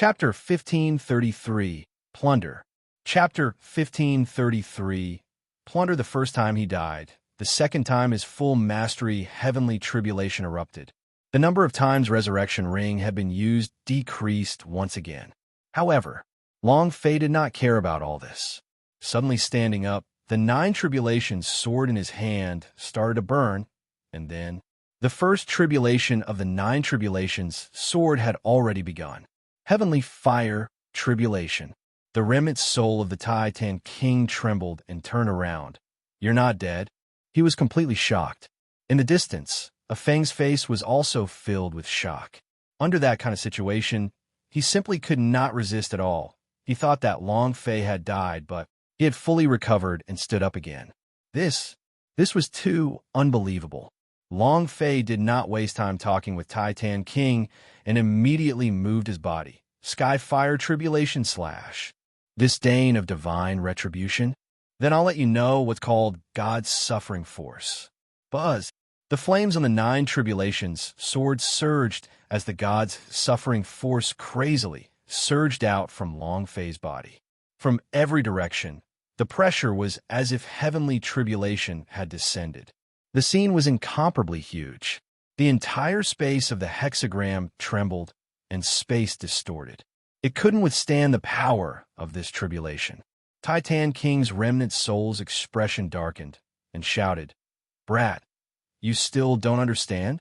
Chapter 1533, Plunder. Chapter 1533, Plunder. The first time he died, the second time his full mastery, heavenly tribulation erupted. The number of times Resurrection Ring had been used decreased once again. However, Long Fei did not care about all this. Suddenly standing up, the 9 tribulations sword in his hand started to burn, and then the first tribulation of the 9 tribulations sword had already begun. Heavenly fire tribulation. The remnant soul of the Titan King trembled and turned around. "You're not dead." He was completely shocked. In the distance, A Feng's face was also filled with shock. Under that kind of situation, he simply could not resist at all. He thought that Long Fei had died, but he had fully recovered and stood up again. This was too unbelievable. Long Fei did not waste time talking with Titan King and immediately moved his body. Sky Fire Tribulation Slash. Disdain of divine retribution? Then I'll let you know what's called God's suffering force. Buzz. The flames on the 9 tribulations swords surged as the God's suffering force crazily surged out from Long Fei's body. From every direction, the pressure was as if heavenly tribulation had descended. The scene was incomparably huge. The entire space of the hexagram trembled and space distorted. It couldn't withstand the power of this tribulation. Titan King's remnant soul's expression darkened and shouted, "Brat, you still don't understand?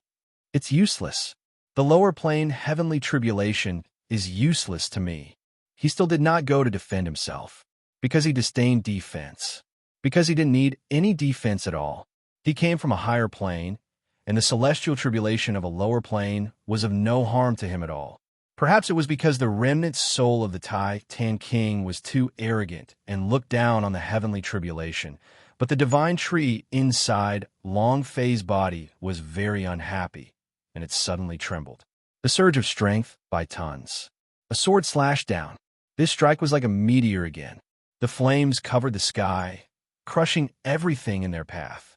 It's useless. The lower plane heavenly tribulation is useless to me." He still did not go to defend himself, because he disdained defense, because he didn't need any defense at all. He came from a higher plane, and the celestial tribulation of a lower plane was of no harm to him at all. Perhaps it was because the remnant soul of the Titan King was too arrogant and looked down on the heavenly tribulation, but the divine tree inside Long Fei's body was very unhappy, and it suddenly trembled. The surge of strength by tons. A sword slashed down. This strike was like a meteor again. The flames covered the sky, crushing everything in their path.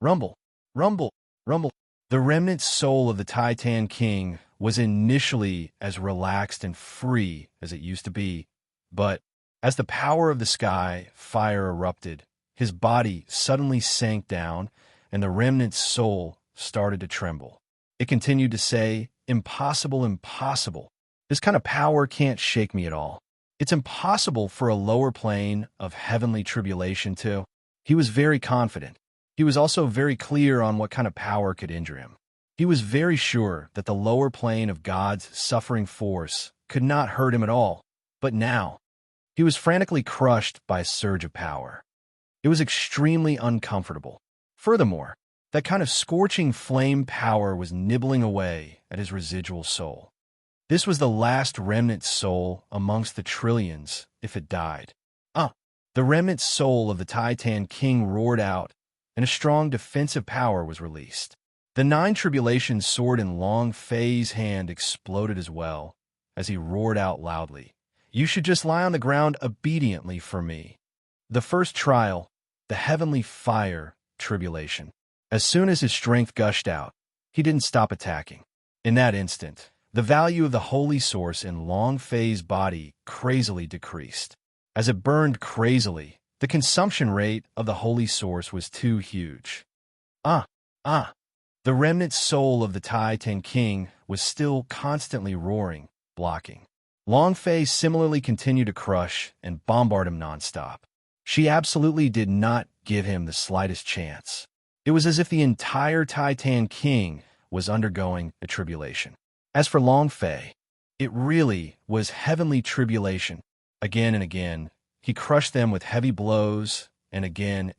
Rumble, rumble, rumble. The remnant soul of the Titan King was initially as relaxed and free as it used to be, but as the power of the sky fire erupted, his body suddenly sank down, and the remnant soul started to tremble. It continued to say, "Impossible, impossible. This kind of power can't shake me at all. It's impossible for a lower plane of heavenly tribulation to." He was very confident. He was also very clear on what kind of power could injure him. He was very sure that the lower plane of God's suffering force could not hurt him at all. But now, he was frantically crushed by a surge of power. It was extremely uncomfortable. Furthermore, that kind of scorching flame power was nibbling away at his residual soul. This was the last remnant soul amongst the trillions if it died. The remnant soul of the Titan King roared out, and a strong defensive power was released. The 9 tribulations sword in Long Fei's hand exploded as well, as he roared out loudly, "You should just lie on the ground obediently for me." The first trial, the heavenly fire tribulation. As soon as his strength gushed out, he didn't stop attacking. In that instant, the value of the holy source in Long Fei's body crazily decreased. As it burned crazily, the consumption rate of the holy source was too huge. The remnant soul of the Titan King was still constantly roaring, blocking. Long Fei similarly continued to crush and bombard him nonstop. She absolutely did not give him the slightest chance. It was as if the entire Titan King was undergoing a tribulation. As for Long Fei, it really was heavenly tribulation. Again and again, he crushed them with heavy blows, and again,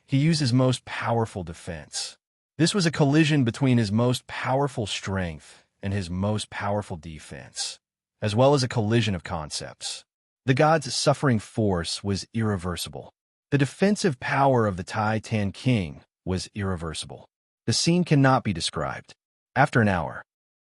he used his most powerful defense. This was a collision between his most powerful strength and his most powerful defense, as well as a collision of concepts. The God's suffering force was irreversible. The defensive power of the Titan King was irreversible. The scene cannot be described. After an hour,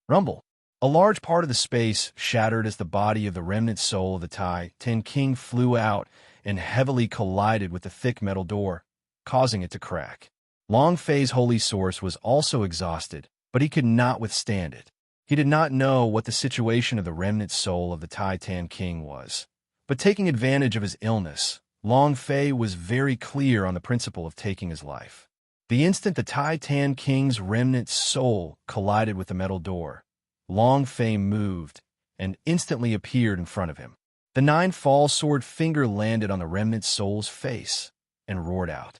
rumble. A large part of the space shattered as the body of the remnant soul of the Titan King flew out and heavily collided with the thick metal door, causing it to crack. Long Fei's holy source was also exhausted, but he could not withstand it. He did not know what the situation of the remnant soul of the Titan King was, but taking advantage of his illness, Long Fei was very clear on the principle of taking his life. The instant the Titan King's remnant soul collided with the metal door, Long Fei moved and instantly appeared in front of him. The nine-fall sword finger landed on the remnant soul's face and roared out.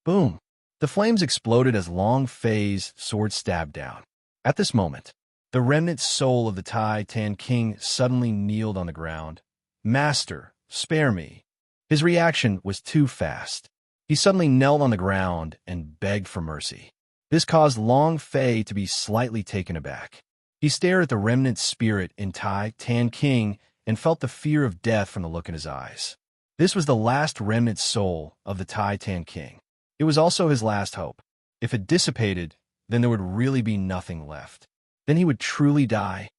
Boom! The flames exploded as Long Fei's sword stabbed down. At this moment, the remnant soul of the Titan King suddenly kneeled on the ground. Master, spare me. His reaction was too fast. He suddenly knelt on the ground and begged for mercy. This caused Long Fei to be slightly taken aback. He stared at the remnant spirit in Titan King and felt the fear of death from the look in his eyes. This was the last remnant soul of the Titan King. It was also his last hope. If it dissipated, then there would really be nothing left. Then he would truly die.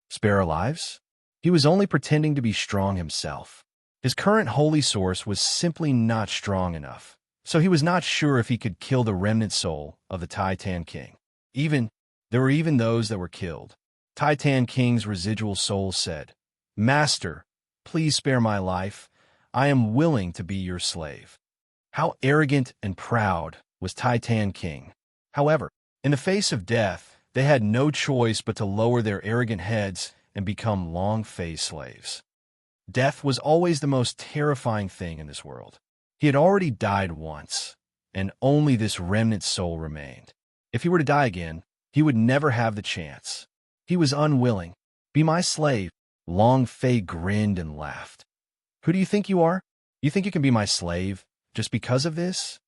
Spare our lives? He was only pretending to be strong himself. His current holy source was simply not strong enough, so he was not sure if he could kill the remnant soul of the Titan King. There were even those that were killed. Titan King's residual soul said, Master, please spare my life. I am willing to be your slave. How arrogant and proud was Titan King. However, in the face of death, they had no choice but to lower their arrogant heads and become Long Fei's slaves. Death was always the most terrifying thing in this world. He had already died once, and only this remnant soul remained. If he were to die again, he would never have the chance. He was unwilling. Be my slave. Long Fei grinned and laughed. Who do you think you are? You think you can be my slave just because of this?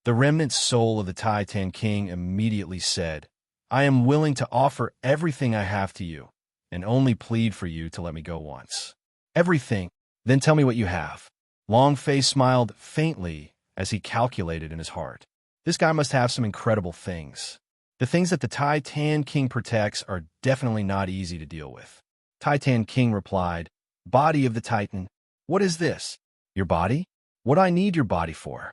The remnant soul of the Titan King immediately said, I am willing to offer everything I have to you, and only plead for you to let me go once. Everything? Then tell me what you have. Long Fei smiled faintly as he calculated in his heart. This guy must have some incredible things. The things that the Titan King protects are definitely not easy to deal with. Titan King replied, Body of the Titan. What is this? Your body? What do I need your body for?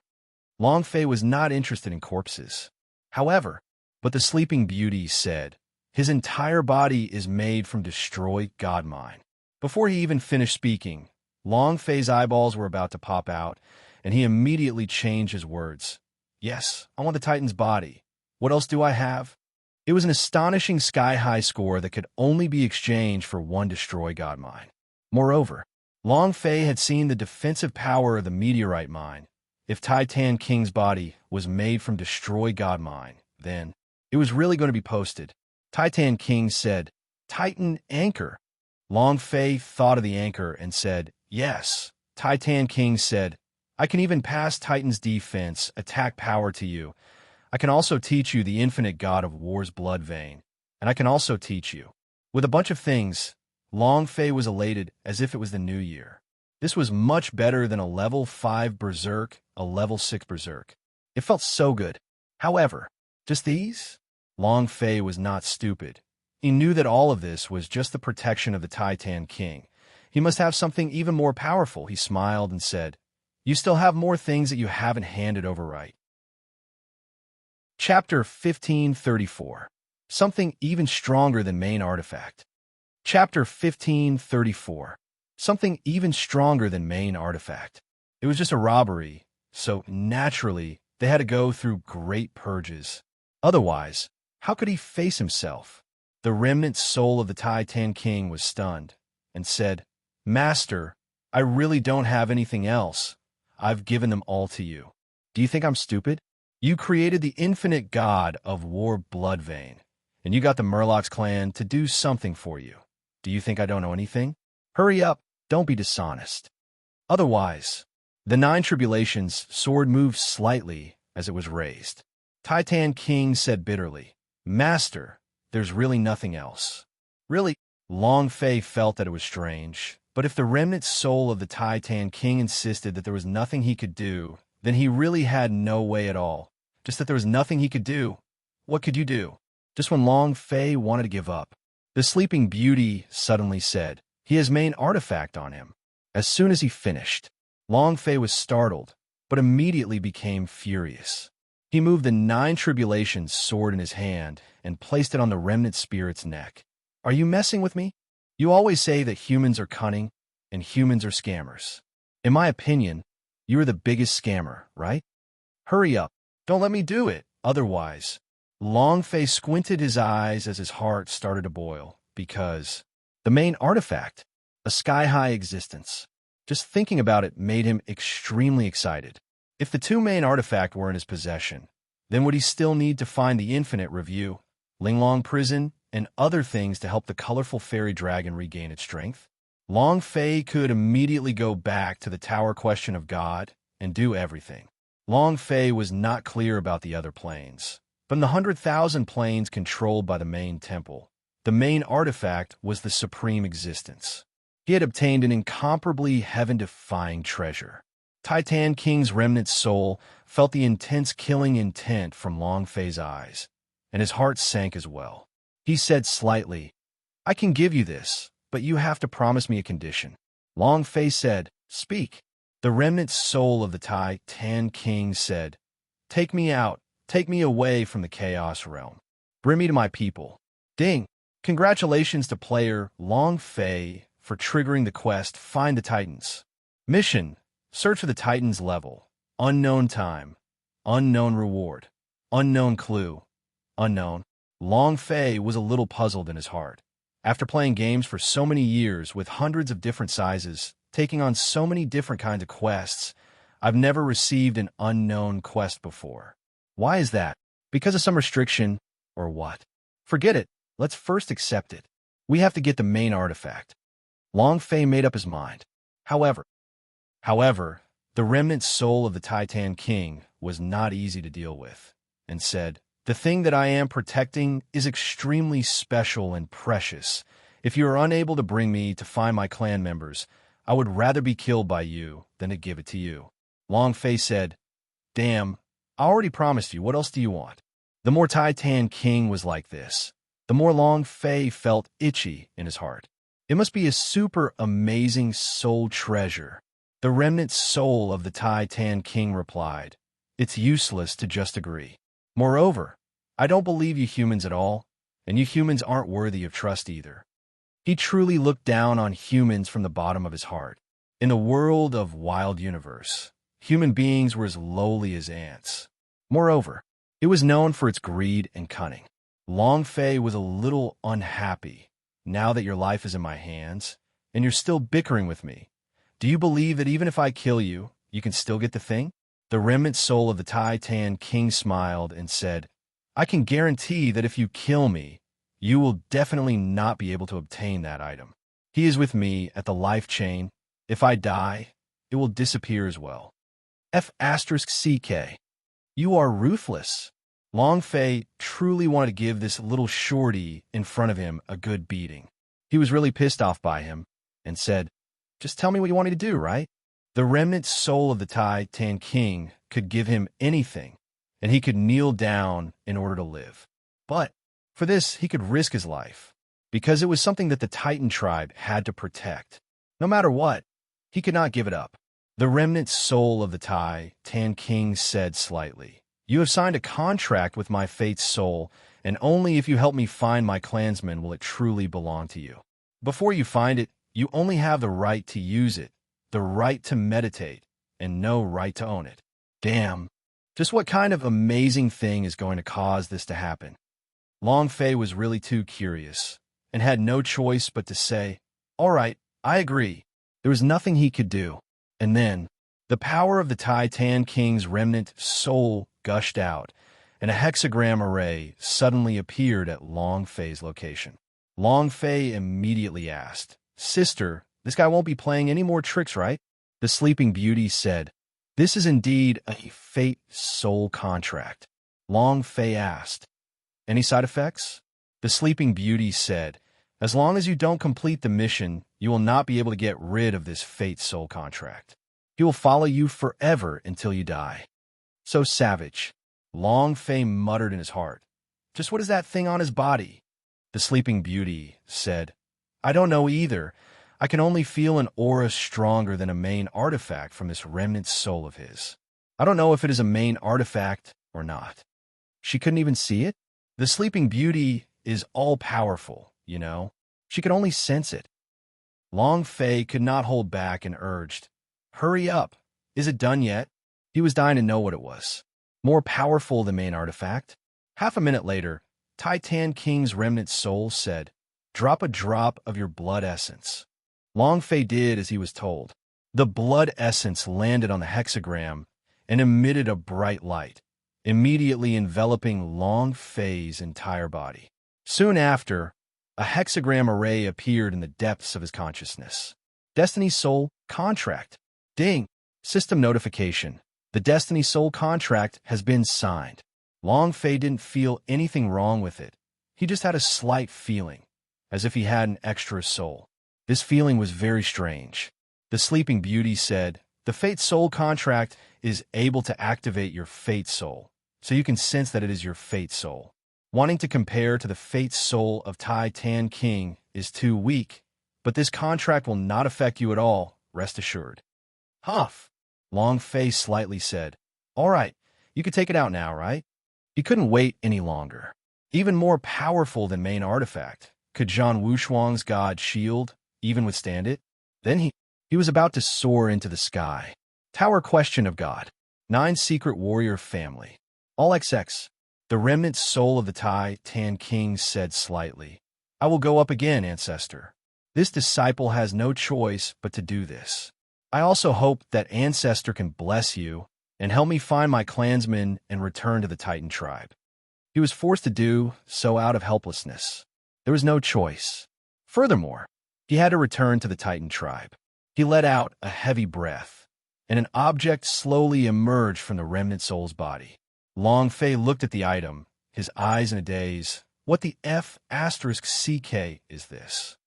Long Fei was not interested in corpses. However, but the Sleeping Beauty said, his entire body is made from destroyed god mine. Before he even finished speaking, Long Fei's eyeballs were about to pop out, and he immediately changed his words. Yes, I want the Titan's body. What else do I have? It was an astonishing sky-high score that could only be exchanged for one destroyed god mine. Moreover, Long Fei had seen the defensive power of the meteorite mine. If Titan King's body was made from destroyed god mine, then it was really going to be posted. Titan King said, Titan anchor. Long Fei thought of the anchor and said, yes. Titan King said, I can even pass Titan's defense, attack power to you. I can also teach you the infinite god of war's blood vein, and I can also teach you. With a bunch of things, Long Fei was elated as if it was the new year. This was much better than a level 5 berserk, a level 6 berserk. It felt so good. However, just these? Long Fei was not stupid. He knew that all of this was just the protection of the Titan King. He must have something even more powerful. He smiled and said, You still have more things that you haven't handed over right. Chapter 1534. Something even stronger than main artifact. Chapter 1534. Something even stronger than main artifact. It was just a robbery, so naturally they had to go through great purges. Otherwise, how could he face himself? The remnant soul of the Titan King was stunned and said, Master, I really don't have anything else. I've given them all to you. Do you think I'm stupid? You created the infinite god of war blood vein, and you got the Murlocs clan to do something for you. Do you think I don't know anything? Hurry up, don't be dishonest. Otherwise, the 9 tribulations sword moved slightly as it was raised. Titan King said bitterly, Master, there's really nothing else. Really? Long Fei felt that it was strange, but if the remnant soul of the Titan King insisted that there was nothing he could do, then he really had no way at all. Just that there was nothing he could do. What could you do? Just when Long Fei wanted to give up, the Sleeping Beauty suddenly said, He has main artifact on him. As soon as he finished, Long Fei was startled, but immediately became furious. He moved the 9 tribulations sword in his hand and placed it on the remnant spirit's neck. Are you messing with me? You always say that humans are cunning and humans are scammers. In my opinion, you are the biggest scammer, right? Hurry up. Don't let me do it. Otherwise, Longface squinted his eyes as his heart started to boil because the main artifact, a sky-high existence. Just thinking about it made him extremely excited. If the two main artifacts were in his possession, then would he still need to find the infinite review, Linglong Prison, and other things to help the colorful fairy dragon regain its strength? Long Fei could immediately go back to the tower question of God and do everything. Long Fei was not clear about the other planes, but in the 100,000 planes controlled by the main temple, the main artifact was the supreme existence. He had obtained an incomparably heaven-defying treasure. Titan King's remnant soul felt the intense killing intent from Long Fei's eyes, and his heart sank as well. He said slightly, "I can give you this, but you have to promise me a condition." Long Fei said, "Speak." The remnant soul of the Titan King said, "Take me out, take me away from the Chaos Realm. Bring me to my people." Ding! Congratulations to player Long Fei for triggering the quest Find the Titans. Mission: Search for the Titans level. Unknown time. Unknown reward. Unknown clue. Unknown. Long Fei was a little puzzled in his heart. After playing games for so many years with hundreds of different sizes, taking on so many different kinds of quests, I've never received an unknown quest before. Why is that? Because of some restriction, or what? Forget it. Let's first accept it. We have to get the main artifact. Long Fei made up his mind. However, the remnant soul of the Titan King was not easy to deal with, and said, "The thing that I am protecting is extremely special and precious. If you are unable to bring me to find my clan members, I would rather be killed by you than to give it to you." Long Fei said, "Damn, I already promised you. What else do you want?" The more Titan King was like this, the more Long Fei felt itchy in his heart. It must be a super amazing soul treasure. The remnant soul of the Titan King replied, "It's useless to just agree. Moreover, I don't believe you humans at all, and you humans aren't worthy of trust either." He truly looked down on humans from the bottom of his heart. In the world of Wild Universe, human beings were as lowly as ants. Moreover, it was known for its greed and cunning. Long Fei was a little unhappy. Now that your life is in my hands, and you're still bickering with me, do you believe that even if I kill you, you can still get the thing? The remnant soul of the Titan King smiled and said, "I can guarantee that if you kill me, you will definitely not be able to obtain that item. He is with me at the life chain. If I die, it will disappear as well." F*CK. You are ruthless. Long Fei truly wanted to give this little shorty in front of him a good beating. He was really pissed off by him and said, "Just tell me what you want me to do, right?" The remnant soul of the Titan King could give him anything, and he could kneel down in order to live. But for this, he could risk his life, because it was something that the Titan tribe had to protect. No matter what, he could not give it up. The remnant soul of the Titan King said slightly, "You have signed a contract with my fate's soul, and only if you help me find my clansmen will it truly belong to you. Before you find it, you only have the right to use it, the right to meditate, and no right to own it." Damn. Just what kind of amazing thing is going to cause this to happen? Long Fei was really too curious, and had no choice but to say, "All right, I agree." There was nothing he could do. And then, the power of the Titan King's remnant soul gushed out, and a hexagram array suddenly appeared at Long Fei's location. Long Fei immediately asked, "Sister, this guy won't be playing any more tricks, right?" The Sleeping Beauty said, "This is indeed a fate soul contract." Long Fei asked, "Any side effects?" The Sleeping Beauty said, "As long as you don't complete the mission, you will not be able to get rid of this fate soul contract. He will follow you forever until you die." So savage. Long Fei muttered in his heart, "Just what is that thing on his body?" The Sleeping Beauty said, "I don't know either. I can only feel an aura stronger than a main artifact from this remnant soul of his. I don't know if it is a main artifact or not." She couldn't even see it? The Sleeping Beauty is all-powerful, you know. She could only sense it. Long Fei could not hold back and urged, "Hurry up. Is it done yet?" He was dying to know what it was. More powerful than main artifact. Half a minute later, Titan King's remnant soul said, "Drop a drop of your blood essence." Long Fei did as he was told. The blood essence landed on the hexagram and emitted a bright light, immediately enveloping Long Fei's entire body. Soon after, a hexagram array appeared in the depths of his consciousness. Destiny Soul Contract. Ding! System notification. The Destiny Soul contract has been signed. Long Fei didn't feel anything wrong with it. He just had a slight feeling, as if he had an extra soul. This feeling was very strange. The Sleeping Beauty said, "The Fate Soul contract is able to activate your Fate Soul, so you can sense that it is your Fate Soul. Wanting to compare to the Fate Soul of Titan King is too weak, but this contract will not affect you at all, rest assured." Huff! Long Fei slightly said, "All right, you can take it out now, right?" He couldn't wait any longer. Even more powerful than main artifact, could Zhan Wushuang's God Shield even withstand it? Then he was about to soar into the sky. Tower Question of God. 9 Secret Warrior Family. All XX. The remnant soul of the Titan King said slightly, "I will go up again, Ancestor. This disciple has no choice but to do this. I also hope that Ancestor can bless you and help me find my clansmen and return to the Titan tribe." He was forced to do so out of helplessness. There was no choice. Furthermore, he had to return to the Titan tribe. He let out a heavy breath, and an object slowly emerged from the remnant soul's body. Long Fei looked at the item, his eyes in a daze. What the F***CK is this?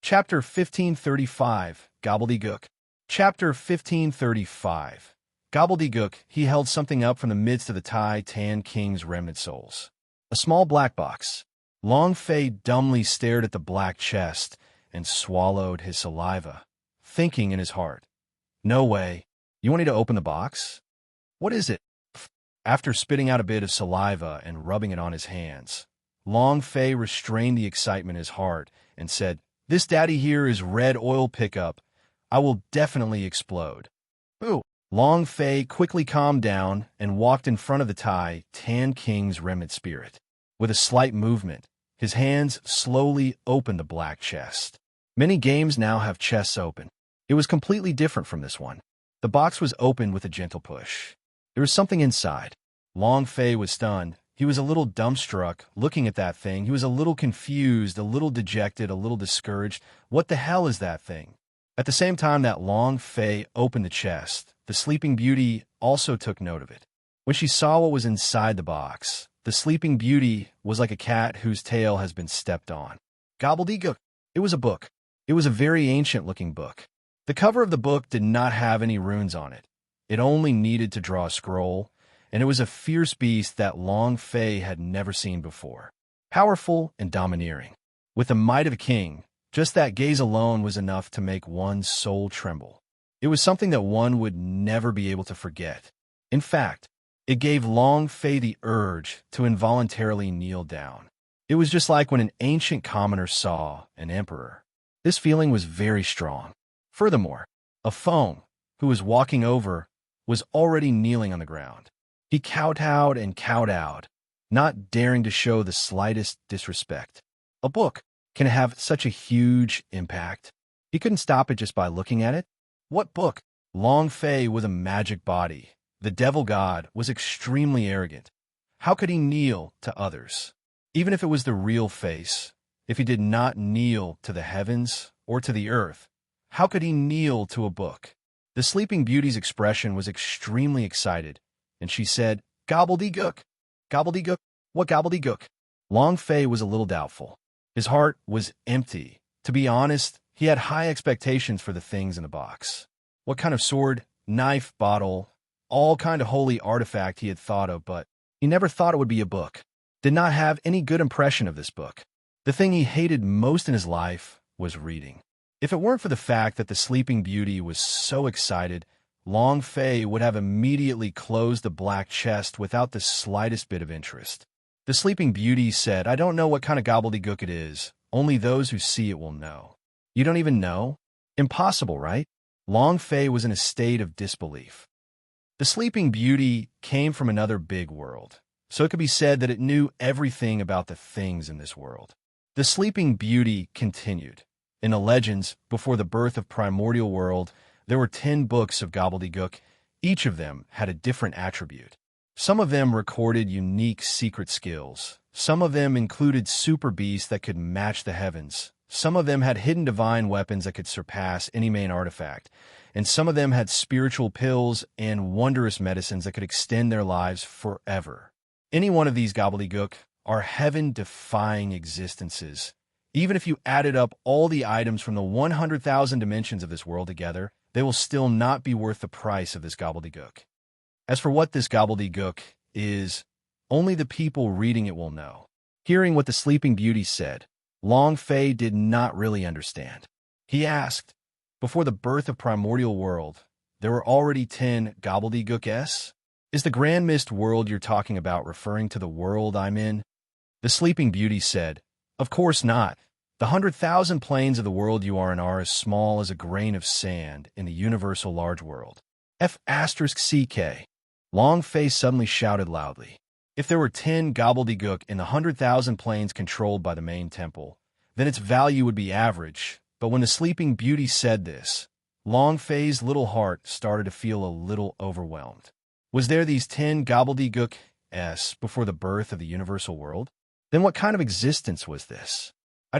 Chapter 1535, Gobbledygook. Chapter 1535. Gobbledygook. He held something up from the midst of the Titan King's remnant souls. A small black box. Long Fei dumbly stared at the black chest and swallowed his saliva, thinking in his heart, "No way. You want me to open the box? What is it?" After spitting out a bit of saliva and rubbing it on his hands, Long Fei restrained the excitement in his heart and said, "This daddy here is red oil pickup. I will definitely explode." Boo! Long Fei quickly calmed down and walked in front of the Titan King's remnant spirit. With a slight movement, his hands slowly opened the black chest. Many games now have chests open. It was completely different from this one. The box was opened with a gentle push. There was something inside. Long Fei was stunned. He was a little dumbstruck looking at that thing. He was a little confused, a little dejected, a little discouraged. What the hell is that thing? At the same time that Long Fei opened the chest, the Sleeping Beauty also took note of it. When she saw what was inside the box, the Sleeping Beauty was like a cat whose tail has been stepped on. Gobbledygook. It was a book. It was a very ancient-looking book. The cover of the book did not have any runes on it. It only needed to draw a scroll, and it was a fierce beast that Long Fei had never seen before. Powerful and domineering. With the might of a king, just that gaze alone was enough to make one's soul tremble. It was something that one would never be able to forget. In fact, it gave Long Fei the urge to involuntarily kneel down. It was just like when an ancient commoner saw an emperor. This feeling was very strong. Furthermore, a Feng, who was walking over, was already kneeling on the ground. He kowtowed and kowtowed, not daring to show the slightest disrespect. A book can have such a huge impact. He couldn't stop it just by looking at it. What book? Long Fei with a magic body, the devil god, was extremely arrogant. How could he kneel to others? Even if it was the real face, if he did not kneel to the heavens or to the earth, how could he kneel to a book? The Sleeping Beauty's expression was extremely excited, and she said, "Gobbledygook! Gobbledygook! What gobbledygook?" Long Fei was a little doubtful. His heart was empty. To be honest, he had high expectations for the things in the box. What kind of sword, knife, bottle, all kind of holy artifact he had thought of, but he never thought it would be a book. Did not have any good impression of this book. The thing he hated most in his life was reading. If it weren't for the fact that the Sleeping Beauty was so excited, Long Fei would have immediately closed the black chest without the slightest bit of interest. The Sleeping Beauty said, I don't know what kind of gobbledygook it is. Only those who see it will know. You don't even know? Impossible, right? Long Fei was in a state of disbelief. The Sleeping Beauty came from another big world, so it could be said that it knew everything about the things in this world. The Sleeping Beauty continued. In the legends, before the birth of primordial world, there were 10 books of gobbledygook. Each of them had a different attribute. Some of them recorded unique secret skills. Some of them included super beasts that could match the heavens. Some of them had hidden divine weapons that could surpass any main artifact. And some of them had spiritual pills and wondrous medicines that could extend their lives forever. Any one of these gobbledygook are heaven-defying existences. Even if you added up all the items from the 100,000 dimensions of this world together, they will still not be worth the price of this gobbledygook. As for what this gobbledygook is, only the people reading it will know. Hearing what the Sleeping Beauty said, Long Fei did not really understand. He asked, before the birth of primordial world, there were already 10 gobbledygooks? Is the Grand Mist world you're talking about referring to the world I'm in? The Sleeping Beauty said, of course not. The 100,000 planes of the world you are in are as small as a grain of sand in the universal large world. F***CK. Long Fei suddenly shouted loudly. If there were 10 gobbledygook in the 100,000 planes controlled by the main temple, then its value would be average. But when the Sleeping Beauty said this, Long Fei's little heart started to feel a little overwhelmed. Was there these 10 gobbledygooks before the birth of the universal world? Then what kind of existence was this? I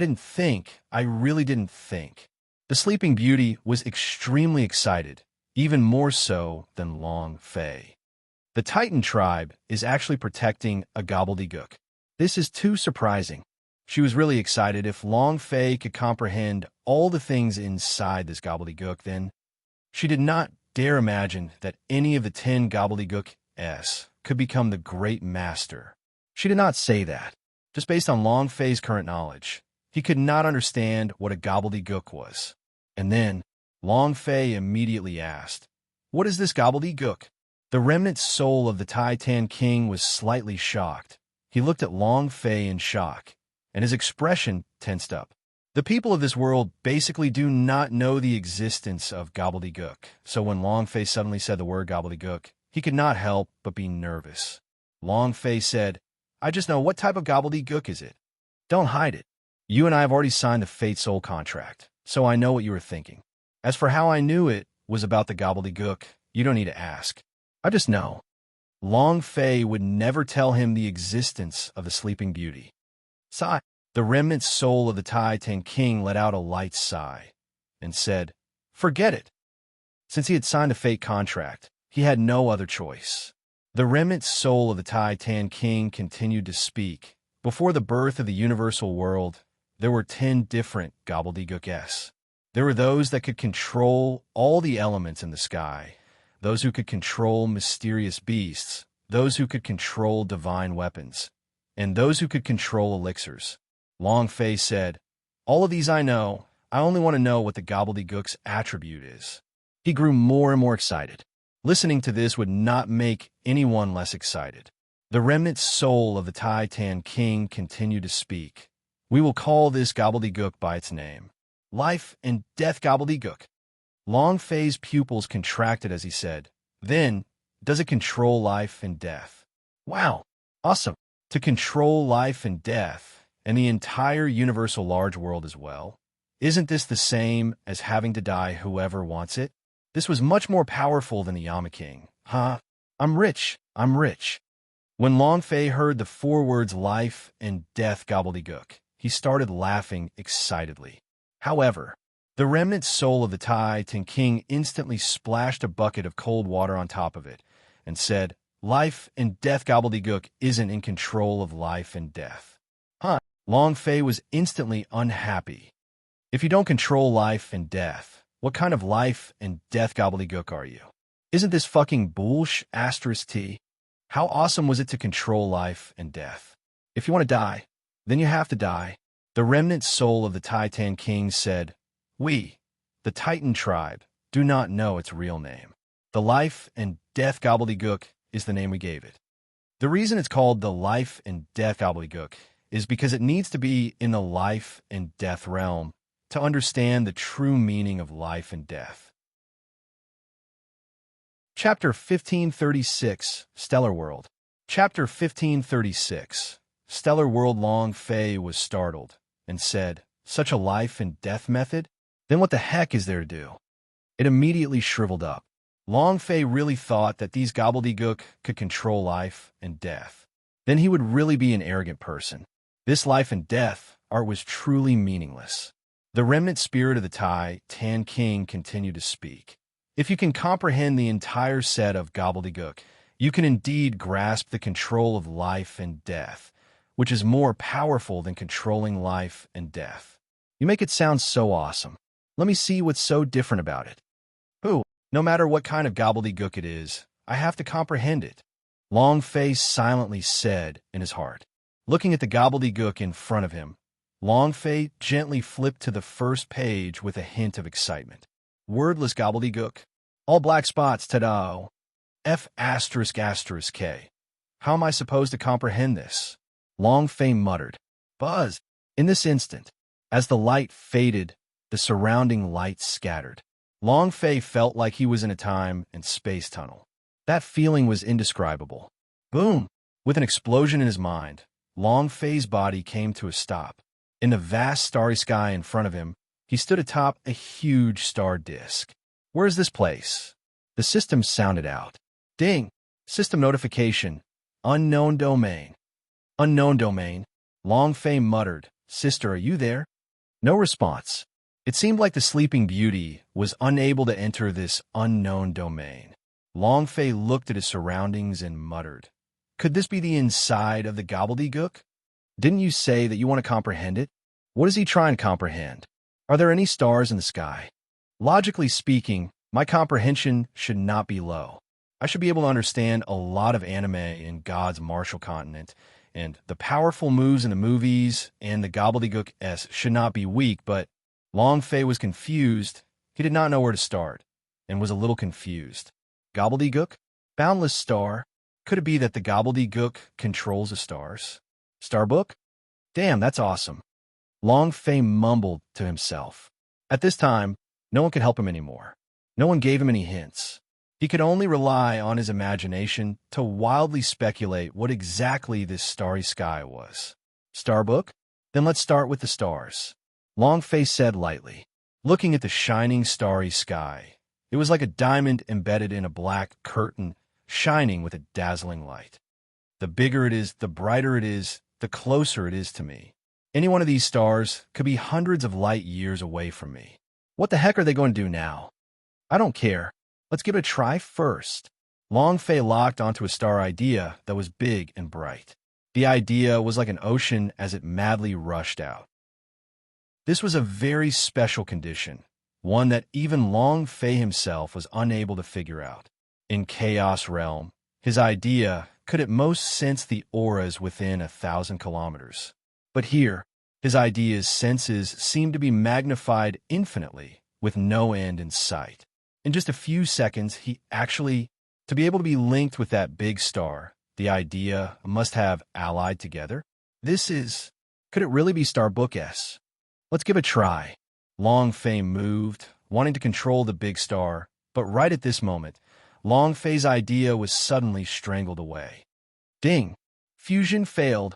really didn't think. The Sleeping Beauty was extremely excited, even more so than Long Fei. The Titan tribe is actually protecting a gobbledygook. This is too surprising. She was really excited. If Long Fei could comprehend all the things inside this gobbledygook, then she did not dare imagine that any of the 10 gobbledygooks could become the great master. She did not say that. Just based on Long Fei's current knowledge, he could not understand what a gobbledygook was. And then, Long Fei immediately asked, what is this gobbledygook? The remnant soul of the Titan King was slightly shocked. He looked at Long Fei in shock, and his expression tensed up. The people of this world basically do not know the existence of gobbledygook, so when Long Fei suddenly said the word gobbledygook, he could not help but be nervous. Long Fei said, I just know what type of gobbledygook is it. Don't hide it. You and I have already signed the Fate Soul contract, so I know what you were thinking. As for how I knew it was about the gobbledygook, you don't need to ask. I just know. Long Fei would never tell him the existence of the Sleeping Beauty. Sigh. The remnant soul of the Titan King let out a light sigh and said, forget it. Since he had signed a fate contract, he had no other choice. The remnant soul of the Titan King continued to speak. Before the birth of the universal world, there were 10 different gobbledygooks. There were those that could control all the elements in the sky, those who could control mysterious beasts, those who could control divine weapons, and those who could control elixirs. Long Fei said, all of these I know. I only want to know what the gobbledygook's attribute is. He grew more and more excited. Listening to this would not make anyone less excited. The remnant soul of the Titan King continued to speak. We will call this gobbledygook by its name. Life and Death Gobbledygook. Long Fei's pupils contracted as he said, then, does it control life and death? Wow, awesome. To control life and death, and the entire universal large world as well. Isn't this the same as having to die whoever wants it? This was much more powerful than the Yama King. Huh? I'm rich. When Long Fei heard the 4 words life and death gobbledygook, he started laughing excitedly. However, the remnant soul of the Titan King instantly splashed a bucket of cold water on top of it and said, life and death gobbledygook isn't in control of life and death. Huh? Long Fei was instantly unhappy. If you don't control life and death, what kind of life and death gobbledygook are you? Isn't this fucking bullsh**? How awesome was it to control life and death? If you want to die, then you have to die. The remnant soul of the Titan King said, we, the Titan tribe, do not know its real name. The life and death gobbledygook is the name we gave it. The reason it's called the life and death gobbledygook is because it needs to be in the life and death realm to understand the true meaning of life and death. Chapter 1536, Stellar World. Chapter 1536, Stellar World. Long Fei was startled and said, "Such a life and death method? Then what the heck is there to do?" It immediately shriveled up. Long Fei really thought that these gobbledygook could control life and death. Then he would really be an arrogant person. This life and death art was truly meaningless. The remnant spirit of the Tai Tan King continued to speak. If you can comprehend the entire set of gobbledygook, you can indeed grasp the control of life and death, which is more powerful than controlling life and death. You make it sound so awesome. Let me see what's so different about it. No matter what kind of gobbledygook it is, I have to comprehend it, Long Fei silently said in his heart. Looking at the gobbledygook in front of him, Long Fei gently flipped to the first page with a hint of excitement. Wordless gobbledygook. All black spots, ta-da! F***K. How am I supposed to comprehend this? Long Fei muttered. Buzz! In this instant, as the light faded, the surrounding light scattered. Long Fei felt like he was in a time and space tunnel. That feeling was indescribable. Boom! With an explosion in his mind, Long Fei's body came to a stop. In the vast starry sky in front of him, he stood atop a huge star disk. Where's this place? The system sounded out. Ding! System notification. Unknown domain. Unknown domain. Long Fei muttered. Sister, are you there? No response. It seemed like the Sleeping Beauty was unable to enter this unknown domain. Long Fei looked at his surroundings and muttered. Could this be the inside of the gobbledygook? Didn't you say that you want to comprehend it? What is he trying to comprehend? Are there any stars in the sky? Logically speaking, my comprehension should not be low. I should be able to understand a lot of anime in God's Martial Continent, and the powerful moves in the movies and the gobbledygook should not be weak, but Long Fei was confused. He did not know where to start, and was a little confused. Gobbledygook? Boundless star? Could it be that the gobbledygook controls the stars? Starbook? Damn, that's awesome. Long Fei mumbled to himself. At this time, no one could help him anymore. No one gave him any hints. He could only rely on his imagination to wildly speculate what exactly this starry sky was. Starbook? Then let's start with the stars. Long Fei said lightly, looking at the shining starry sky. It was like a diamond embedded in a black curtain, shining with a dazzling light. The bigger it is, the brighter it is, the closer it is to me. Any one of these stars could be hundreds of light years away from me. What the heck are they going to do now? I don't care. Let's give it a try first. Long Fei locked onto a star idea that was big and bright. The idea was like an ocean as it madly rushed out. This was a very special condition, one that even Long Fei himself was unable to figure out. In Chaos Realm, his idea could at most sense the auras within 1,000 kilometers. But here, his idea's senses seemed to be magnified infinitely, with no end in sight. In just a few seconds, to be able to be linked with that big star, the idea must have allied together. Could it really be Starbook S? Let's give it a try. Long Fei moved, wanting to control the big star, but right at this moment, Long Fei's idea was suddenly strangled away. Ding! Fusion failed.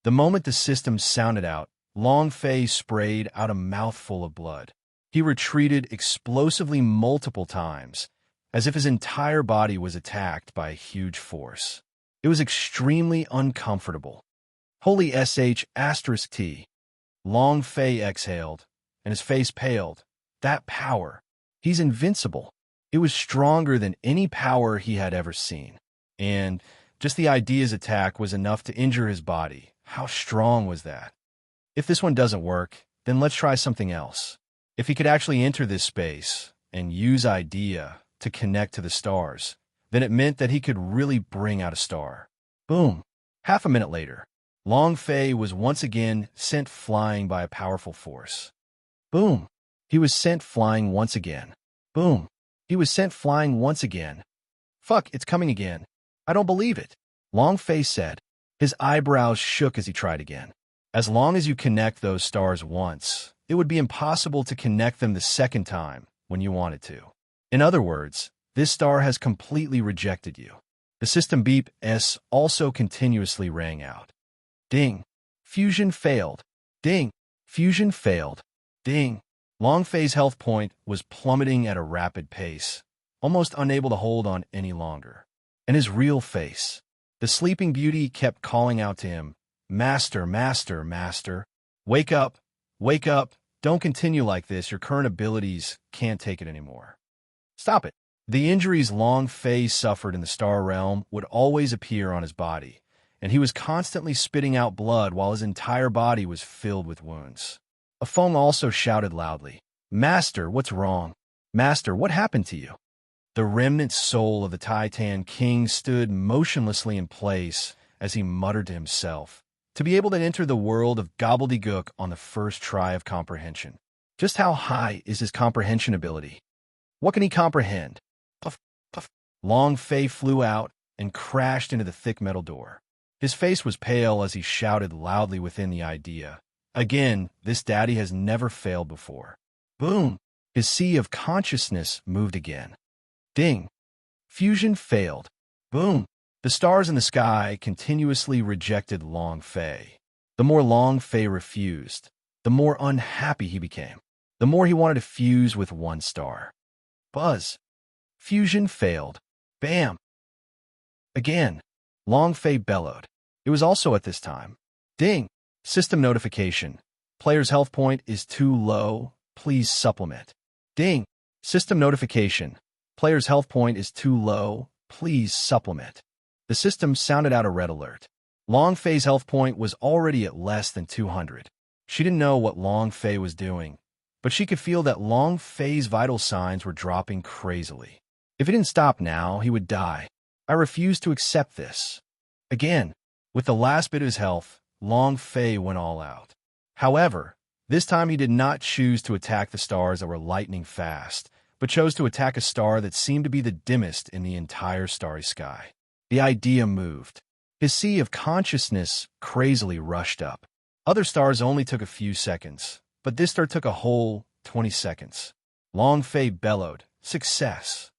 The moment the system sounded out, Long Fei sprayed out a mouthful of blood. He retreated explosively multiple times, as if his entire body was attacked by a huge force. It was extremely uncomfortable. Holy **T. Long Fei exhaled, and his face paled. That power. He's invincible. It was stronger than any power he had ever seen. And just the idea's attack was enough to injure his body. How strong was that? If this one doesn't work, then let's try something else. If he could actually enter this space and use idea to connect to the stars, then it meant that he could really bring out a star. Boom. Half a minute later, Long Fei was once again sent flying by a powerful force. Boom. He was sent flying once again. Boom. He was sent flying once again. Fuck, it's coming again. I don't believe it. Long Fei said. His eyebrows shook as he tried again. As long as you connect those stars once, it would be impossible to connect them the second time when you wanted to. In other words, this star has completely rejected you. The system beep S also continuously rang out. Ding. Fusion failed. Ding. Fusion failed. Ding. Long Fei's health point was plummeting at a rapid pace, almost unable to hold on any longer. And his real face, the sleeping beauty, kept calling out to him, Master, Master, Master. Wake up. Wake up. Don't continue like this. Your current abilities can't take it anymore. Stop it. The injuries Long Fei suffered in the Star Realm would always appear on his body, and he was constantly spitting out blood while his entire body was filled with wounds. A Feng also shouted loudly, Master, what's wrong? Master, what happened to you? The remnant soul of the Titan King stood motionlessly in place as he muttered to himself, to be able to enter the world of gobbledygook on the first try of comprehension. Just how high is his comprehension ability? What can he comprehend? Puff, puff. Long Fei flew out and crashed into the thick metal door. His face was pale as he shouted loudly within the idea. Again, this daddy has never failed before. Boom! His sea of consciousness moved again. Ding! Fusion failed. Boom! The stars in the sky continuously rejected Long Fei. The more Long Fei refused, the more unhappy he became. The more he wanted to fuse with one star. Buzz! Fusion failed. Bam! Again, Long Fei bellowed. It was also at this time. Ding! System notification. Player's health point is too low. Please supplement. Ding! System notification. Player's health point is too low. Please supplement. The system sounded out a red alert. Long Fei's health point was already at less than 200. She didn't know what Long Fei was doing, but she could feel that Long Fei's vital signs were dropping crazily. If he didn't stop now, he would die. I refuse to accept this. Again, with the last bit of his health, Long Fei went all out. However, this time he did not choose to attack the stars that were lightning fast, but chose to attack a star that seemed to be the dimmest in the entire starry sky. The idea moved. His sea of consciousness crazily rushed up. Other stars only took a few seconds, but this star took a whole 20 seconds. Long Fei bellowed, Success!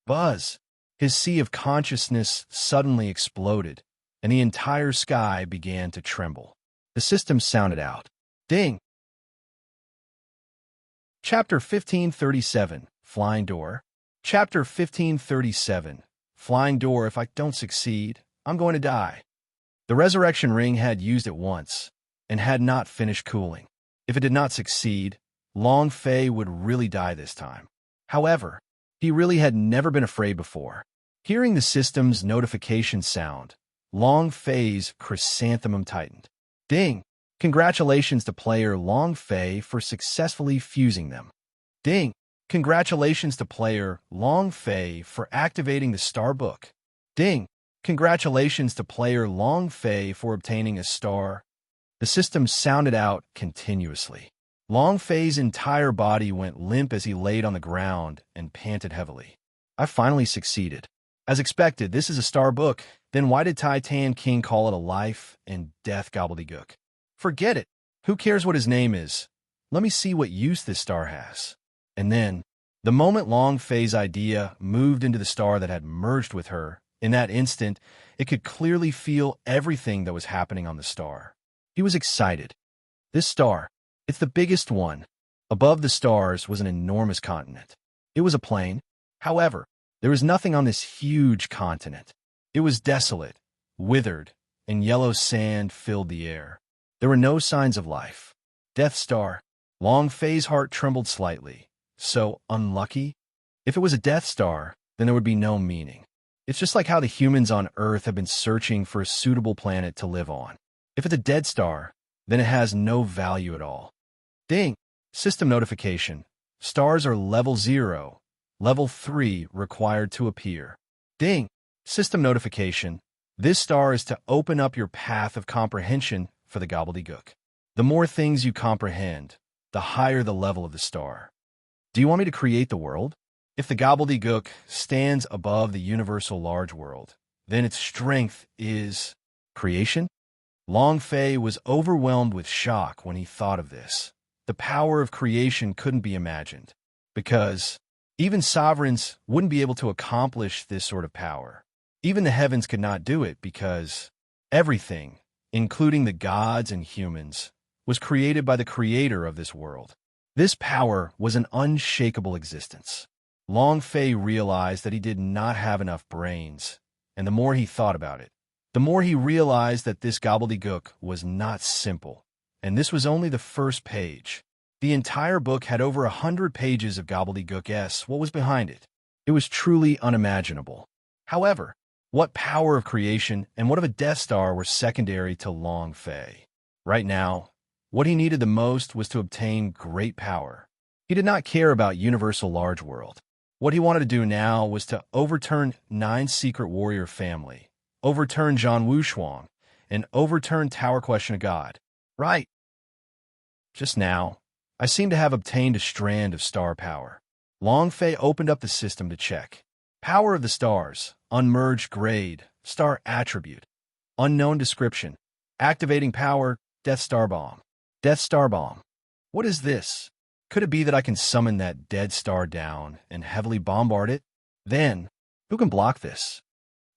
Buzz! His sea of consciousness suddenly exploded, and the entire sky began to tremble. The system sounded out. Ding! Chapter 1537, Flying Door. Chapter 1537, Flying Door. If I don't succeed, I'm going to die. The resurrection ring had used it once, and had not finished cooling. If it did not succeed, Long Fei would really die this time. However, he really had never been afraid before. Hearing the system's notification sound, Long Fei's chrysanthemum tightened. Ding! Congratulations to player Long Fei for successfully fusing them. Ding! Congratulations to player Long Fei for activating the Star Book. Ding! Congratulations to player Long Fei for obtaining a star. The system sounded out continuously. Long Fei's entire body went limp as he laid on the ground and panted heavily. I finally succeeded. As expected, this is a Star Book. Then why did Titan King call it a life and death gobbledygook? Forget it. Who cares what his name is? Let me see what use this star has. And then, the moment Long Fei's idea moved into the star that had merged with her, in that instant, it could clearly feel everything that was happening on the star. He was excited. This star, it's the biggest one. Above the stars was an enormous continent. It was a plain. However, there was nothing on this huge continent. It was desolate, withered, and yellow sand filled the air. There were no signs of life. Death Star. Long Fei's heart trembled slightly. So unlucky? If it was a Death Star, then there would be no meaning. It's just like how the humans on Earth have been searching for a suitable planet to live on. If it's a dead star, then it has no value at all. Ding! System notification. Stars are level 0. Level 3 required to appear. Ding! System notification. This star is to open up your path of comprehension for the gobbledygook. The more things you comprehend, the higher the level of the star. Do you want me to create the world? If the gobbledygook stands above the universal large world, then its strength is creation? Long Fei was overwhelmed with shock when he thought of this. The power of creation couldn't be imagined, because even sovereigns wouldn't be able to accomplish this sort of power. Even the heavens could not do it because everything, including the gods and humans, was created by the creator of this world. This power was an unshakable existence. Long Fei realized that he did not have enough brains, and the more he thought about it, the more he realized that this gobbledygook was not simple. And this was only the first page. The entire book had over 100 pages of gobbledygook. What was behind it? It was truly unimaginable. However, what power of creation and what of a Death Star were secondary to Long Fei? Right now, what he needed the most was to obtain great power. He did not care about Universal Large World. What he wanted to do now was to overturn 9 Secret Warrior family, overturn Zhang Wuxuang, and overturn Tower Question of God. Right. Just now, I seem to have obtained a strand of star power. Long Fei opened up the system to check. Power of the stars, unmerged grade, star attribute, unknown description, activating power, Death Star Bomb. Death Star Bomb. What is this? Could it be that I can summon that dead star down and heavily bombard it? Then, who can block this?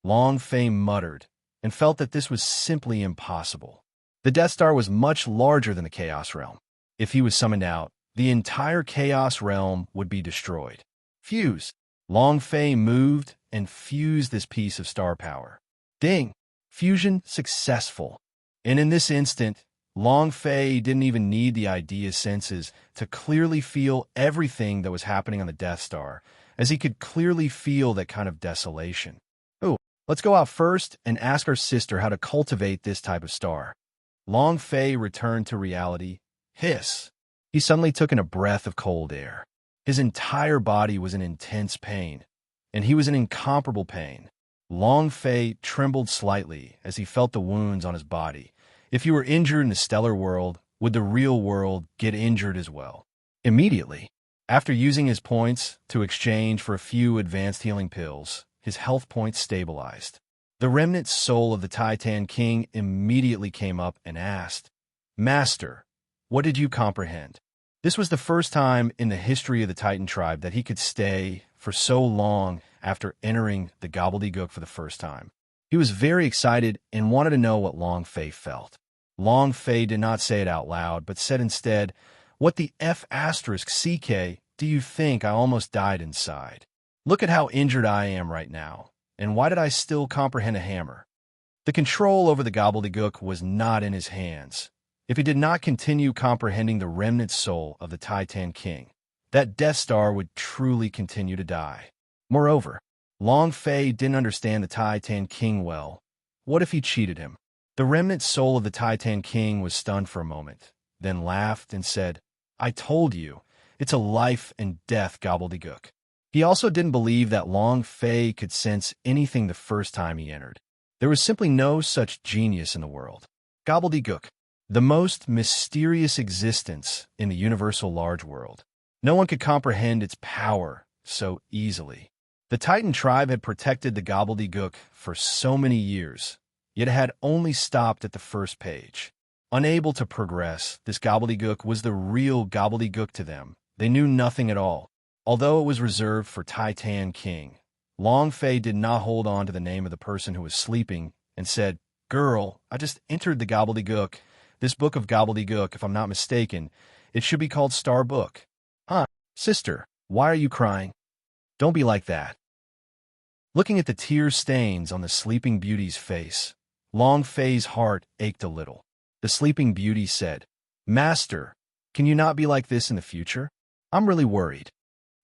Long Fei muttered and felt that this was simply impossible. The Death Star was much larger than the Chaos Realm. If he was summoned out, the entire Chaos Realm would be destroyed. Fuse. Long Fei moved and fused this piece of star power. Ding! Fusion successful. And in this instant, Long Fei didn't even need the idea senses to clearly feel everything that was happening on the Death Star, as he could clearly feel that kind of desolation. Oh, let's go out first and ask our sister how to cultivate this type of star. Long Fei returned to reality. Hiss. He suddenly took in a breath of cold air. His entire body was in intense pain, and he was in incomparable pain. Long Fei trembled slightly as he felt the wounds on his body. If you were injured in the stellar world, would the real world get injured as well? Immediately, after using his points to exchange for a few advanced healing pills, his health points stabilized. The remnant soul of the Titan King immediately came up and asked, "Master, what did you comprehend?" This was the first time in the history of the Titan tribe that he could stay for so long after entering the gobbledygook for the first time. He was very excited and wanted to know what Long Fei felt. Long Fei did not say it out loud, but said instead, "What the F***CK do you think? I almost died inside. Look at how injured I am right now, and why did I still comprehend a hammer?" The control over the gobbledygook was not in his hands. If he did not continue comprehending the remnant soul of the Titan King, that Death Star would truly continue to die. Moreover, Long Fei didn't understand the Titan King well. What if he cheated him? The remnant soul of the Titan King was stunned for a moment, then laughed and said, "I told you, it's a life and death gobbledygook." He also didn't believe that Long Fei could sense anything the first time he entered. There was simply no such genius in the world. Gobbledygook, the most mysterious existence in the universal large world. No one could comprehend its power so easily. The Titan tribe had protected the gobbledygook for so many years, yet it had only stopped at the first page. Unable to progress, this gobbledygook was the real gobbledygook to them. They knew nothing at all. Although it was reserved for Titan King, Long Fei did not hold on to the name of the person who was sleeping and said, "Girl, I just entered the gobbledygook. This book of gobbledygook, if I'm not mistaken, it should be called Star Book." "Huh, sister, why are you crying? Don't be like that." Looking at the tear stains on the Sleeping Beauty's face, Long Fei's heart ached a little. The Sleeping Beauty said, "Master, can you not be like this in the future? I'm really worried."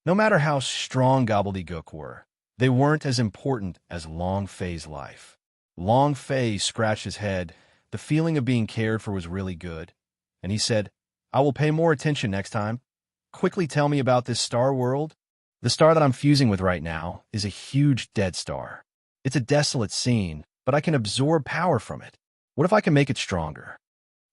No matter how strong gobbledygook were, they weren't as important as Long Fei's life. Long Fei scratched his head. The feeling of being cared for was really good, and he said, "I will pay more attention next time. Quickly tell me about this star world." "The star that I'm fusing with right now is a huge dead star. It's a desolate scene, but I can absorb power from it. What if I can make it stronger?"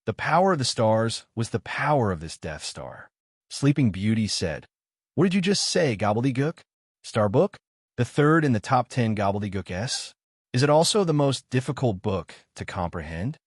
The power of the stars was the power of this Death Star. Sleeping Beauty said, "What did you just say, gobbledygook? Star Book? The third in the top 10 gobbledygook? Is Is it also the most difficult book to comprehend?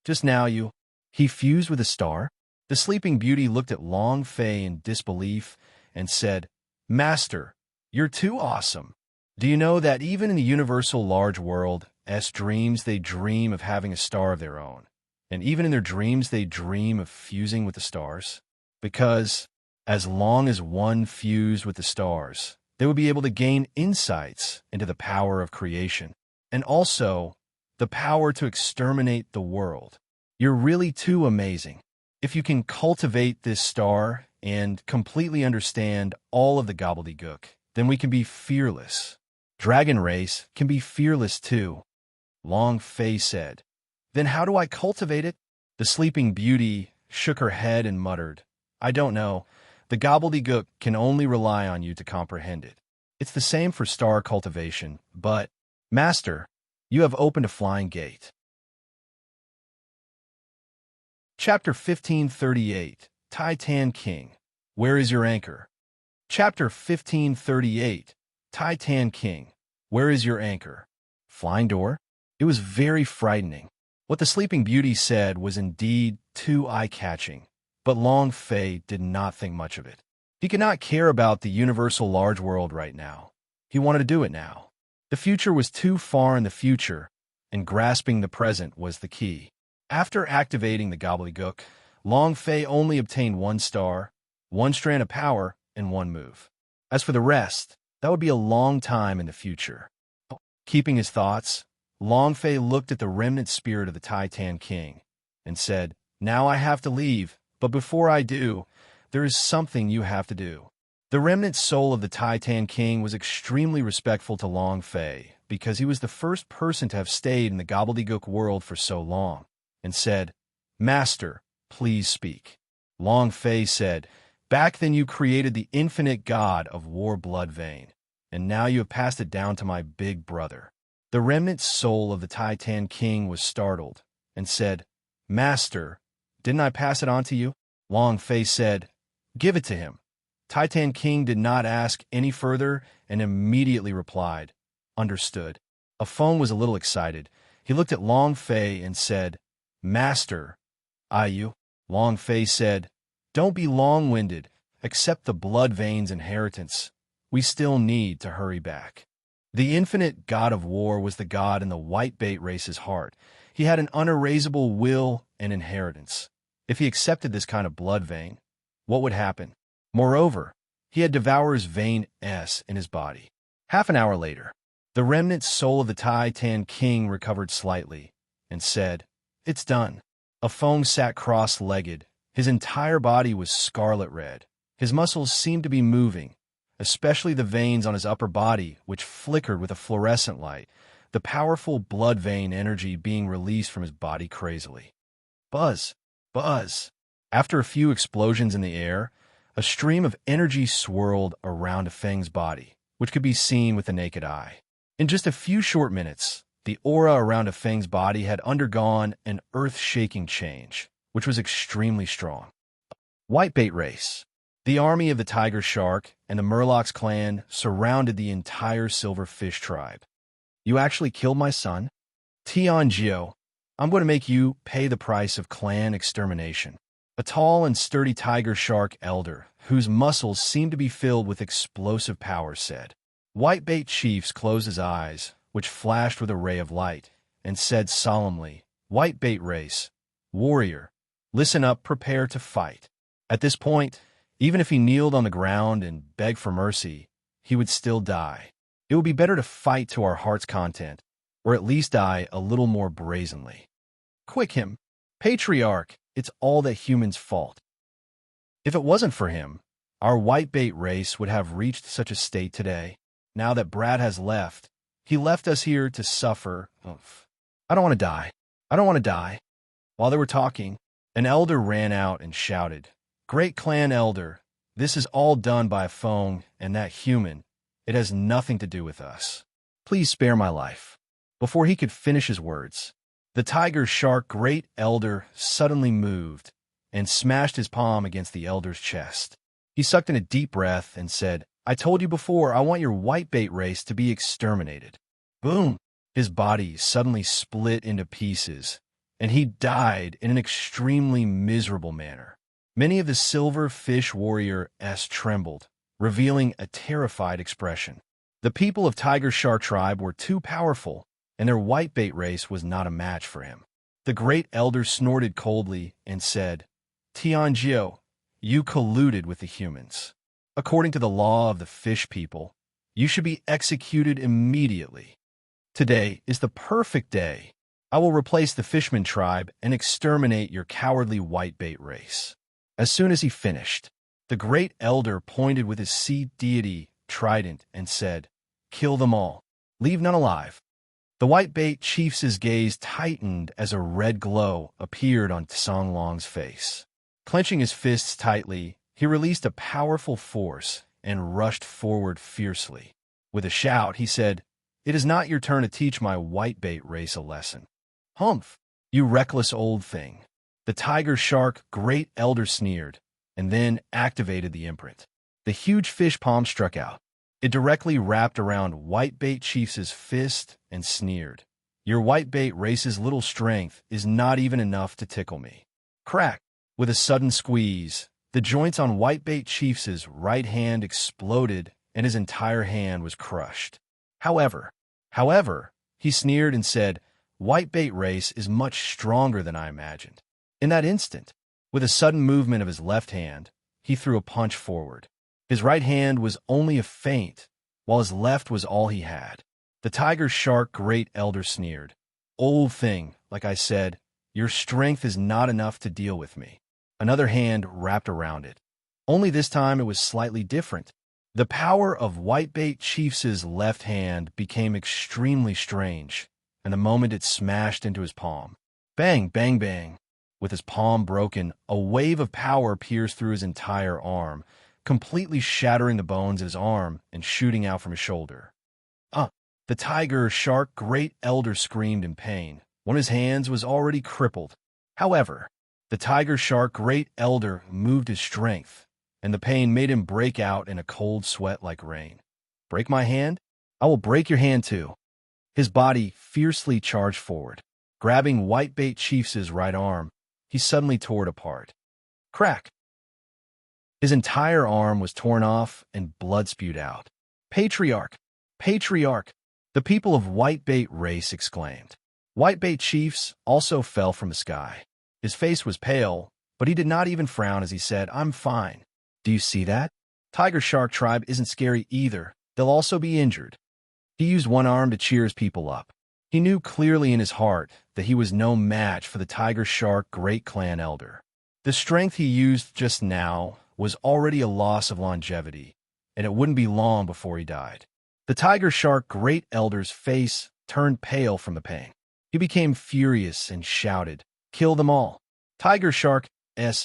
Just now he fused with a star? The Sleeping Beauty looked at Long Fei in disbelief and said, Master, you're too awesome. Do you know that even in the universal large world, dreams, they dream of having a star of their own? And even in their dreams, they dream of fusing with the stars? Because as long as one fused with the stars, they would be able to gain insights into the power of creation, and also the power to exterminate the world. You're really too amazing. If you can cultivate this star and completely understand all of the gobbledygook, then we can be fearless. Dragon race can be fearless too. Long Fei said. Then how do I cultivate it? The Sleeping Beauty shook her head and muttered, I don't know. The gobbledygook can only rely on you to comprehend it. It's the same for star cultivation, but, Master, you have opened a flying gate. Chapter 1538, Titan King. Where is your anchor? Chapter 1538, Titan King. Where is your anchor? Flying door? It was very frightening. What the Sleeping Beauty said was indeed too eye-catching, but Long Fei did not think much of it. He could not care about the universal large world right now. He wanted to do it now. The future was too far in the future, and grasping the present was the key. After activating the gobbledygook, Long Fei only obtained 1 star, 1 strand of power, and 1 move. As for the rest, that would be a long time in the future. Keeping his thoughts, Long Fei looked at the remnant spirit of the Titan King and said, Now I have to leave, but before I do, there is something you have to do. The remnant soul of the Titan King was extremely respectful to Long Fei because he was the first person to have stayed in the gobbledygook world for so long, and said, Master, please speak. Long Fei said, Back then you created the infinite god of war blood vein, and now you have passed it down to my big brother. The remnant soul of the Titan King was startled and said, Master, didn't I pass it on to you? Long Fei said, Give it to him. Titan King did not ask any further and immediately replied, Understood. Afeng was a little excited. He looked at Long Fei and said, Master, you? Long Fei said, Don't be long-winded. Accept the blood veins inheritance. We still need to hurry back. The infinite god of war was the god in the white bait race's heart. He had an unerasable will and inheritance. If he accepted this kind of blood vein, what would happen? Moreover, he had Devourer's vein S in his body. Half an hour later, the remnant soul of the Titan King recovered slightly and said, It's done. Afeng sat cross-legged. His entire body was scarlet red. His muscles seemed to be moving, especially the veins on his upper body, which flickered with a fluorescent light, the powerful blood vein energy being released from his body crazily. Buzz! Buzz! After a few explosions in the air, a stream of energy swirled around Afeng's body, which could be seen with the naked eye. In just a few short minutes, the aura around Afeng's body had undergone an earth-shaking change, which was extremely strong. Whitebait race. The army of the Tiger Shark and the Murlocs clan surrounded the entire Silverfish tribe. You actually killed my son? Tianjio, I'm going to make you pay the price of clan extermination. A tall and sturdy Tiger Shark elder, whose muscles seemed to be filled with explosive power, said. Whitebait Chiefs closed his eyes, which flashed with a ray of light, and said solemnly, Whitebait race, warrior, listen up, prepare to fight. At this point, even if he kneeled on the ground and begged for mercy, he would still die. It would be better to fight to our heart's content, or at least die a little more brazenly. Quick him, Patriarch, it's all that human's fault. If it wasn't for him, our whitebait race would have reached such a state today. Now that Brad has left, he left us here to suffer. I don't want to die. I don't want to die. While they were talking, an elder ran out and shouted, Great clan elder, this is all done by Afeng and that human. It has nothing to do with us. Please spare my life. Before he could finish his words, the Tiger Shark Great Elder suddenly moved and smashed his palm against the elder's chest. He sucked in a deep breath and said, I told you before, I want your whitebait race to be exterminated. Boom! His body suddenly split into pieces, and he died in an extremely miserable manner. Many of the silver fish warriors trembled, revealing a terrified expression. The people of Tiger Shark tribe were too powerful, and their whitebait race was not a match for him. The great elder snorted coldly and said, Tianjiu, you colluded with the humans. According to the law of the fish people, you should be executed immediately. Today is the perfect day. I will replace the Fishman tribe and exterminate your cowardly whitebait race. As soon as he finished, the great elder pointed with his sea deity trident and said, Kill them all. Leave none alive. The whitebait chief's gaze tightened as a red glow appeared on Tsang Long's face. Clenching his fists tightly, he released a powerful force and rushed forward fiercely. With a shout, he said, It is not your turn to teach my whitebait race a lesson. Humph, you reckless old thing. The tiger shark great elder sneered, and then activated the imprint. The huge fish palm struck out. It directly wrapped around whitebait chief's fist and sneered. Your whitebait race's little strength is not even enough to tickle me. Crack! With a sudden squeeze, the joints on whitebait chief's right hand exploded and his entire hand was crushed. However, he sneered and said, Whitebait race is much stronger than I imagined. In that instant, with a sudden movement of his left hand, he threw a punch forward. His right hand was only a feint, while his left was all he had. The tiger shark great elder sneered. Old thing, like I said, your strength is not enough to deal with me. Another hand wrapped around it. Only this time it was slightly different. The power of whitebait chief's left hand became extremely strange, and the moment it smashed into his palm. Bang, bang, bang. With his palm broken, a wave of power pierced through his entire arm, completely shattering the bones of his arm and shooting out from his shoulder. The tiger shark great elder screamed in pain. One of his hands was already crippled. However, the tiger shark great elder moved his strength, and the pain made him break out in a cold sweat like rain. Break my hand? I will break your hand too. His body fiercely charged forward. Grabbing whitebait chief's right arm, he suddenly tore it apart. Crack! His entire arm was torn off and blood spewed out. Patriarch! Patriarch! The people of whitebait race exclaimed. Whitebait chiefs also fell from the sky. His face was pale, but he did not even frown as he said, I'm fine. Do you see that? Tiger Shark tribe isn't scary either. They'll also be injured. He used one arm to cheer his people up. He knew clearly in his heart that he was no match for the Tiger Shark great clan elder. The strength he used just now was already a loss of longevity, and it wouldn't be long before he died. The Tiger Shark great elder's face turned pale from the pain. He became furious and shouted, Kill them all. Tiger Shark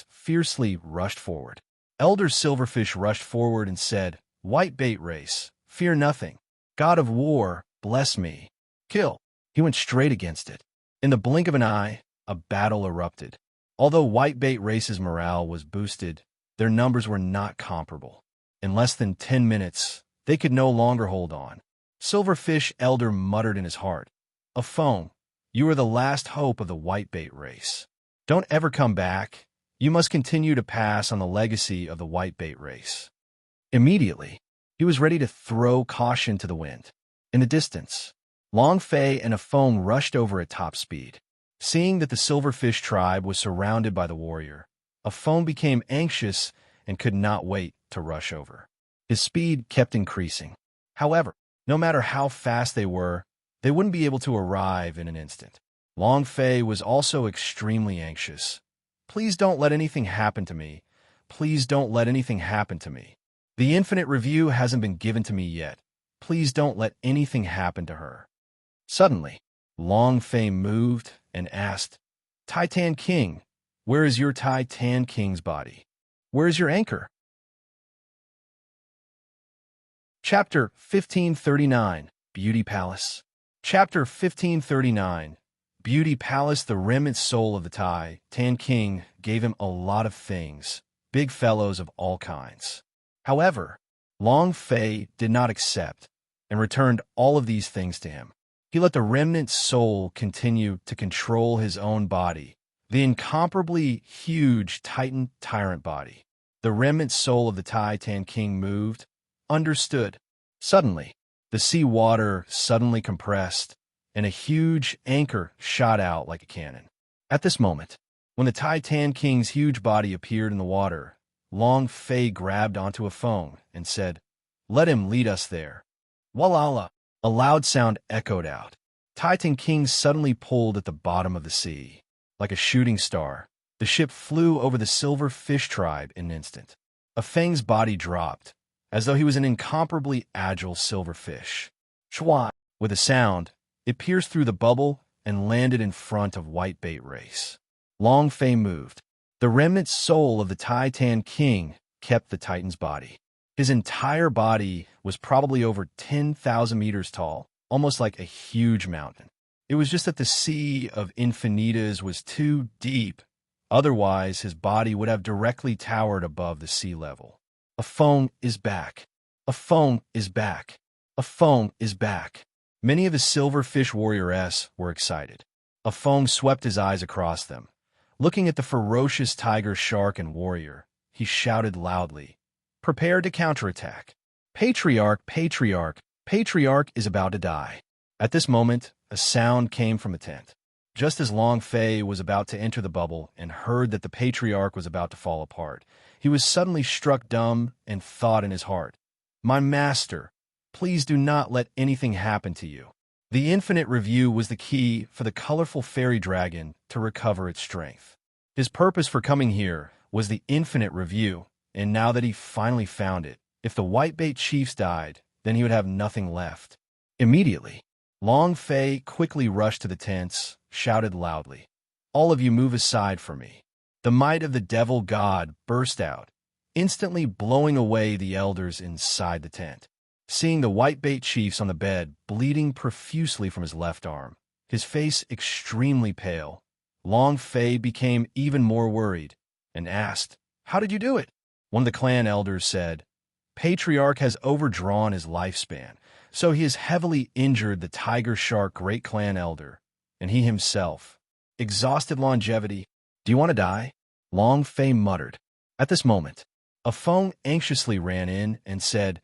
fiercely rushed forward. Elder Silverfish rushed forward and said, Whitebait race, fear nothing. God of war, bless me. Kill. He went straight against it. In the blink of an eye, a battle erupted. Although whitebait race's morale was boosted, their numbers were not comparable. In less than 10 minutes, they could no longer hold on. Silverfish Elder muttered in his heart, A foam, you are the last hope of the whitebait race. Don't ever come back. You must continue to pass on the legacy of the whitebait race. Immediately, he was ready to throw caution to the wind. In the distance, Long Fei and a foam rushed over at top speed. Seeing that the Silverfish tribe was surrounded by the warrior, a foam became anxious and could not wait to rush over. His speed kept increasing. However, no matter how fast they wouldn't be able to arrive in an instant. Long Fei was also extremely anxious. Please don't let anything happen to me. Please don't let anything happen to me. The infinite review hasn't been given to me yet. Please don't let anything happen to her. Suddenly, Long Fei moved and asked, Titan King, where is your Titan King's body? Where is your anchor? Chapter 1539, Beauty Palace. Chapter 1539, Beauty Palace. The remnant soul of the Titan King gave him a lot of things, big fellows of all kinds. However, Long Fei did not accept and returned all of these things to him. He let the remnant soul continue to control his own body, the incomparably huge Titan tyrant body. The remnant soul of the Titan King moved, understood. Suddenly, the sea water suddenly compressed, and a huge anchor shot out like a cannon. At this moment, when the Titan King's huge body appeared in the water, Long Fei grabbed onto a phone and said, "Let him lead us there." Walala! A loud sound echoed out. Titan King suddenly pulled at the bottom of the sea. Like a shooting star, the ship flew over the silver fish tribe in an instant. A Fang's body dropped, as though he was an incomparably agile silver fish. Chua! With a sound, it pierced through the bubble and landed in front of Whitebait Race. Long Fei moved. The remnant soul of the Titan King kept the Titan's body. His entire body was probably over 10,000 meters tall, almost like a huge mountain. It was just that the sea of infinitas was too deep. Otherwise, his body would have directly towered above the sea level. A phone is back. A phone is back. A phone is back. Many of his silverfish warriors were excited. A phone swept his eyes across them. Looking at the ferocious tiger, shark, and warrior, he shouted loudly, "Prepare to counterattack. Patriarch, Patriarch, Patriarch is about to die." At this moment, a sound came from a tent. Just as Long Fei was about to enter the bubble and heard that the Patriarch was about to fall apart, he was suddenly struck dumb and thought in his heart, "My master, please do not let anything happen to you." The infinite review was the key for the colorful fairy dragon to recover its strength. His purpose for coming here was the infinite review, and now that he finally found it, if the Whitebait chiefs died, then he would have nothing left. Immediately, Long Fei quickly rushed to the tents, shouted loudly, "All of you move aside for me." The might of the devil god burst out, instantly blowing away the elders inside the tent. Seeing the Whitebait chiefs on the bed, bleeding profusely from his left arm, his face extremely pale, Long Fei became even more worried and asked, "How did you do it?" One of the clan elders said, "Patriarch has overdrawn his lifespan, so he has heavily injured the tiger shark great clan elder, and he himself. Exhausted longevity. Do you want to die?" Long Fei muttered. At this moment, a phone anxiously ran in and said,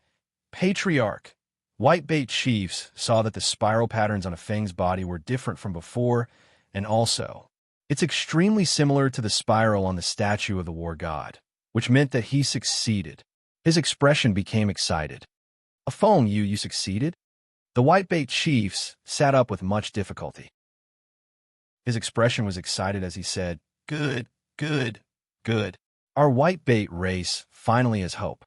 "Patriarch." Whitebait chiefs saw that the spiral patterns on a Fang's body were different from before, and also, it's extremely similar to the spiral on the statue of the war god, which meant that he succeeded. His expression became excited. "A phone, you succeeded?" The Whitebait chiefs sat up with much difficulty. His expression was excited as he said, "Good, good, good. Our Whitebait race finally has hope."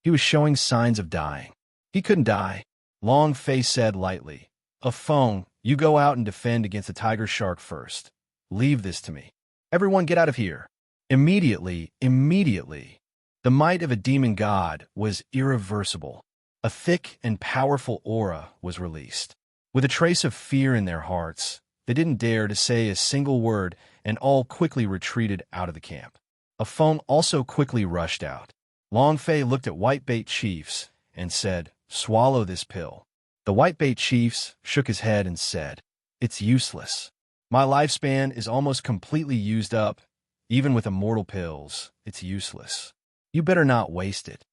He was showing signs of dying. He couldn't die. Long Fei said lightly, "A phone, you go out and defend against the tiger shark first. Leave this to me. Everyone get out of here." Immediately, the might of a demon god was irreversible. A thick and powerful aura was released. With a trace of fear in their hearts, they didn't dare to say a single word and all quickly retreated out of the camp. A phone also quickly rushed out. Long Fei looked at Whitebait chiefs and said, "Swallow this pill." The Whitebait chiefs shook his head and said, "It's useless. My lifespan is almost completely used up. Even with immortal pills, it's useless. You better not waste it.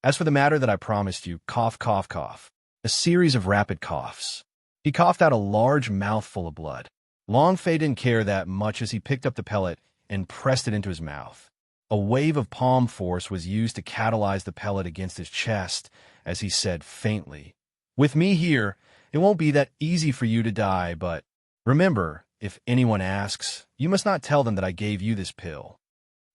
As for the matter that I promised you, cough, cough, cough." A series of rapid coughs. He coughed out a large mouthful of blood. Long Fei didn't care that much as he picked up the pellet and pressed it into his mouth. A wave of palm force was used to catalyze the pellet against his chest as he said faintly, "With me here, it won't be that easy for you to die, but remember, if anyone asks, you must not tell them that I gave you this pill."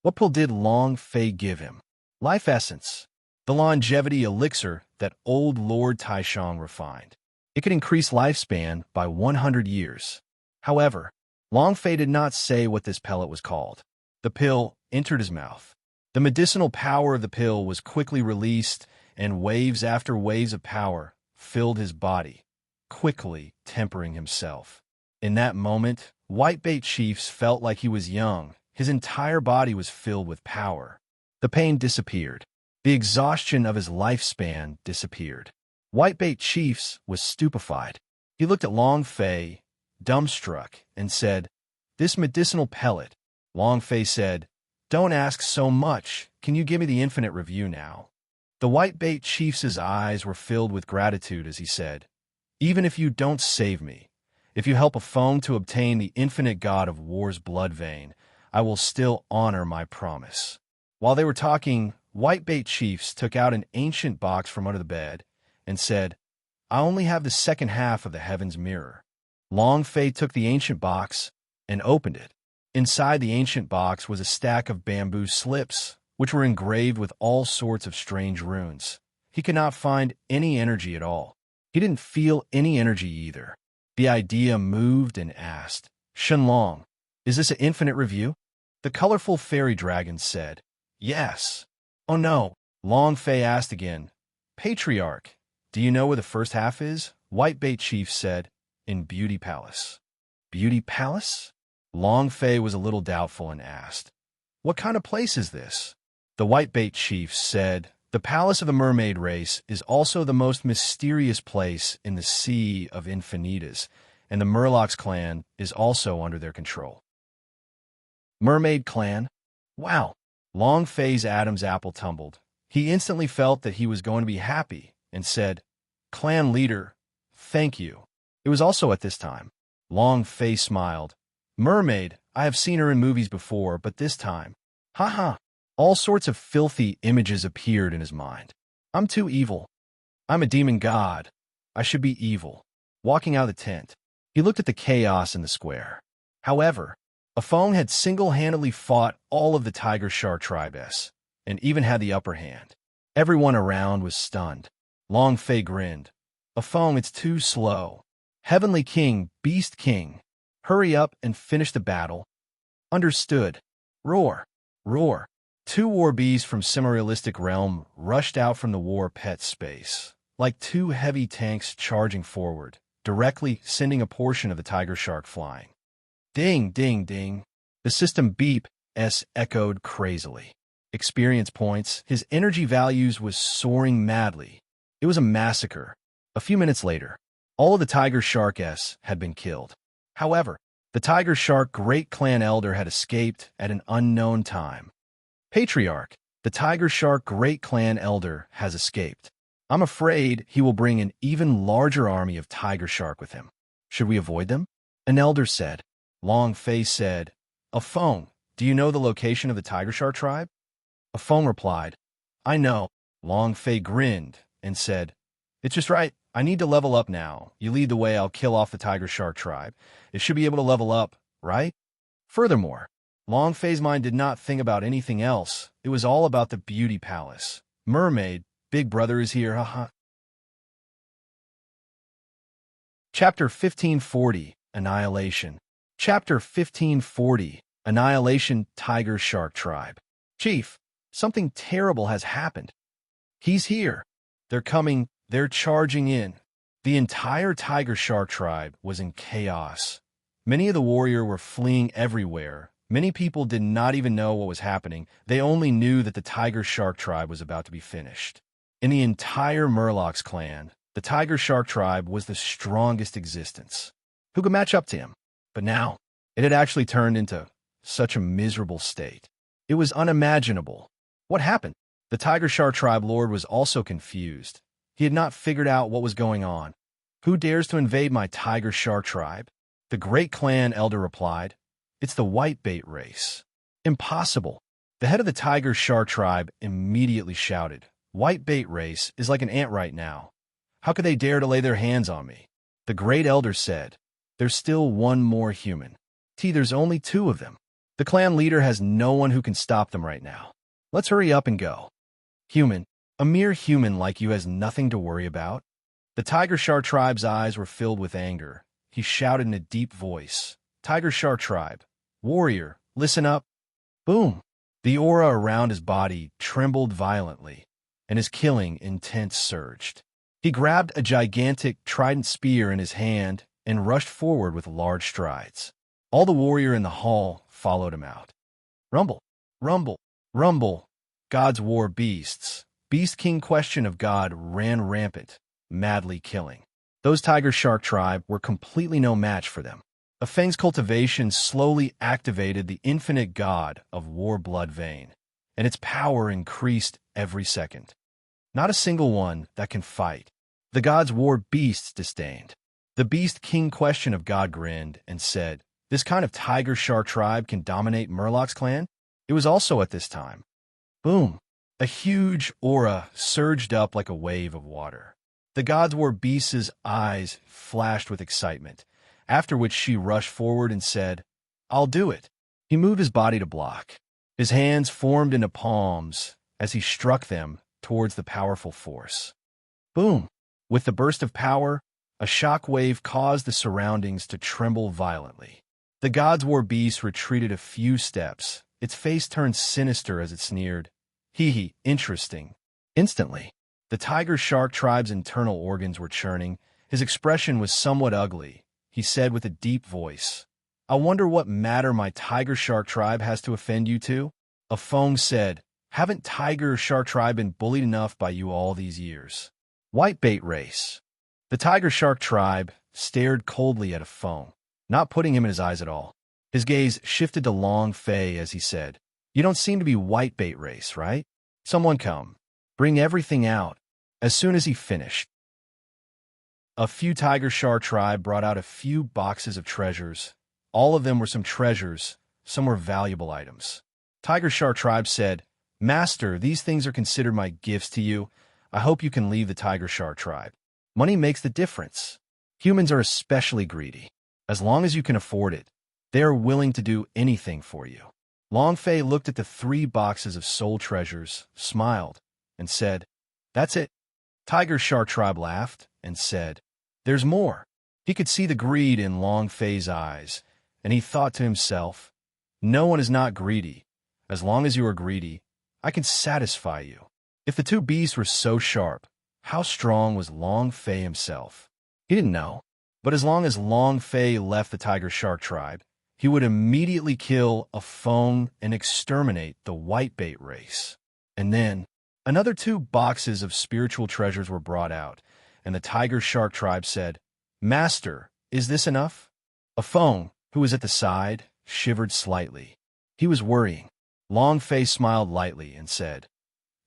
What pill did Long Fei give him? Life Essence, the longevity elixir that old Lord Taishang refined. It could increase lifespan by 100 years. However, Long Fei did not say what this pellet was called. The pill entered his mouth. The medicinal power of the pill was quickly released, and waves after waves of power filled his body, quickly tempering himself. In that moment, Whitebait chiefs felt like he was young. His entire body was filled with power. The pain disappeared. The exhaustion of his lifespan disappeared. Whitebait chiefs was stupefied. He looked at Long Fei, dumbstruck, and said, "This medicinal pellet." Long Fei said, "Don't ask so much. Can you give me the infinite review now?" The white-bait chief's eyes were filled with gratitude as he said, "Even if you don't save me, if you help a Feng to obtain the infinite god of war's blood vein, I will still honor my promise." While they were talking, white-bait chiefs took out an ancient box from under the bed and said, "I only have the second half of the heaven's mirror." Long Fei took the ancient box and opened it. Inside the ancient box was a stack of bamboo slips, which were engraved with all sorts of strange runes. He could not find any energy at all. He didn't feel any energy either. The idea moved and asked, "Shenlong, is this an infinite review?" The colorful fairy dragon said, "Yes." "Oh no," Long Fei asked again. "Patriarch, do you know where the first half is?" Whitebait Chief said, "In Beauty Palace." Beauty Palace? Long Fei was a little doubtful and asked, "What kind of place is this?" The Whitebait Chief said, "The Palace of the Mermaid Race is also the most mysterious place in the Sea of Infinitas, and the Murlocs clan is also under their control." Mermaid clan? Wow! Long Fei's Adam's apple tumbled. He instantly felt that he was going to be happy and said, "Clan leader, thank you." It was also at this time. Long Fei smiled. "Mermaid, I have seen her in movies before, but this time, haha." All sorts of filthy images appeared in his mind. "I'm too evil. I'm a demon god. I should be evil." Walking out of the tent, he looked at the chaos in the square. However, Afong had single-handedly fought all of the Tiger Shark tribes, and even had the upper hand. Everyone around was stunned. Long Fei grinned. "Afong, it's too slow. Heavenly King, Beast King, hurry up and finish the battle." "Understood." Roar, roar. Two war bees from semi-realistic realm rushed out from the war pet space, like two heavy tanks charging forward, directly sending a portion of the tiger shark flying. Ding, ding, ding. The system beep-s echoed crazily. Experience points, his energy values was soaring madly. It was a massacre. A few minutes later, all of the tiger shark-s had been killed. However, the tiger shark great clan elder had escaped at an unknown time. "Patriarch, the tiger shark great clan elder has escaped. I'm afraid he will bring an even larger army of tiger shark with him. Should we avoid them?" An elder said. Long Fei said, "Afong, do you know the location of the tiger shark tribe?" Afong replied, "I know." Long Fei grinned and said, "It's just right. I need to level up now. You lead the way, I'll kill off the tiger shark tribe. It should be able to level up, right?" Furthermore, Long Fei's mind did not think about anything else. It was all about the beauty palace. "Mermaid, Big Brother is here, haha." Chapter 1540, Annihilation. Chapter 1540, Annihilation Tiger Shark Tribe. "Chief, something terrible has happened." "He's here. They're coming. They're charging in." The entire tiger shark tribe was in chaos. Many of the warriors were fleeing everywhere. Many people did not even know what was happening. They only knew that the tiger shark tribe was about to be finished. In the entire Murlocs clan, the tiger shark tribe was the strongest existence. Who could match up to him? But now, it had actually turned into such a miserable state. It was unimaginable. What happened? The tiger shark tribe lord was also confused. He had not figured out what was going on. "Who dares to invade my tiger shark tribe?" The great clan elder replied, "It's the whitebait race." "Impossible." The head of the tiger shark tribe immediately shouted, "Whitebait race is like an ant right now. How could they dare to lay their hands on me?" The great elder said, "There's still one more human. There's only two of them. The clan leader has no one who can stop them right now. Let's hurry up and go." "Human? A mere human like you has nothing to worry about?" The tiger shark tribe's eyes were filled with anger. He shouted in a deep voice, "Tiger shark tribe, warrior, listen up." Boom! The aura around his body trembled violently, and his killing intent surged. He grabbed a gigantic trident spear in his hand and rushed forward with large strides. All the warrior in the hall followed him out. Rumble, rumble, rumble. God's war beasts. Beast King question of God ran rampant, madly killing. Those tiger shark tribe were completely no match for them. Feng's cultivation slowly activated the infinite god of war blood vein, and its power increased every second. Not a single one that can fight. The god's war beasts disdained. The beast king question of God grinned and said, "This kind of tiger shark tribe can dominate Murloc's clan?" It was also at this time. Boom! A huge aura surged up like a wave of water. The god's war beast's eyes flashed with excitement, after which she rushed forward and said, "I'll do it." He moved his body to block. His hands formed into palms as he struck them towards the powerful force. Boom! With the burst of power, a shock wave caused the surroundings to tremble violently. The god's war beast retreated a few steps. Its face turned sinister as it sneered. Hee, interesting. Instantly, the tiger shark tribe's internal organs were churning. His expression was somewhat ugly. He said with a deep voice, "I wonder what matter my tiger shark tribe has to offend you two?" Feng said, "Haven't tiger shark tribe been bullied enough by you all these years?" Whitebait race. The tiger shark tribe stared coldly at Feng, not putting him in his eyes at all. His gaze shifted to Long Fei as he said, "You don't seem to be whitebait race, right? Someone come. Bring everything out." As soon as he finished, a few tiger shark tribe brought out a few boxes of treasures. All of them were some treasures, some were valuable items. Tiger shark tribe said, "Master, these things are considered my gifts to you. I hope you can leave the tiger shark tribe. Money makes the difference. Humans are especially greedy. As long as you can afford it, they are willing to do anything for you." Long Fei looked at the 3 boxes of soul treasures, smiled, and said, "That's it." Tiger shark tribe laughed and said, "There's more." He could see the greed in Long Fei's eyes, and he thought to himself, "No one is not greedy. As long as you are greedy, I can satisfy you." If the 2 beasts were so sharp, how strong was Long Fei himself? He didn't know, but as long as Long Fei left the tiger shark tribe, he would immediately kill Feng and exterminate the whitebait race. And then, another 2 boxes of spiritual treasures were brought out, and the tiger shark tribe said, "Master, is this enough?" Feng, who was at the side, shivered slightly. He was worrying. Long Fei smiled lightly and said,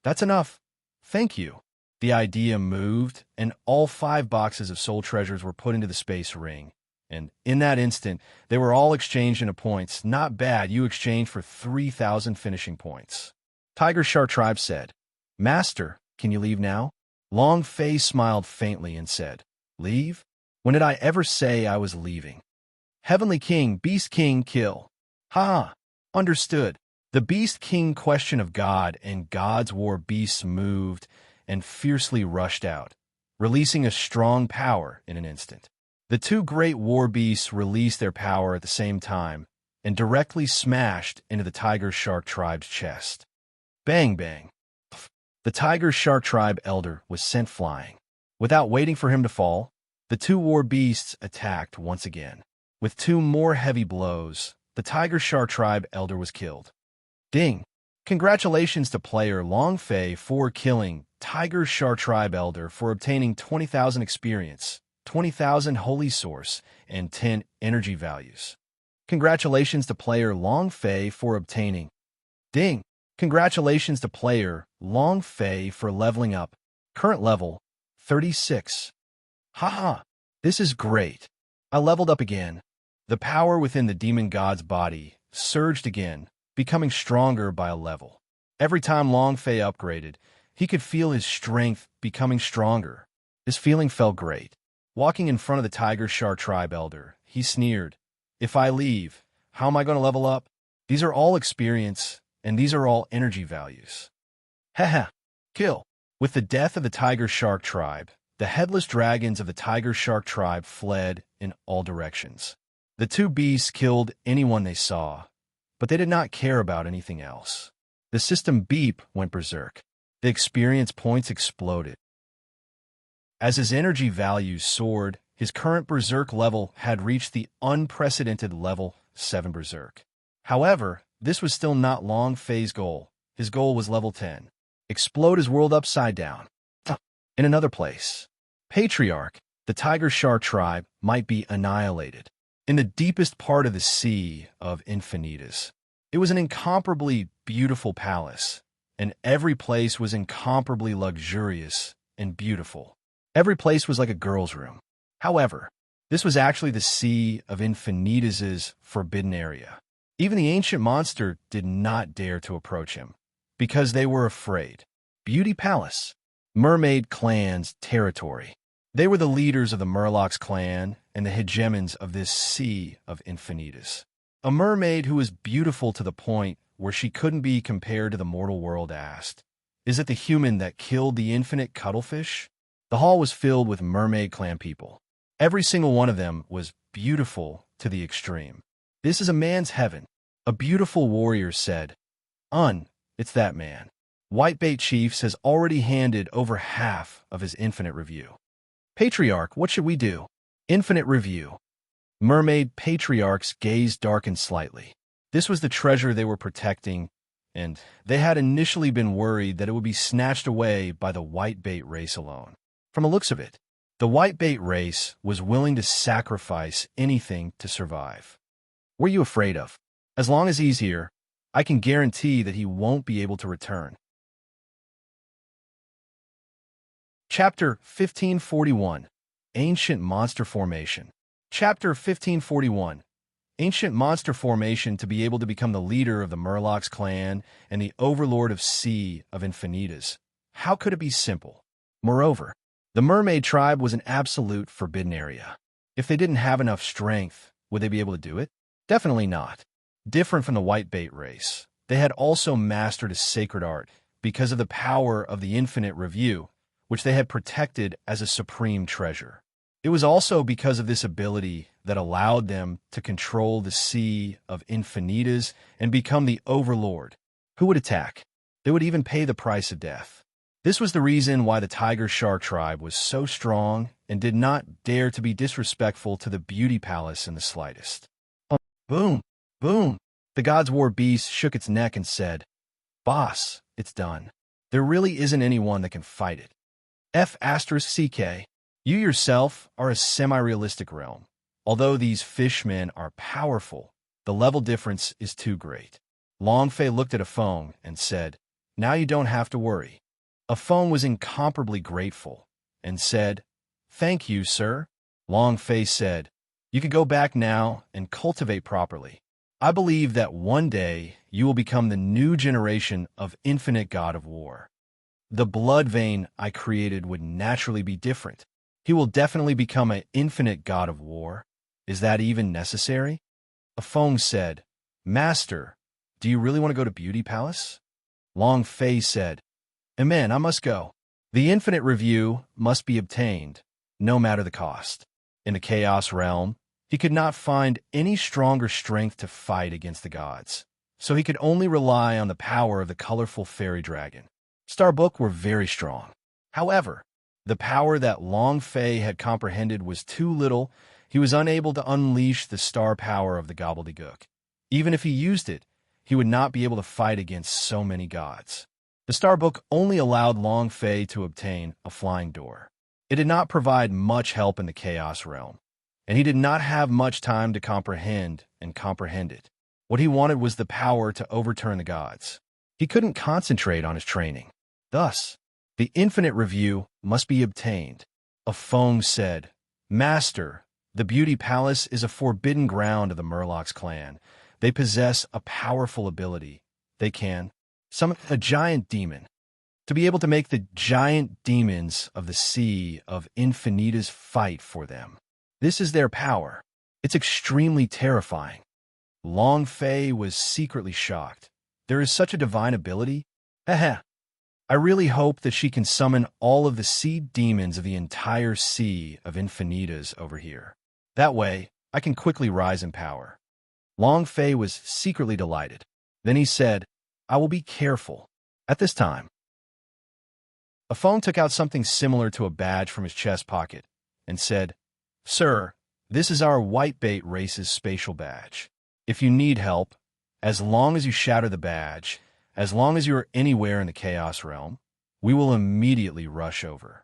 "That's enough. Thank you." The idea moved, and all 5 boxes of soul treasures were put into the space ring. And in that instant, they were all exchanged into points. "Not bad, you exchanged for 3,000 finishing points." Tiger Shark Tribe said, "Master, can you leave now?" Long Fei smiled faintly and said, "Leave? When did I ever say I was leaving?" Heavenly King, Beast King, kill. Ha! Understood. The Beast King question of God and God's war beasts moved and fiercely rushed out, releasing a strong power in an instant. The 2 great war beasts released their power at the same time and directly smashed into the Tiger Shark Tribe's chest. Bang, bang. The Tiger Shark Tribe elder was sent flying. Without waiting for him to fall, the 2 war beasts attacked once again. With 2 more heavy blows, the Tiger Shark Tribe elder was killed. Ding! Congratulations to player Long Fei for killing Tiger Shark Tribe elder for obtaining 20,000 experience, 20,000 holy source, and 10 energy values. Congratulations to player Long Fei for obtaining. Ding! Congratulations to player Long Fei for leveling up. Current level, 36. Haha! This is great. I leveled up again. The power within the demon god's body surged again, becoming stronger by a level. Every time Long Fei upgraded, he could feel his strength becoming stronger. This feeling felt great. Walking in front of the Tiger Shark Tribe elder, he sneered, "If I leave, how am I going to level up? These are all experience, and these are all energy values." Haha! Kill! With the death of the Tiger Shark Tribe, the headless dragons of the Tiger Shark Tribe fled in all directions. The 2 beasts killed anyone they saw, but they did not care about anything else. The system beep went berserk. The experience points exploded. As his energy values soared, his current berserk level had reached the unprecedented level 7 berserk. However, this was still not Long Fei's goal. His goal was level 10. Explode his world upside down. In another place. Patriarch, the tiger shark tribe might be annihilated. In the deepest part of the Sea of Infinitas, it was an incomparably beautiful palace, and every place was incomparably luxurious and beautiful. Every place was like a girl's room. However, this was actually the Sea of Infinitas' forbidden area. Even the ancient monster did not dare to approach him, because they were afraid. Beauty Palace, Mermaid Clan's territory. They were the leaders of the Murlocs clan and the hegemons of this Sea of Infinitas. A mermaid who was beautiful to the point where she couldn't be compared to the mortal world asked, "Is it the human that killed the infinite cuttlefish?" The hall was filled with Mermaid Clan people. Every single one of them was beautiful to the extreme. "This is a man's heaven," a beautiful warrior said. It's that man. Whitebait Chiefs has already handed over half of his infinite review. Patriarch, what should we do? Infinite review. Mermaid patriarch's gaze darkened slightly. This was the treasure they were protecting, and they had initially been worried that it would be snatched away by the whitebait race alone. From the looks of it, the whitebait race was willing to sacrifice anything to survive. What are you afraid of? As long as he's here, I can guarantee that he won't be able to return. Chapter 1541, Ancient Monster Formation. Chapter 1541, Ancient Monster Formation. To be able to become the leader of the Murlocs clan and the overlord of Sea of Infinitas. How could it be simple? Moreover, the mermaid tribe was an absolute forbidden area. If they didn't have enough strength, would they be able to do it? Definitely not. Different from the whitebait race, they had also mastered a sacred art because of the power of the infinite review, which they had protected as a supreme treasure. It was also because of this ability that allowed them to control the Sea of Infinitas and become the overlord. Who would attack? They would even pay the price of death. This was the reason why the tiger shark tribe was so strong and did not dare to be disrespectful to the beauty palace in the slightest. Boom! Boom! The God's War beast shook its neck and said, "Boss, it's done. There really isn't anyone that can fight it. F***CK, you yourself are a semi-realistic realm. Although these fishmen are powerful, the level difference is too great." Long Fei looked at Afong and said, "Now you don't have to worry." Afong was incomparably grateful and said, "Thank you, sir." Long Fei said, "You can go back now and cultivate properly. I believe that one day you will become the new generation of infinite god of war. The blood vein I created would naturally be different. He will definitely become an infinite god of war. Is that even necessary?" Afong said, "Master, do you really want to go to Beauty Palace?" Long Fei said, "Amen, I must go. The infinite review must be obtained, no matter the cost." In the Chaos Realm, he could not find any stronger strength to fight against the gods, so he could only rely on the power of the colorful fairy dragon. Starbook were very strong. However, the power that Long Fei had comprehended was too little. He was unable to unleash the star power of the gobbledygook. Even if he used it, he would not be able to fight against so many gods. The Starbook only allowed Long Fei to obtain a flying door. It did not provide much help in the Chaos Realm, and he did not have much time to comprehend it. What he wanted was the power to overturn the gods. He couldn't concentrate on his training. Thus, the infinite review must be obtained. Afong said, "Master, the Beauty Palace is a forbidden ground of the Murlocs clan. They possess a powerful ability. They can summon a giant demon. To be able to make the giant demons of the Sea of Infinitas fight for them. This is their power. It's extremely terrifying." Long Fei was secretly shocked. There is such a divine ability? Heh. I really hope that she can summon all of the sea demons of the entire Sea of Infinitas over here. That way, I can quickly rise in power. Long Fei was secretly delighted. Then he said, "I will be careful." At this time, Afong took out something similar to a badge from his chest pocket and said, "Sir, this is our whitebait race's spatial badge. If you need help, as long as you shatter the badge, as long as you are anywhere in the Chaos Realm, we will immediately rush over."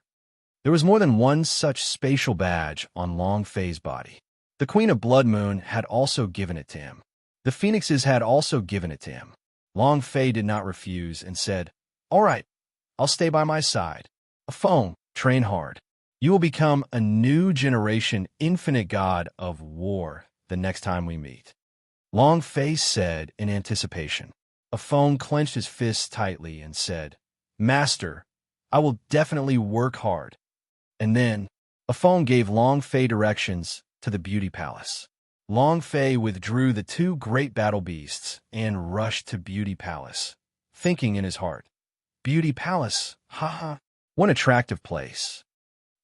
There was more than one such spatial badge on Long Fei's body. The Queen of Blood Moon had also given it to him. The Phoenixes had also given it to him. Long Fei did not refuse and said, "All right, I'll stay by my side. A phone, train hard. You will become a new generation infinite god of war the next time we meet." Long Fei said in anticipation. A phone clenched his fists tightly and said, "Master, I will definitely work hard." And then, a phone gave Long Fei directions to the beauty palace. Long Fei withdrew the two great battle beasts and rushed to Beauty Palace, thinking in his heart, "Beauty Palace, haha, what an attractive place.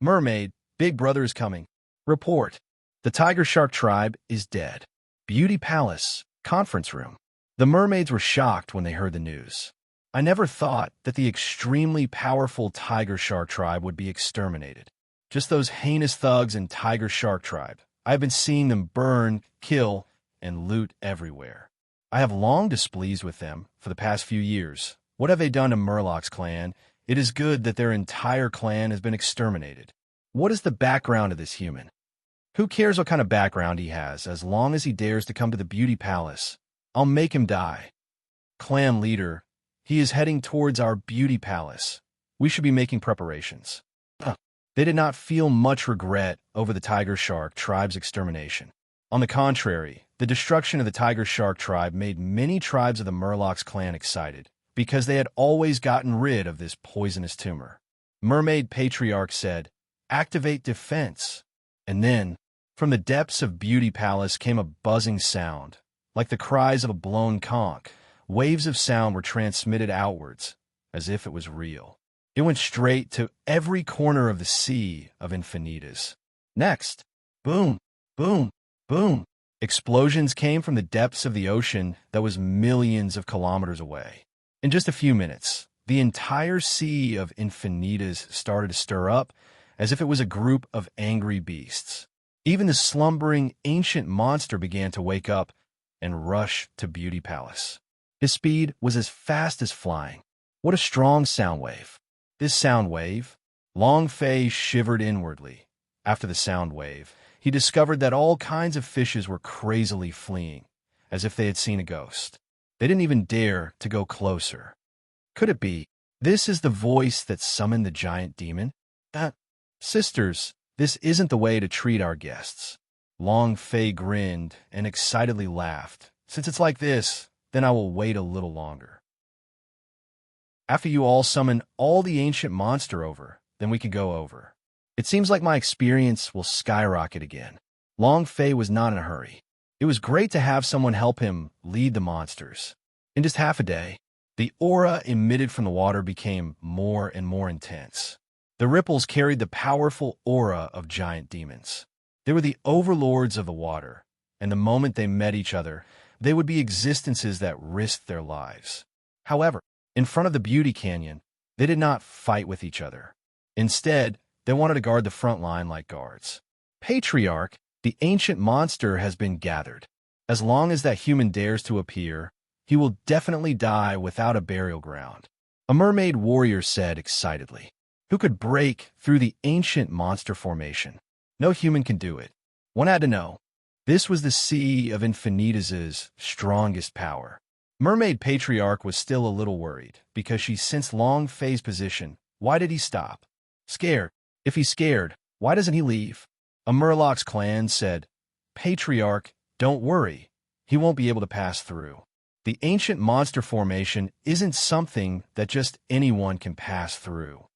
Mermaid, Big Brother is coming. Report, the Tiger Shark tribe is dead. Beauty Palace, conference room." The mermaids were shocked when they heard the news. "I never thought that the extremely powerful Tiger Shark tribe would be exterminated. Just those heinous thugs in Tiger Shark tribe. I've been seeing them burn, kill, and loot everywhere. I have long displeased with them for the past few years. What have they done to Murloc's clan? It is good that their entire clan has been exterminated. What is the background of this human? Who cares what kind of background he has, as long as he dares to come to the Beauty Palace? I'll make him die. Clan leader, he is heading towards our Beauty Palace. We should be making preparations." They did not feel much regret over the Tiger Shark tribe's extermination. On the contrary, the destruction of the Tiger Shark tribe made many tribes of the Murloc's clan excited, because they had always gotten rid of this poisonous tumor. Mermaid Patriarch said, "Activate defense." And then, from the depths of Beauty Palace came a buzzing sound, like the cries of a blown conch. Waves of sound were transmitted outwards, as if it was real. It went straight to every corner of the Sea of Infinitas. Next, boom, boom, boom. Explosions came from the depths of the ocean that was millions of kilometers away. In just a few minutes, the entire Sea of Infinitas started to stir up, as if it was a group of angry beasts. Even the slumbering ancient monster began to wake up and rush to Beauty Palace. His speed was as fast as flying. What a strong sound wave. This sound wave, Long Fei shivered inwardly. After the sound wave, he discovered that all kinds of fishes were crazily fleeing, as if they had seen a ghost. They didn't even dare to go closer. Could it be, this is the voice that summoned the giant demon? Sisters, this isn't the way to treat our guests. Long Fei grinned and excitedly laughed. Since it's like this, then I will wait a little longer. After you all summon all the ancient monster over, then we can go over. It seems like my experience will skyrocket again. Long Fei was not in a hurry. It was great to have someone help him lead the monsters. In just half a day, the aura emitted from the water became more and more intense. The ripples carried the powerful aura of giant demons. They were the overlords of the water, and the moment they met each other, they would be existences that risked their lives. However, in front of the Beauty Canyon, they did not fight with each other. Instead, they wanted to guard the front line like guards. Patriarch, the ancient monster, has been gathered. As long as that human dares to appear, he will definitely die without a burial ground. A mermaid warrior said excitedly. Who could break through the ancient monster formation? No human can do it. One had to know. This was the Sea of Infinitas' strongest power. Mermaid Patriarch was still a little worried, because she sensed Long Fei's position. Why did he stop? Scared. If he's scared, why doesn't he leave? A Murloc's clan said, "Patriarch, don't worry. He won't be able to pass through. The ancient monster formation isn't something that just anyone can pass through.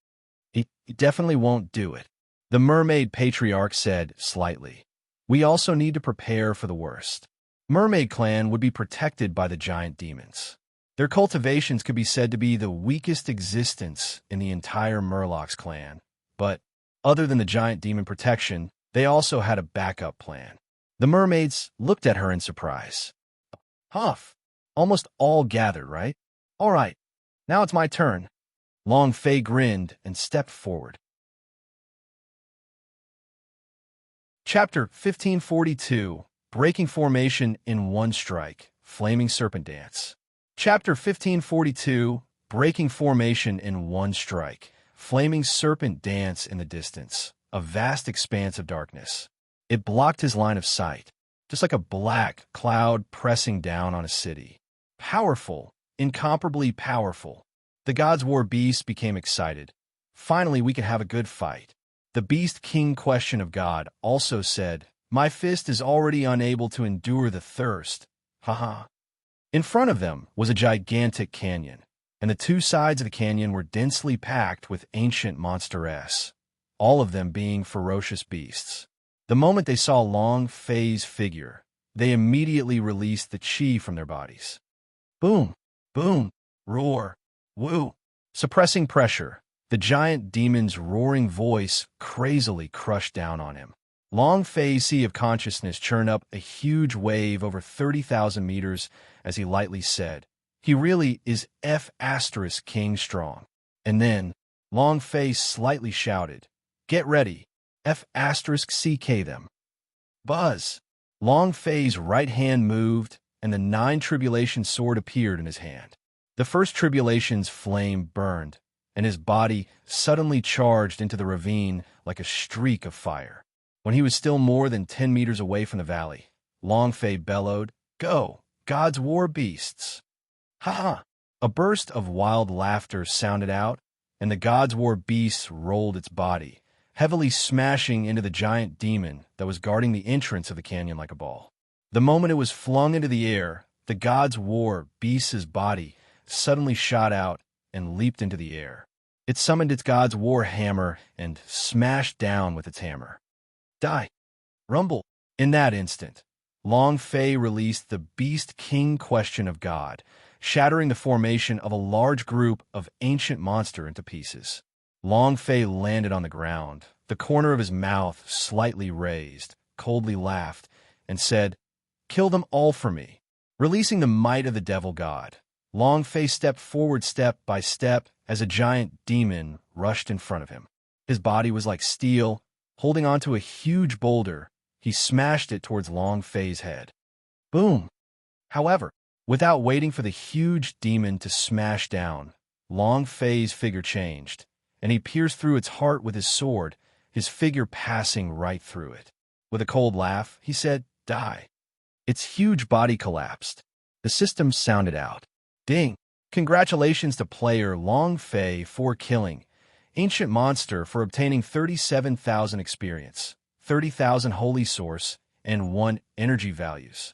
He definitely won't do it." The Mermaid Patriarch said slightly. "We also need to prepare for the worst. Mermaid Clan would be protected by the giant demons. Their cultivations could be said to be the weakest existence in the entire Murloc's clan. But, other than the giant demon protection, they also had a backup plan." The mermaids looked at her in surprise. "Huff, almost all gathered, right? All right, now it's my turn." Long Fei grinned and stepped forward. Chapter 1542. Breaking Formation in One Strike, Flaming Serpent Dance. Chapter 1542, Breaking Formation in One Strike, flaming serpent dance in the distance, a vast expanse of darkness. It blocked his line of sight, just like a black cloud pressing down on a city. Powerful, incomparably powerful. The gods' war beast became excited. Finally, we can have a good fight. The beast king question of God also said, "My fist is already unable to endure the thirst. Haha." In front of them was a gigantic canyon, and the two sides of the canyon were densely packed with ancient monsters, all of them being ferocious beasts. The moment they saw Long Fei's figure, they immediately released the chi from their bodies. Boom, boom, roar, woo. Suppressing pressure, the giant demon's roaring voice crazily crushed down on him. Long Fei's sea of consciousness churned up a huge wave over 30,000 meters as he lightly said, "He really is F** King strong." And then, Long Fei slightly shouted, "Get ready, F** CK them." Buzz! Long Fei's right hand moved, and the 9 tribulation sword appeared in his hand. The first tribulation's flame burned, and his body suddenly charged into the ravine like a streak of fire. When he was still more than 10 meters away from the valley, Long Fei bellowed, "Go, God's war beasts!" Ha-ha! A burst of wild laughter sounded out, and the God's war beast rolled its body, heavily smashing into the giant demon that was guarding the entrance of the canyon like a ball. The moment it was flung into the air, the God's war beast's body suddenly shot out and leaped into the air. It summoned its God's war hammer and smashed down with its hammer. Die! Rumble! In that instant, Long Fei released the Beast King question of God, shattering the formation of a large group of ancient monster into pieces. Long Fei landed on the ground, the corner of his mouth slightly raised, coldly laughed, and said, "Kill them all for me." Releasing the might of the devil god, Long Fei stepped forward step by step as a giant demon rushed in front of him. His body was like steel. Holding onto a huge boulder, he smashed it towards Long Fei's head. Boom! However, without waiting for the huge demon to smash down, Long Fei's figure changed, and he pierced through its heart with his sword, his figure passing right through it. With a cold laugh, he said, "Die." Its huge body collapsed. The system sounded out. Ding! Congratulations to player Long Fei for killing Ancient Monster for obtaining 37,000 experience, 30,000 holy source, and 1 energy values.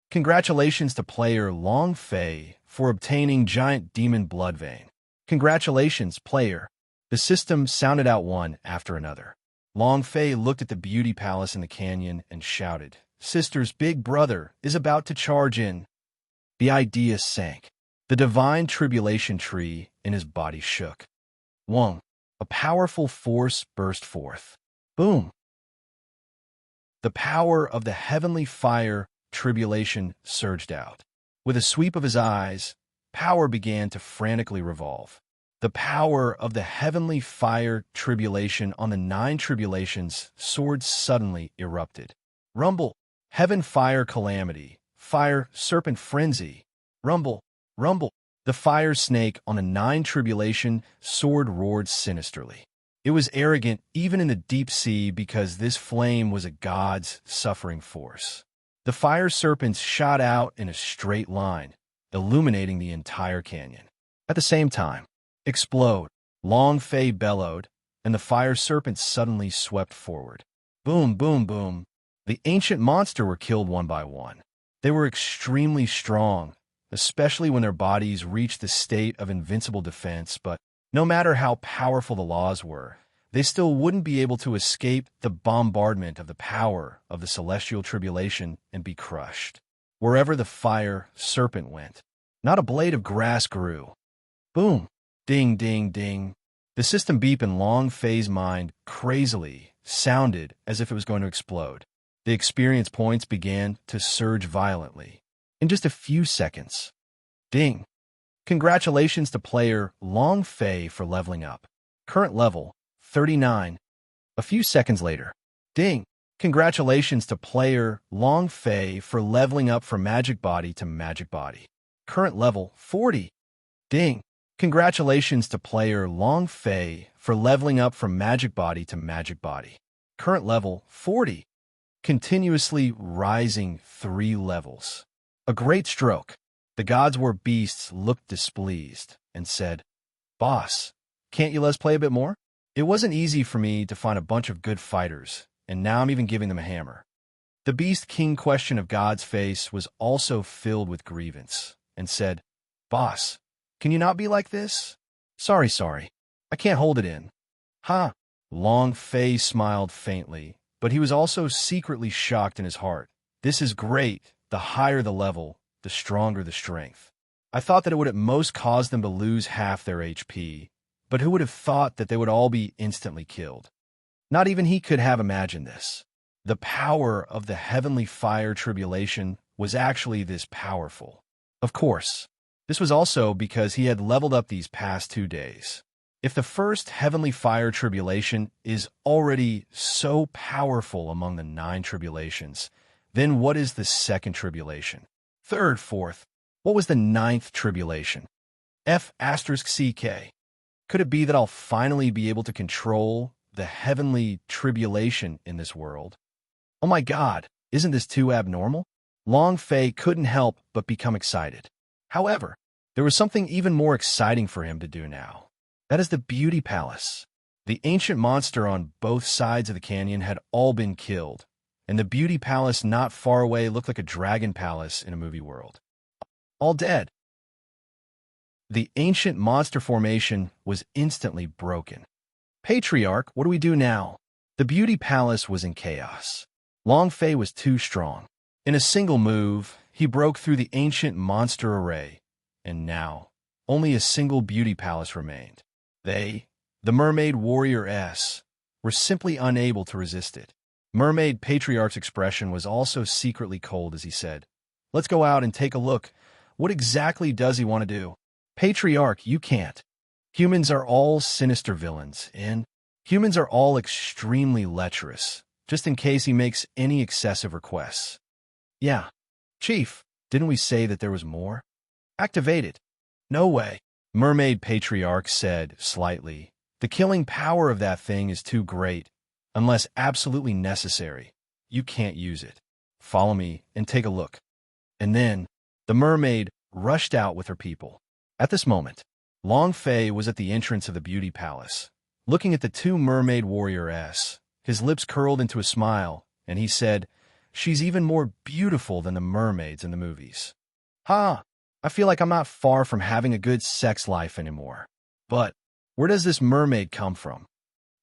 Congratulations to player Long Fei for obtaining Giant Demon Blood Vein. Congratulations, player. The system sounded out one after another. Long Fei looked at the beauty palace in the canyon and shouted, "Sister's big brother is about to charge in." The idea sank. The divine tribulation tree in his body shook. Wong. A powerful force burst forth. Boom! The power of the heavenly fire tribulation surged out. With a sweep of his eyes, power began to frantically revolve. The power of the heavenly fire tribulation on the 9 tribulations sword suddenly erupted. Rumble! Heaven fire calamity, fire serpent frenzy. Rumble! Rumble! The fire snake on the 9 tribulation sword roared sinisterly. It was arrogant even in the deep sea because this flame was a god's suffering force. The fire serpents shot out in a straight line, illuminating the entire canyon. At the same time, explode! Long Fei bellowed, and the fire serpents suddenly swept forward. Boom, boom, boom. The ancient monster were killed one by one. They were extremely strong, especially when their bodies reached the state of invincible defense, but no matter how powerful the laws were, they still wouldn't be able to escape the bombardment of the power of the celestial tribulation and be crushed. Wherever the fire serpent went, not a blade of grass grew. Boom! Ding, ding, ding. The system beep in Long Fei's mind crazily sounded as if it was going to explode. The experience points began to surge violently. In just a few seconds. Ding! Congratulations to player Long Fei for leveling up. Current level, 39. A few seconds later. Ding! Congratulations to player Long Fei for leveling up from Magic Body to Magic Body. Current level, 40. Ding! Congratulations to player Long Fei for for leveling up from magic body to magic body. Current level 40. Continuously rising 3 levels. A great stroke. The gods wore beasts looked displeased and said, "Boss, can't you let us play a bit more?" It wasn't easy for me to find a bunch of good fighters, and now I'm even giving them a hammer. The Beast King question of God's face was also filled with grievance, and said, "Boss, can you not be like this?" Sorry. I can't hold it in." "Ha!" Long Fei smiled faintly, but he was also secretly shocked in his heart. "This is great. The higher the level, the stronger the strength. I thought that it would at most cause them to lose half their HP, but who would have thought that they would all be instantly killed?" Not even he could have imagined this. The power of the heavenly fire tribulation was actually this powerful. Of course, this was also because he had leveled up these past 2 days. If the first heavenly fire tribulation is already so powerful among the 9 tribulations, then what is the second tribulation? Third, fourth, what was the 9th tribulation? F*CK. Could it be that I'll finally be able to control the heavenly tribulation in this world? Oh my God, isn't this too abnormal? Long Fei couldn't help but become excited. However, there was something even more exciting for him to do now. That is the beauty palace. The ancient monster on both sides of the canyon had all been killed, and the beauty palace not far away looked like a dragon palace in a movie world. All dead. The ancient monster formation was instantly broken. "Patriarch, what do we do now?" The beauty palace was in chaos. Long Fei was too strong. In a single move, he broke through the ancient monster array, and now only a single beauty palace remained. They, the mermaid warrior-s, were simply unable to resist it. Mermaid Patriarch's expression was also secretly cold as he said, "Let's go out and take a look. What exactly does he want to do?" "Patriarch, you can't. Humans are all sinister villains, and humans are all extremely lecherous, just in case he makes any excessive requests." "Yeah. Chief, didn't we say that there was more?" "Activate it." "No way," Mermaid Patriarch said slightly. "The killing power of that thing is too great. Unless absolutely necessary, you can't use it. Follow me and take a look." And then the mermaid rushed out with her people. At this moment, Long Fei was at the entrance of the beauty palace, looking at the 2 mermaid warrior-s. His lips curled into a smile, and he said, "She's even more beautiful than the mermaids in the movies." "Ha! I feel like I'm not far from having a good sex life anymore. But where does this mermaid come from?"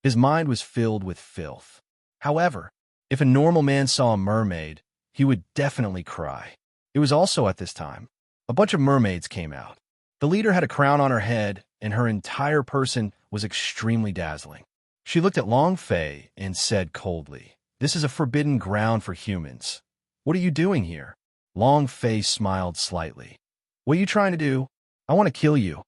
His mind was filled with filth. However, if a normal man saw a mermaid, he would definitely cry. It was also at this time. A bunch of mermaids came out. The leader had a crown on her head, and her entire person was extremely dazzling. She looked at Long Fei and said coldly, "This is a forbidden ground for humans. What are you doing here?" Long Fei smiled slightly. "What are you trying to do? I want to kill you."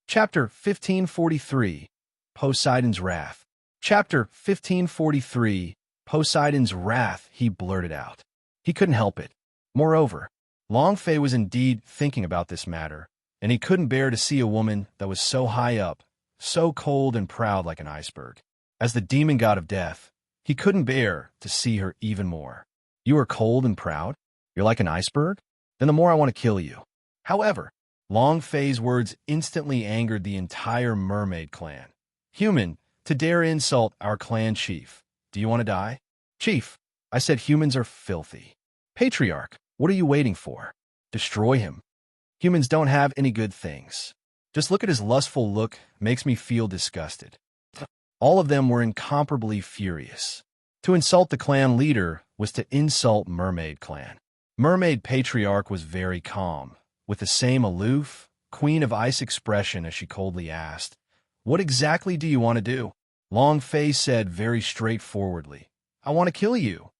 Chapter 1543, Poseidon's Wrath. Chapter 1543, Poseidon's Wrath, he blurted out. He couldn't help it. Moreover, Long Fei was indeed thinking about this matter, and he couldn't bear to see a woman that was so high up, so cold and proud like an iceberg. As the demon god of death, he couldn't bear to see her even more. "You are cold and proud? You're like an iceberg? Then the more I want to kill you." However, Long Fei's words instantly angered the entire mermaid clan. "Human, to dare insult our clan chief. Do you want to die?" "Chief, I said humans are filthy." "Patriarch, what are you waiting for? Destroy him. Humans don't have any good things. Just look at his lustful look, makes me feel disgusted." All of them were incomparably furious. To insult the clan leader was to insult Mermaid Clan. Mermaid Patriarch was very calm, with the same aloof, Queen of Ice expression as she coldly asked, "What exactly do you want to do?" Long Fei said very straightforwardly, "I want to kill you.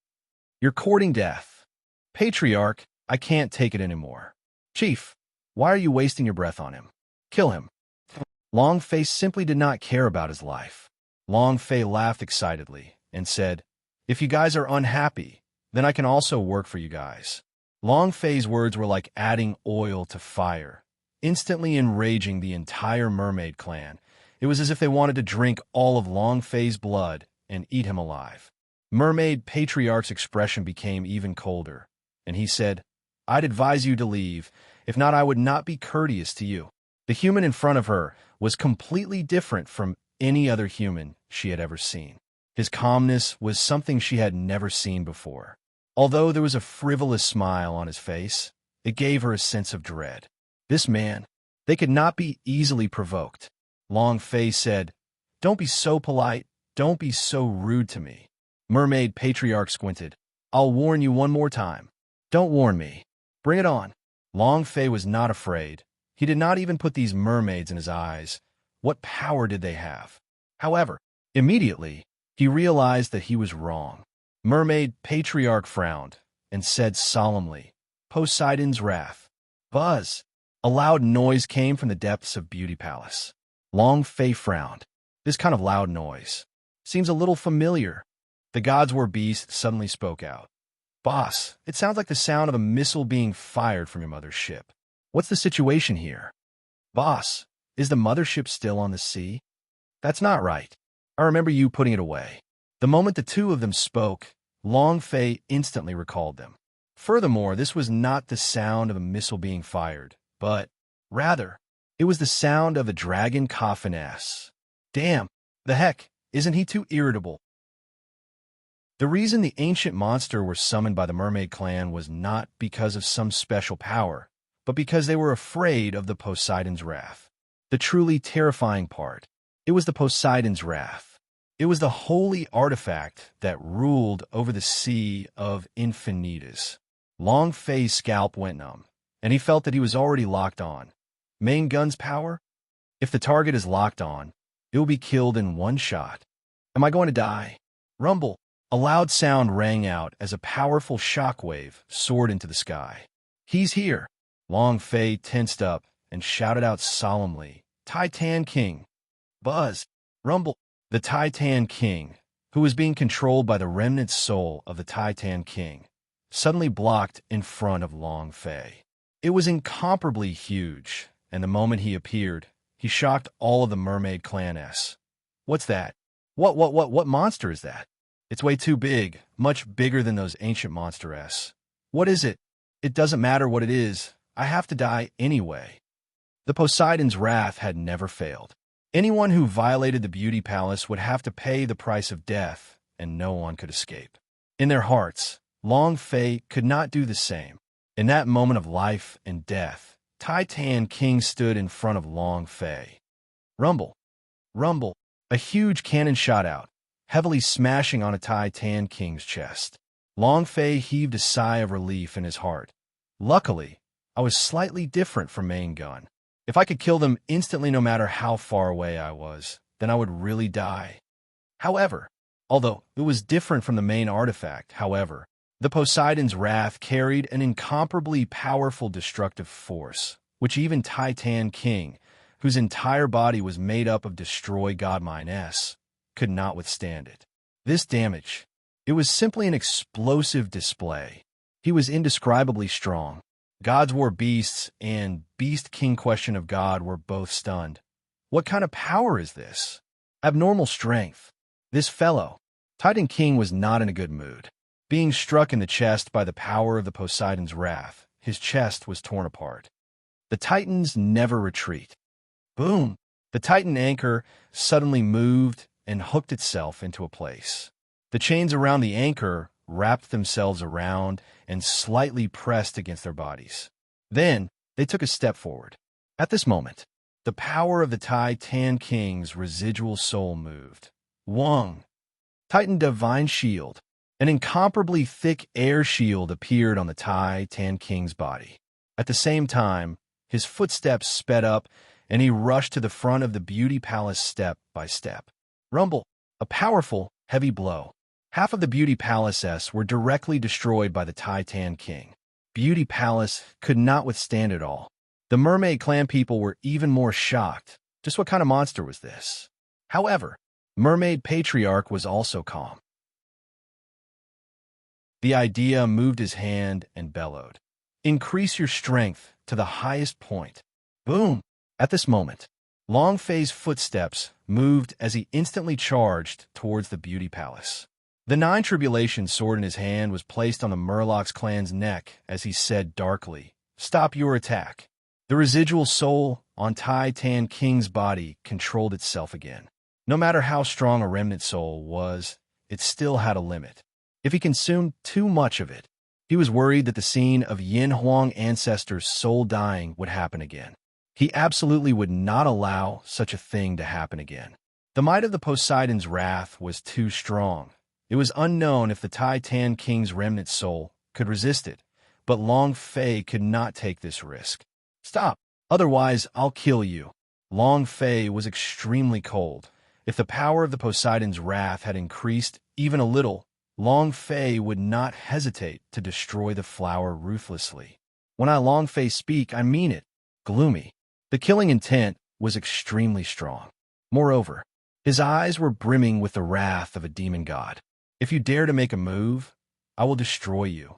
You're courting death." "Patriarch, I can't take it anymore." "Chief, why are you wasting your breath on him? Kill him." Long Fei simply did not care about his life. Long Fei laughed excitedly and said, "If you guys are unhappy, then I can also work for you guys." Long Fei's words were like adding oil to fire. instantly enraging the entire mermaid clan. It was as if they wanted to drink all of Long Fei's blood and eat him alive. Mermaid Patriarch's expression became even colder, and he said, "I'd advise you to leave. If not, I would not be courteous to you." The human in front of her was completely different from any other human she had ever seen. His calmness was something she had never seen before. Although there was a frivolous smile on his face, it gave her a sense of dread. This man, they could not be easily provoked. Long Fei said, "Don't be so polite. Don't be so rude to me." Mermaid Patriarch squinted. "I'll warn you one more time. Don't warn me. Bring it on." Long Fei was not afraid. He did not even put these mermaids in his eyes. What power did they have? However, immediately, he realized that he was wrong. Mermaid Patriarch frowned and said solemnly, "Poseidon's wrath." Buzz! A loud noise came from the depths of Beauty Palace. Long Fei frowned. This kind of loud noise seems a little familiar. The Gods War Beast suddenly spoke out. "Boss, it sounds like the sound of a missile being fired from your mother's ship. What's the situation here?" "Boss, is the mothership still on the sea?" "That's not right. I remember you putting it away." The moment the two of them spoke, Long Fei instantly recalled them. Furthermore, this was not the sound of a missile being fired, but, rather, it was the sound of a dragon coughing ass. Damn, the heck, isn't he too irritable? The reason the ancient monster were summoned by the mermaid clan was not because of some special power, but because they were afraid of the Poseidon's wrath. The truly terrifying part, it was the Poseidon's wrath. It was the holy artifact that ruled over the sea of infinitus. Long Fei's scalp went numb, and he felt that he was already locked on. Main gun's power? If the target is locked on, it will be killed in one shot. Am I going to die? Rumble! A loud sound rang out as a powerful shockwave soared into the sky. "He's here!" Long Fei tensed up and shouted out solemnly, "Titan King!" Buzz! Rumble! The Titan King, who was being controlled by the remnant soul of the Titan King, suddenly blocked in front of Long Fei. It was incomparably huge, and the moment he appeared, he shocked all of the mermaid clan-s. "What's that? What monster is that? It's way too big, much bigger than those ancient monster-s. What is it? It doesn't matter what it is. I have to die anyway." The Poseidon's wrath had never failed. Anyone who violated the beauty palace would have to pay the price of death, and no one could escape. In their hearts, Long Fei could not do the same. In that moment of life and death, Titan King stood in front of Long Fei. Rumble! Rumble! A huge cannon shot out, heavily smashing on a Titan King's chest. Long Fei heaved a sigh of relief in his heart. Luckily, I was slightly different from Main Gun. If I could kill them instantly no matter how far away I was, then I would really die. However, although it was different from the main artifact, however, the Poseidon's wrath carried an incomparably powerful destructive force, which even Titan King, whose entire body was made up of Destroy Godmine-s, could not withstand it. This damage, it was simply an explosive display. He was indescribably strong. Gods War Beasts and Beast King Question of God were both stunned. What kind of power is this? Abnormal strength. This fellow, Titan King, was not in a good mood. Being struck in the chest by the power of the Poseidon's wrath, his chest was torn apart. The Titans never retreat. Boom! The Titan anchor suddenly moved and hooked itself into a place. The chains around the anchor wrapped themselves around and slightly pressed against their bodies. Then, they took a step forward. At this moment, the power of the Titan King's residual soul moved. Wong! Titan Divine Shield. An incomparably thick air shield appeared on the Titan King's body. At the same time, his footsteps sped up, and he rushed to the front of the beauty palace step by step. Rumble! A powerful, heavy blow. Half of the beauty palaces were directly destroyed by the Titan King. Beauty Palace could not withstand it all. The mermaid clan people were even more shocked. Just what kind of monster was this? However, Mermaid Patriarch was also calm. The idea moved his hand and bellowed. "Increase your strength to the highest point." Boom! At this moment, Long Fei's footsteps moved as he instantly charged towards the beauty palace. The Nine Tribulations sword in his hand was placed on the Murlocs clan's neck as he said darkly, "Stop your attack." The residual soul on Tai Tan King's body controlled itself again. No matter how strong a remnant soul was, it still had a limit. If he consumed too much of it, he was worried that the scene of Yin Huang ancestors' soul dying would happen again. He absolutely would not allow such a thing to happen again. The might of the Poseidon's wrath was too strong. It was unknown if the Tai Tan King's remnant soul could resist it, but Long Fei could not take this risk. "Stop, otherwise I'll kill you." Long Fei was extremely cold. If the power of the Poseidon's wrath had increased even a little, Long Fei would not hesitate to destroy the flower ruthlessly. When I Long Fei speak, I mean it. Gloomy. The killing intent was extremely strong. Moreover, his eyes were brimming with the wrath of a demon god. If you dare to make a move, I will destroy you.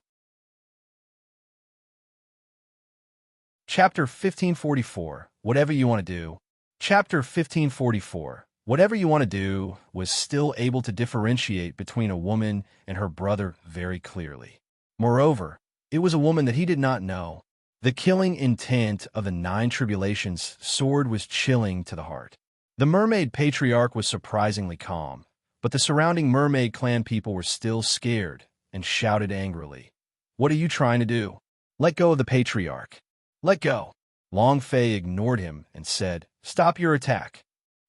Chapter 1544, Whatever You Want to Do. Chapter 1544, Whatever You Want to Do was still able to differentiate between a woman and her brother very clearly. Moreover, it was a woman that he did not know. The killing intent of the Nine Tribulations sword was chilling to the heart. The mermaid patriarch was surprisingly calm, but the surrounding mermaid clan people were still scared and shouted angrily, "What are you trying to do? Let go of the patriarch. Let go." Long Fei ignored him and said, "Stop your attack."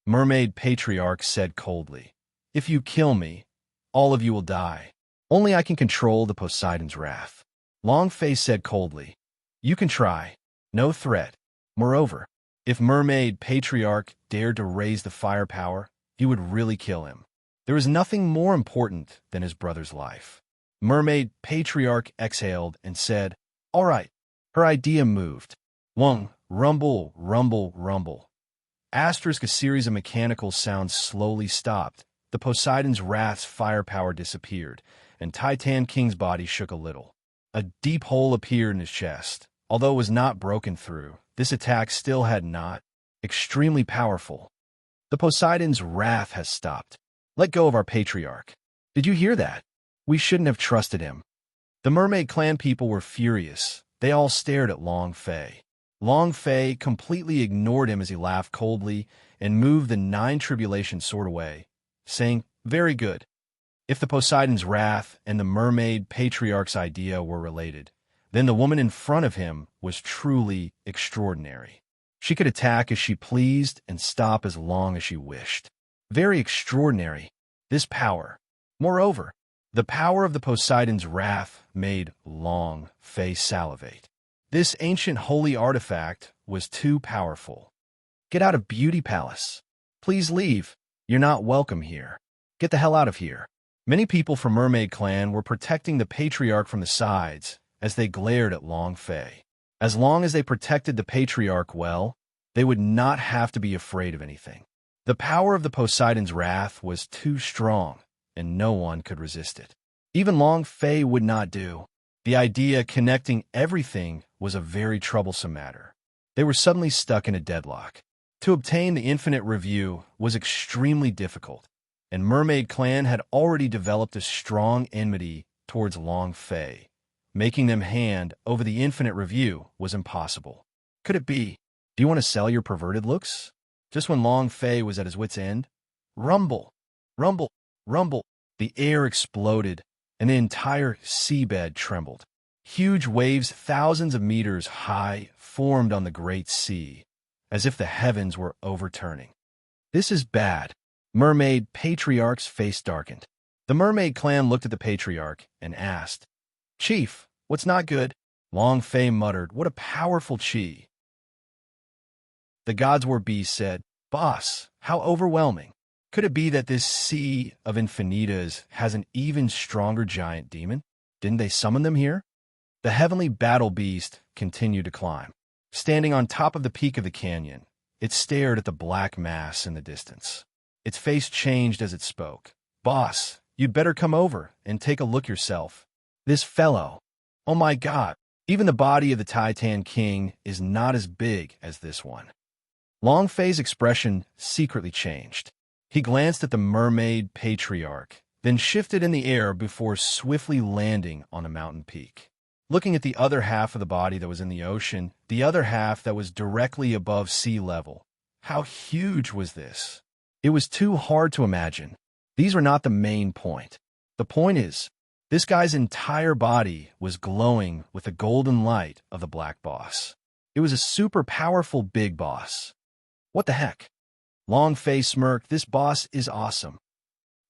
Mermaid patriarch said coldly, "If you kill me, all of you will die. Only I can control the Poseidon's wrath." Long Fei said coldly, "You can try. No threat." Moreover, if Mermaid Patriarch dared to raise the firepower, he would really kill him. There was nothing more important than his brother's life. Mermaid Patriarch exhaled and said, "All right." Her idea moved. Wung, rumble, rumble, rumble. Asterisk, a series of mechanical sounds slowly stopped. The Poseidon's wrath's firepower disappeared, and Titan King's body shook a little. A deep hole appeared in his chest. Although it was not broken through, this attack still had not. Extremely powerful. The Poseidon's wrath has stopped. Let go of our patriarch. Did you hear that? We shouldn't have trusted him. The mermaid clan people were furious. They all stared at Long Fei. Long Fei completely ignored him as he laughed coldly and moved the Nine Tribulation sword away, saying, "Very good." If the Poseidon's wrath and the mermaid patriarch's idea were related, then the woman in front of him was truly extraordinary. She could attack as she pleased and stop as long as she wished. Very extraordinary, this power. Moreover, the power of the Poseidon's wrath made Long Fei salivate. This ancient holy artifact was too powerful. "Get out of Beauty Palace. Please leave. You're not welcome here. Get the hell out of here." Many people from Mermaid Clan were protecting the patriarch from the sides as they glared at Long Fei. As long as they protected the patriarch well, they would not have to be afraid of anything. The power of the Poseidon's wrath was too strong, and no one could resist it. Even Long Fei would not do. The idea connecting everything was a very troublesome matter. They were suddenly stuck in a deadlock. To obtain the infinite review was extremely difficult, and Mermaid Clan had already developed a strong enmity towards Long Fei. Making them hand over the infinite review was impossible. Could it be? Do you want to sell your perverted looks? Just when Long Fei was at his wit's end, rumble, rumble, rumble, the air exploded, and the entire seabed trembled. Huge waves thousands of meters high formed on the great sea, as if the heavens were overturning. "This is bad." Mermaid Patriarch's face darkened. The Mermaid Clan looked at the Patriarch and asked, "Chief, what's not good?" Long Fei muttered, "What a powerful chi." The Gods War Beast said, "Boss, how overwhelming. Could it be that this sea of infinitas has an even stronger giant demon? Didn't they summon them here?" The heavenly battle beast continued to climb. Standing on top of the peak of the canyon, it stared at the black mass in the distance. Its face changed as it spoke. "Boss, you'd better come over and take a look yourself. This fellow. Oh my God, Even the body of the Titan King is not as big as this one. Long Fei's expression secretly changed. He glanced at the mermaid patriarch, then shifted in the air before swiftly landing on a mountain peak. Looking at the other half of the body that was in the ocean, the other half that was directly above sea level. How huge was this? It was too hard to imagine. These were not the main point. The point is, this guy's entire body was glowing with the golden light of the Black Boss. It was a super powerful big boss. What the heck? Long Fei smirked. This boss is awesome.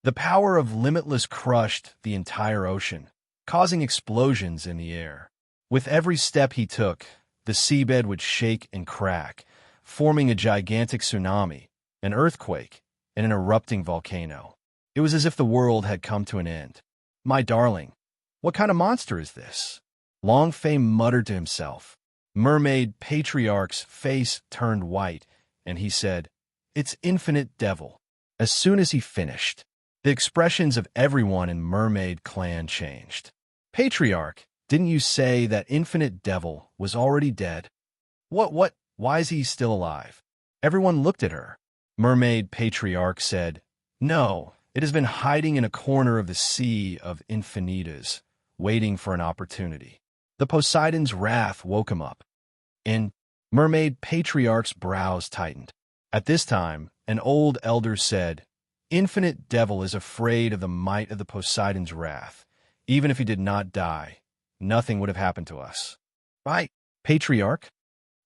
The power of Limitless crushed the entire ocean, causing explosions in the air. With every step he took, the seabed would shake and crack, forming a gigantic tsunami, an earthquake, and an erupting volcano. It was as if the world had come to an end. My darling, what kind of monster is this? Long Fei muttered to himself. Mermaid Patriarch's face turned white, and he said, "It's Infinite Devil." As soon as he finished, the expressions of everyone in Mermaid Clan changed. Patriarch, didn't you say that Infinite Devil was already dead? What? Why is he still alive? Everyone looked at her. Mermaid Patriarch said, "No, it has been hiding in a corner of the Sea of Infinitas, waiting for an opportunity." The Poseidon's wrath woke him up. In Mermaid Patriarch's brows tightened. At this time, an old elder said, "Infinite Devil is afraid of the might of the Poseidon's wrath. Even if he did not die, nothing would have happened to us." Right, Patriarch?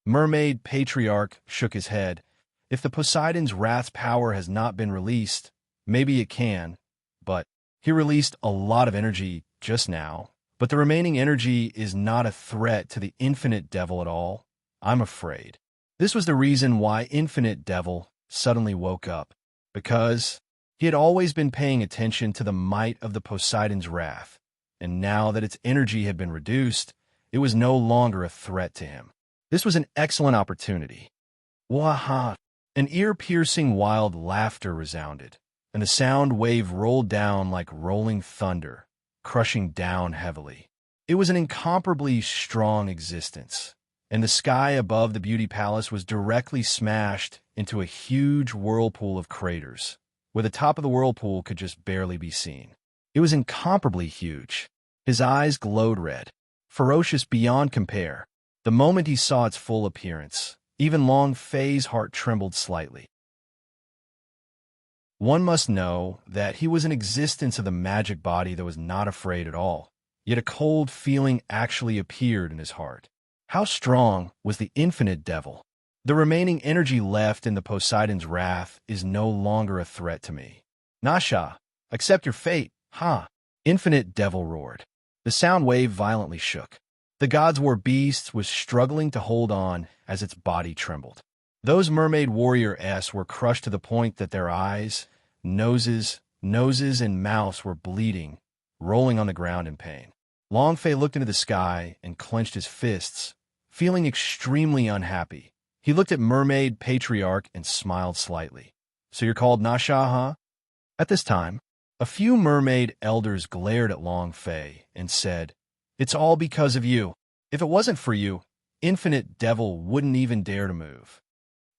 Mermaid Patriarch shook his head. If the Poseidon's wrath's power has not been released, maybe it can, but he released a lot of energy just now. But the remaining energy is not a threat to the Infinite Devil at all. I'm afraid. This was the reason why Infinite Devil suddenly woke up, because he had always been paying attention to the might of the Poseidon's wrath, and now that its energy had been reduced, it was no longer a threat to him. This was an excellent opportunity. Waha! An ear-piercing wild laughter resounded, and the sound wave rolled down like rolling thunder, crushing down heavily. It was an incomparably strong existence, and the sky above the beauty palace was directly smashed into a huge whirlpool of craters, where the top of the whirlpool could just barely be seen. It was incomparably huge. His eyes glowed red, ferocious beyond compare. The moment he saw its full appearance, even Long Fei's heart trembled slightly. One must know that he was an existence of the magic body that was not afraid at all, yet a cold feeling actually appeared in his heart. How strong was the Infinite Devil? The remaining energy left in the Poseidon's wrath is no longer a threat to me. Nasha, accept your fate, ha! Infinite Devil roared. The sound wave violently shook. The God's War beast was struggling to hold on as its body trembled. Those mermaid warriors were crushed to the point that their eyes, noses, and mouths were bleeding, rolling on the ground in pain. Long Fei looked into the sky and clenched his fists, feeling extremely unhappy. He looked at Mermaid Patriarch and smiled slightly. "So you're called Nasha, huh?" At this time, a few mermaid elders glared at Long Fei and said, "It's all because of you. If it wasn't for you, Infinite Devil wouldn't even dare to move.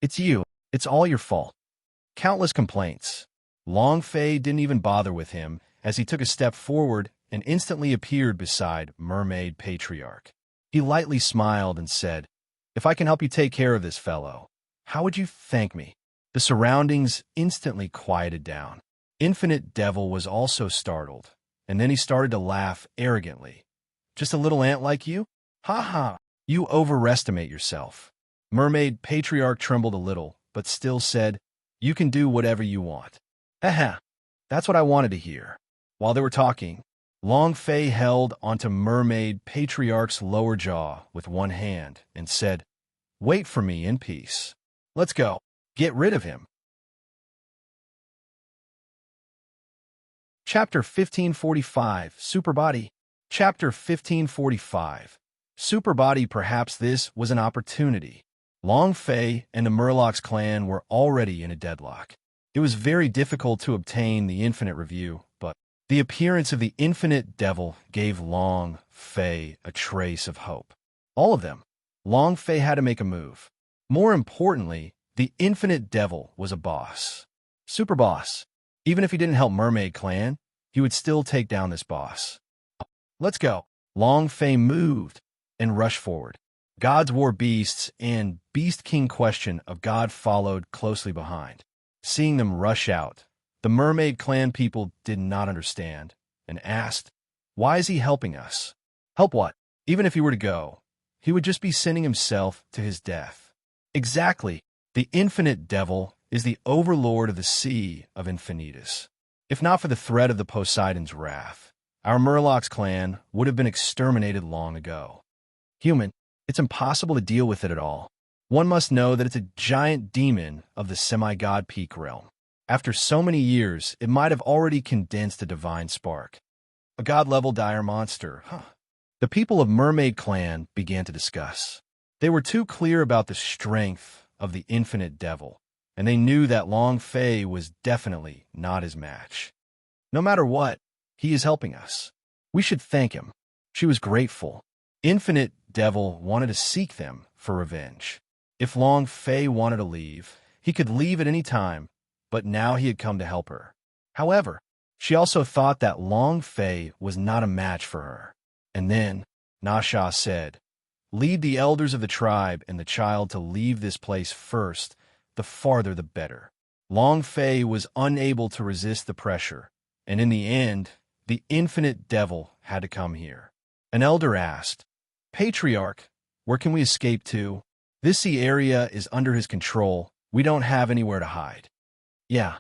It's you. It's all your fault." Countless complaints. Long Fei didn't even bother with him as he took a step forward and instantly appeared beside Mermaid Patriarch. He lightly smiled and said, "If I can help you take care of this fellow, how would you thank me?" The surroundings instantly quieted down. Infinite Devil was also startled, and then he started to laugh arrogantly. "Just a little ant like you? Ha ha! You overestimate yourself." Mermaid Patriarch trembled a little, but still said, "You can do whatever you want." Haha, that's what I wanted to hear. While they were talking, Long Fei held onto Mermaid Patriarch's lower jaw with one hand and said, "Wait for me in peace. Let's go. Get rid of him." Chapter 1545, Superbody. Chapter 1545, Superbody. Perhaps this was an opportunity. Long Fei and the Murlocs clan were already in a deadlock. It was very difficult to obtain the Infinite Review, but the appearance of the Infinite Devil gave Long Fei a trace of hope. All of them. Long Fei had to make a move. More importantly, the infinite devil was a boss. Super boss. Even if he didn't help Mermaid Clan, he would still take down this boss. Let's go. Long Fei moved and rushed forward. God's War Beasts and Beast King Question of God followed closely behind. Seeing them rush out, the Mermaid Clan people did not understand and asked, "Why is he helping us?" Help what? Even if he were to go, he would just be sending himself to his death. Exactly. The infinite devil is the overlord of the Sea of Infinitus. If not for the threat of the Poseidon's wrath, our Murlocs clan would have been exterminated long ago. Human, it's impossible to deal with it at all. One must know that it's a giant demon of the semi-god peak realm. After so many years, it might have already condensed a divine spark. A god-level dire monster, huh? The people of Mermaid Clan began to discuss. They were too clear about the strength of the infinite devil, and they knew that Long Fei was definitely not his match. No matter what, he is helping us. We should thank him. She was grateful. Infinite devil wanted to seek them for revenge. If Long Fei wanted to leave, he could leave at any time, but now he had come to help her. However, she also thought that Long Fei was not a match for her. And then, Nasha said, "Lead the elders of the tribe and the child to leave this place first, the farther the better." Long Fei was unable to resist the pressure, and in the end, the infinite devil had to come here. An elder asked, "Patriarch, where can we escape to? This sea area is under his control. We don't have anywhere to hide." Yeah,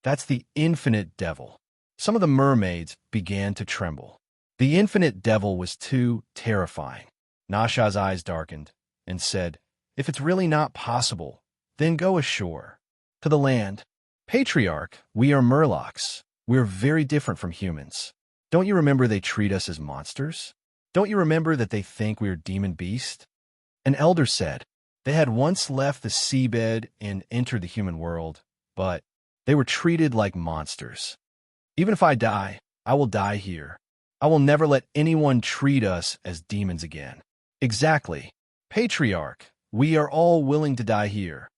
that's the infinite devil. Some of the mermaids began to tremble. The infinite devil was too terrifying. Nasha's eyes darkened and said, "If it's really not possible, then go ashore. To the land. Patriarch, we are Murlocs. We're very different from humans. Don't you remember they treat us as monsters? Don't you remember that they think we're demon beast?" An elder said, "They had once left the seabed and entered the human world, but they were treated like monsters. Even if I die, I will die here. I will never let anyone treat us as demons again." Exactly. Patriarch, we are all willing to die here.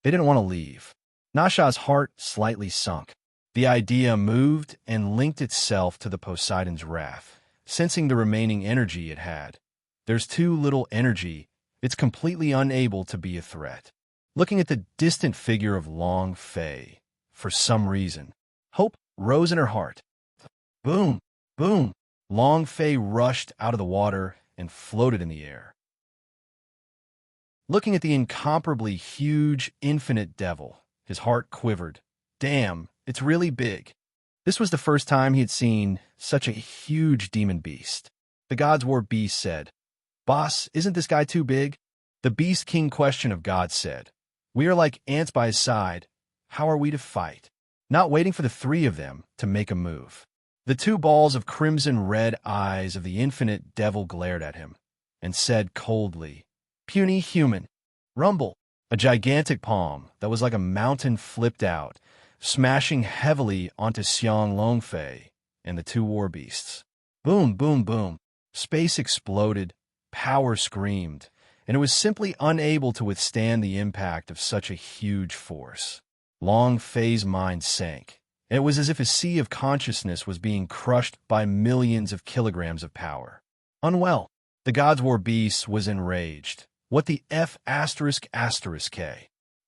They didn't want to leave. Nasha's heart slightly sunk. The idea moved and linked itself to the Poseidon's wrath, sensing the remaining energy it had. There's too little energy. It's completely unable to be a threat. Looking at the distant figure of Long Fei, for some reason, hope rose in her heart. Boom! Boom! Long Fei rushed out of the water and floated in the air. Looking at the incomparably huge, infinite devil, his heart quivered. Damn, it's really big. This was the first time he had seen such a huge demon beast. The God's War Beast said, "Boss, isn't this guy too big?" The Beast King Question of God said, "We are like ants by his side. How are we to fight?" Not waiting for the three of them to make a move. The two balls of crimson-red eyes of the infinite devil glared at him and said coldly, "Puny human, rumble." A gigantic palm that was like a mountain flipped out, smashing heavily onto Xiang Longfei and the two war beasts. Boom, boom, boom. Space exploded, power screamed, and it was simply unable to withstand the impact of such a huge force. Long Fei's mind sank. It was as if a sea of consciousness was being crushed by millions of kilograms of power. Unwell, the God's War Beast was enraged. What the F *****?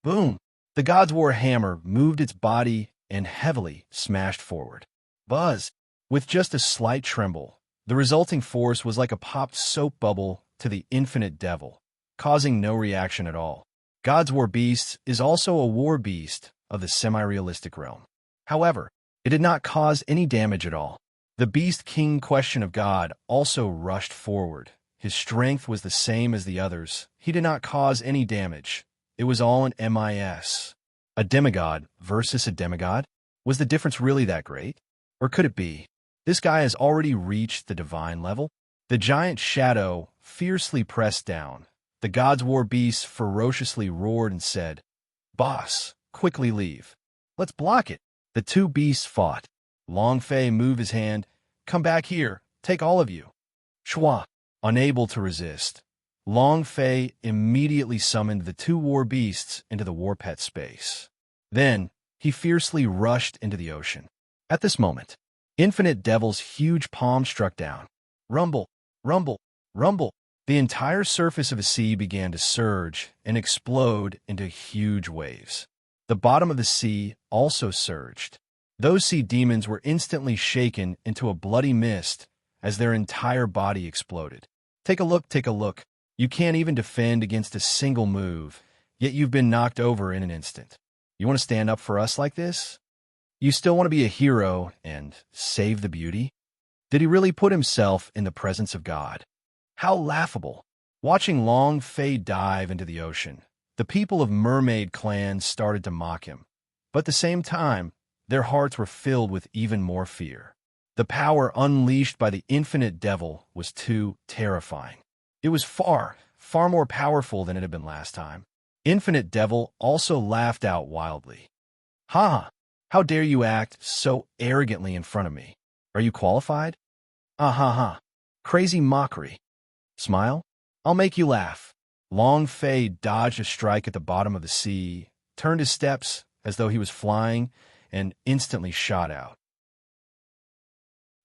Boom! The God's War Hammer moved its body and heavily smashed forward. Buzz! With just a slight tremble, the resulting force was like a popped soap bubble to the infinite devil, causing no reaction at all. God's War Beast is also a war beast of the semi-realistic realm. However, it did not cause any damage at all. The Beast King Question of God also rushed forward. His strength was the same as the others. He did not cause any damage. It was all an MIS. A demigod versus a demigod? Was the difference really that great? Or could it be? This guy has already reached the divine level? The giant shadow fiercely pressed down. The God's War Beast ferociously roared and said, "Boss, quickly leave. Let's block it." The two beasts fought. Long Fei moved his hand. "Come back here. Take all of you." Shwa, unable to resist, Long Fei immediately summoned the two war beasts into the war pet space. Then, he fiercely rushed into the ocean. At this moment, Infinite Devil's huge palm struck down. Rumble, rumble, rumble. The entire surface of the sea began to surge and explode into huge waves. The bottom of the sea also surged. Those sea demons were instantly shaken into a bloody mist as their entire body exploded. Take a look, take a look. You can't even defend against a single move, yet you've been knocked over in an instant. You want to stand up for us like this? You still want to be a hero and save the beauty? Did he really put himself in the presence of God? How laughable. Watching Long Fei dive into the ocean, the people of Mermaid Clan started to mock him. But at the same time, their hearts were filled with even more fear. The power unleashed by the Infinite Devil was too terrifying. It was far, far more powerful than it had been last time. Infinite Devil also laughed out wildly. Ha ha! How dare you act so arrogantly in front of me? Are you qualified? Ah ha ha! Crazy mockery. Smile? I'll make you laugh. Long Fei dodged a strike at the bottom of the sea, turned his steps as though he was flying, and instantly shot out.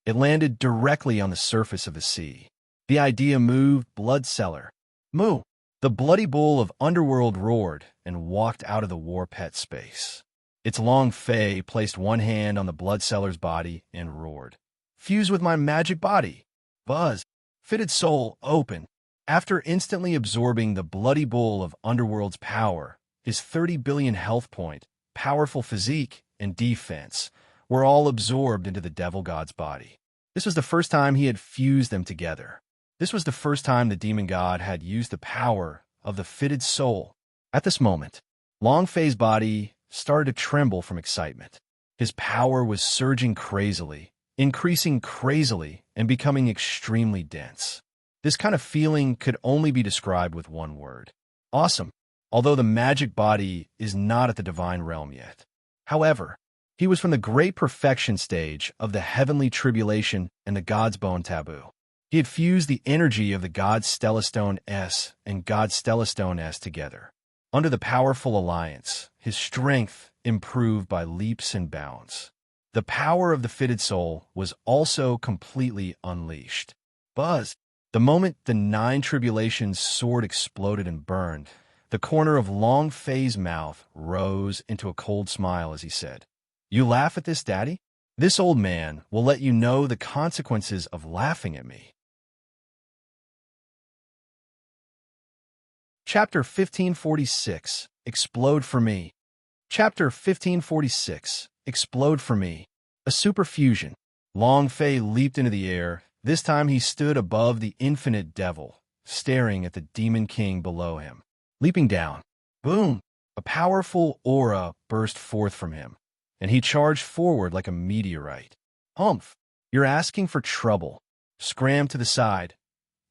It landed directly on the surface of the sea. The idea moved Bloodseller. Moo! The bloody bull of Underworld roared and walked out of the war pet space. Its Long Fei placed one hand on the Bloodseller's body and roared. Fuse with my magic body. Buzz. Fitted soul open. After instantly absorbing the bloody bull of Underworld's power, his 30 billion health point, powerful physique, and defense were all absorbed into the devil god's body. This was the first time he had fused them together. This was the first time the demon god had used the power of the fitted soul. At this moment, Long Fei's body started to tremble from excitement. His power was surging crazily, increasing crazily, and becoming extremely dense. This kind of feeling could only be described with one word. Awesome, although the magic body is not at the divine realm yet. However, he was from the great perfection stage of the heavenly tribulation and the God's bone taboo. He had fused the energy of the God's Stellastone S and God's Stellastone S together. Under the powerful alliance, his strength improved by leaps and bounds. The power of the fitted soul was also completely unleashed. Buzz! The moment the 9 tribulations sword exploded and burned, the corner of Long Fei's mouth rose into a cold smile as he said, "You laugh at this, Daddy? This old man will let you know the consequences of laughing at me." Chapter 1546, Explode for Me. Chapter 1546, Explode for Me. A superfusion. Long Fei leaped into the air. This time he stood above the Infinite Devil, staring at the Demon King below him. Leaping down, boom! A powerful aura burst forth from him, and he charged forward like a meteorite. Humph! You're asking for trouble. Scram to the side.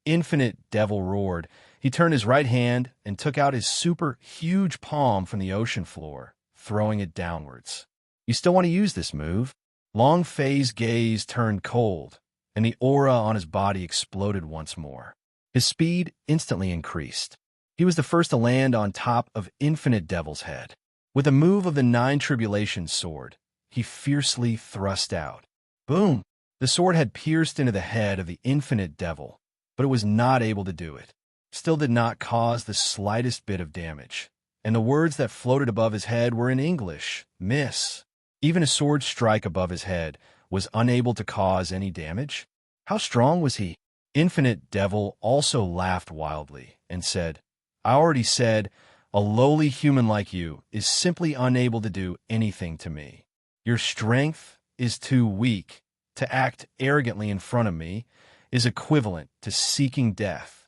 Infinite Devil roared. He turned his right hand and took out his super huge palm from the ocean floor, throwing it downwards. You still want to use this move? Long Fei's gaze turned cold, and the aura on his body exploded once more. His speed instantly increased. He was the first to land on top of Infinite Devil's head. With a move of the 9 tribulations sword, he fiercely thrust out. Boom! The sword had pierced into the head of the Infinite Devil, but it was not able to do it. Still did not cause the slightest bit of damage, and the words that floated above his head were in English, miss. Even a sword strike above his head was unable to cause any damage. How strong was he? Infinite Devil also laughed wildly and said, I already said, a lowly human like you is simply unable to do anything to me. Your strength is too weak. To act arrogantly in front of me is equivalent to seeking death.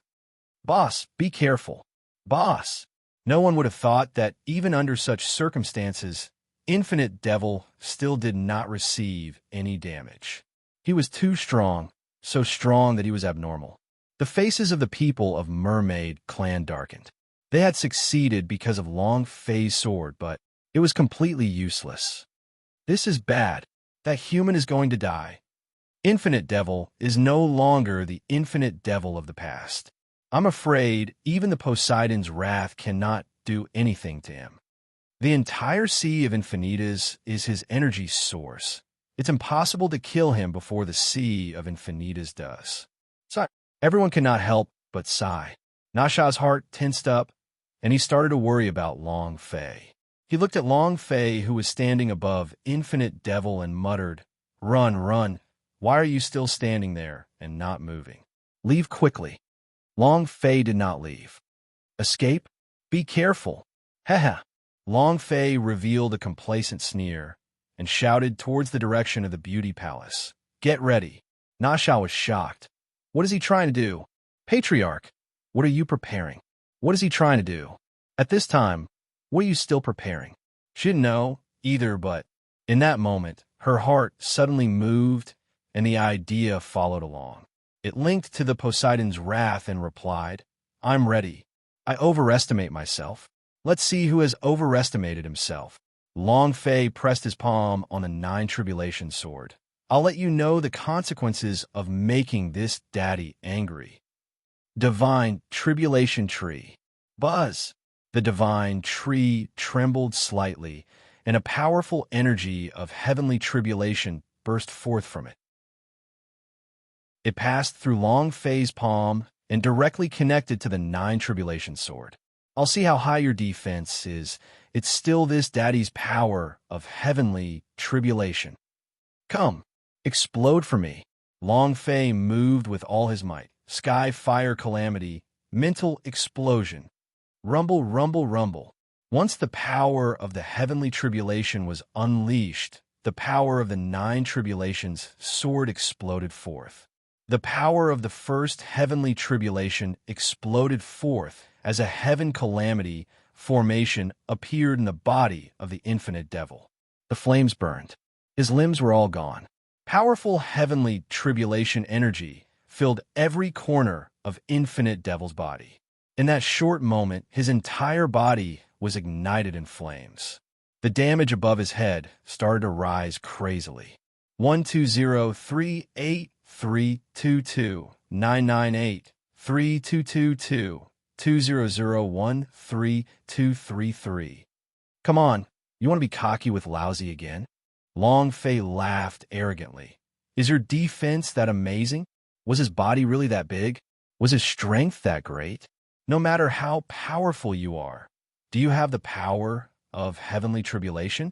Boss, be careful. Boss! No one would have thought that even under such circumstances, Infinite Devil still did not receive any damage. He was too strong, so strong that he was abnormal. The faces of the people of Mermaid Clan darkened. They had succeeded because of Long Fei's sword, but it was completely useless. This is bad. That human is going to die. Infinite Devil is no longer the Infinite Devil of the past. I'm afraid even the Poseidon's wrath cannot do anything to him. The entire Sea of Infinitas is his energy source. It's impossible to kill him before the Sea of Infinitas does. So everyone cannot help but sigh. Nasha's heart tensed up, and he started to worry about Long Fei. He looked at Long Fei, who was standing above Infinite Devil, and muttered, "Run, run. Why are you still standing there and not moving? Leave quickly." Long Fei did not leave. Escape? Be careful. Haha. Long Fei revealed a complacent sneer and shouted towards the direction of the beauty palace. "Get ready." Nasha was shocked. What is he trying to do? Patriarch, what are you preparing? What is he trying to do? At this time, what are you still preparing? She didn't know either, but in that moment, her heart suddenly moved and the idea followed along. It linked to the Poseidon's wrath and replied, "I'm ready. I overestimate myself. Let's see who has overestimated himself." Long Fei pressed his palm on the 9 Tribulation sword. "I'll let you know the consequences of making this daddy angry." Divine Tribulation Tree. Buzz! The divine tree trembled slightly, and a powerful energy of heavenly tribulation burst forth from it. It passed through Long Fei's palm and directly connected to the 9 Tribulation sword. "I'll see how high your defense is. It's still this daddy's power of heavenly tribulation. Come, explode for me." Long Fei moved with all his might. Sky fire calamity, mental explosion. Rumble, rumble, rumble. Once the power of the heavenly tribulation was unleashed, the power of the 9 tribulations sword exploded forth. The power of the first heavenly tribulation exploded forth as a heaven calamity formation appeared in the body of the infinite devil. The flames burned. His limbs were all gone. Powerful heavenly tribulation energy filled every corner of infinite devil's body. In that short moment, his entire body was ignited in flames. The damage above his head started to rise crazily. 12038322998 3222 20013233. Come on, you want to be cocky with lousy again? Long Fei laughed arrogantly. Is your defense that amazing? Was his body really that big? Was his strength that great? No matter how powerful you are, do you have the power of heavenly tribulation?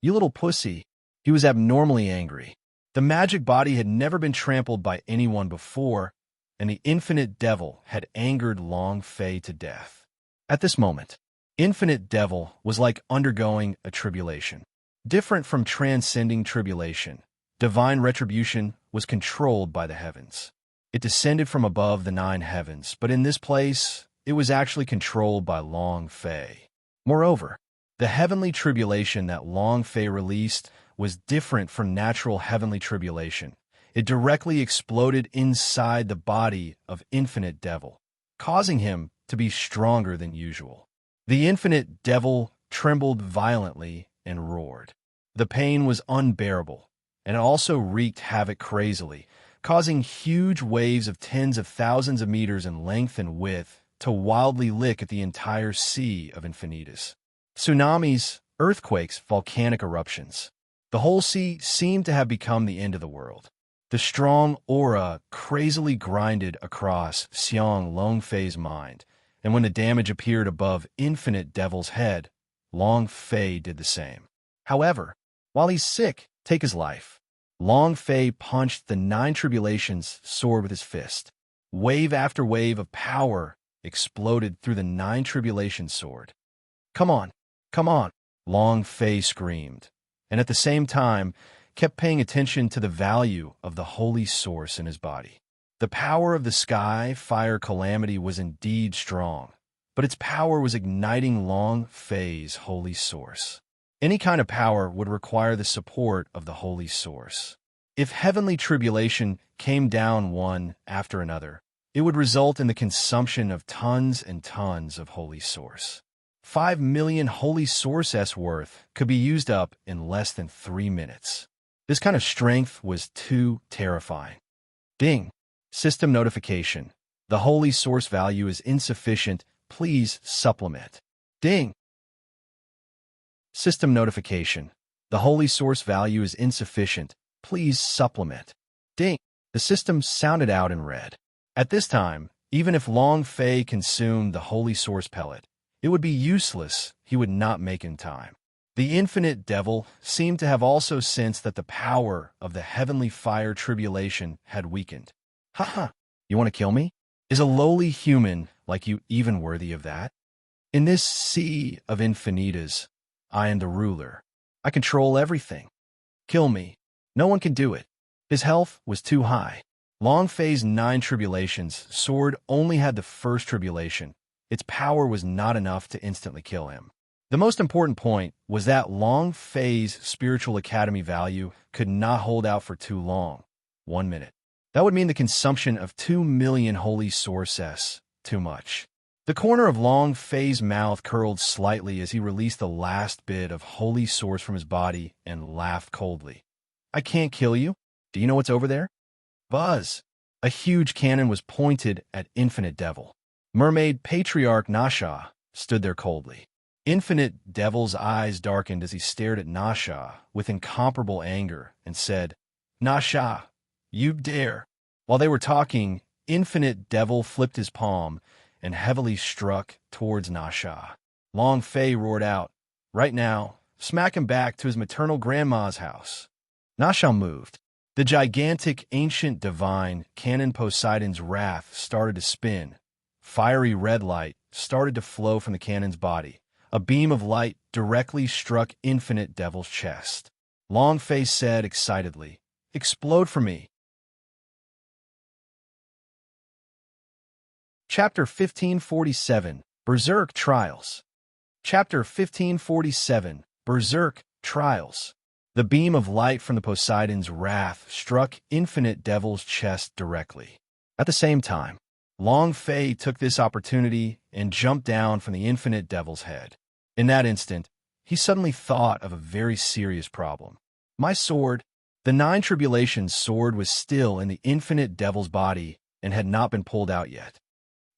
You little pussy. He was abnormally angry. The magic body had never been trampled by anyone before, and the infinite devil had angered Long Fei to death. At this moment, infinite devil was like undergoing a tribulation. Different from transcending tribulation, divine retribution was controlled by the heavens. It descended from above the 9 heavens, but in this place, it was actually controlled by Long Fei. Moreover, the heavenly tribulation that Long Fei released was different from natural heavenly tribulation. It directly exploded inside the body of infinite devil, causing him to be stronger than usual. The infinite devil trembled violently and roared. The pain was unbearable, and it also wreaked havoc crazily, causing huge waves of tens of thousands of meters in length and width to wildly lick at the entire Sea of Infinitas. Tsunamis, earthquakes, volcanic eruptions. The whole sea seemed to have become the end of the world. The strong aura crazily grinded across Xiang Long Fei's mind, and when the damage appeared above Infinite Devil's head, Long Fei did the same. However, while he's sick, take his life. Long Fei punched the 9 Tribulations sword with his fist. Wave after wave of power exploded through the 9 Tribulation sword. Come on, Long Fei screamed, and at the same time kept paying attention to the value of the holy source in his body. The power of the sky fire calamity was indeed strong, but its power was igniting Long Fei's holy source. Any kind of power would require the support of the holy source. If heavenly tribulation came down one after another, it would result in the consumption of tons and tons of holy source. 5 million holy source worth could be used up in less than 3 minutes. This kind of strength was too terrifying. Ding! System notification. The holy source value is insufficient. Please supplement. Ding. System notification. The holy source value is insufficient. Please supplement. Ding. The system sounded out in red. At this time, even if Long Fei consumed the holy source pellet, it would be useless. He would not make in time. The infinite devil seemed to have also sensed that the power of the heavenly fire tribulation had weakened. Haha, you want to kill me? Is a lowly human like you even worthy of that? In this sea of infinitas, I am the ruler. I control everything. Kill me. No one can do it. His health was too high. Long Fei's 9 tribulations sword only had the first tribulation. Its power was not enough to instantly kill him. The most important point was that Long Fei's spiritual academy value could not hold out for too long. 1 minute. That would mean the consumption of 2 million holy sources. Too much. The corner of Long Fei's mouth curled slightly as he released the last bit of holy source from his body and laughed coldly. I can't kill you. Do you know what's over there? Buzz. A huge cannon was pointed at Infinite Devil. Mermaid Patriarch Nasha stood there coldly. Infinite Devil's eyes darkened as he stared at Nasha with incomparable anger and said, Nasha, you dare. While they were talking, Infinite Devil flipped his palm and heavily struck towards Nasha. Long Fei roared out, right now, smack him back to his maternal grandma's house. Nasha moved. The gigantic ancient divine cannon Poseidon's wrath started to spin. Fiery red light started to flow from the cannon's body. A beam of light directly struck Infinite Devil's chest. Long Fei said excitedly, explode for me. Chapter 1547, Berserk Trials. Chapter 1547, Berserk Trials. The beam of light from the Poseidon's wrath struck Infinite Devil's chest directly. At the same time, Long Fei took this opportunity and jumped down from the Infinite Devil's head. In that instant, he suddenly thought of a very serious problem. My sword, the 9 tribulations sword, was still in the Infinite Devil's body and had not been pulled out yet.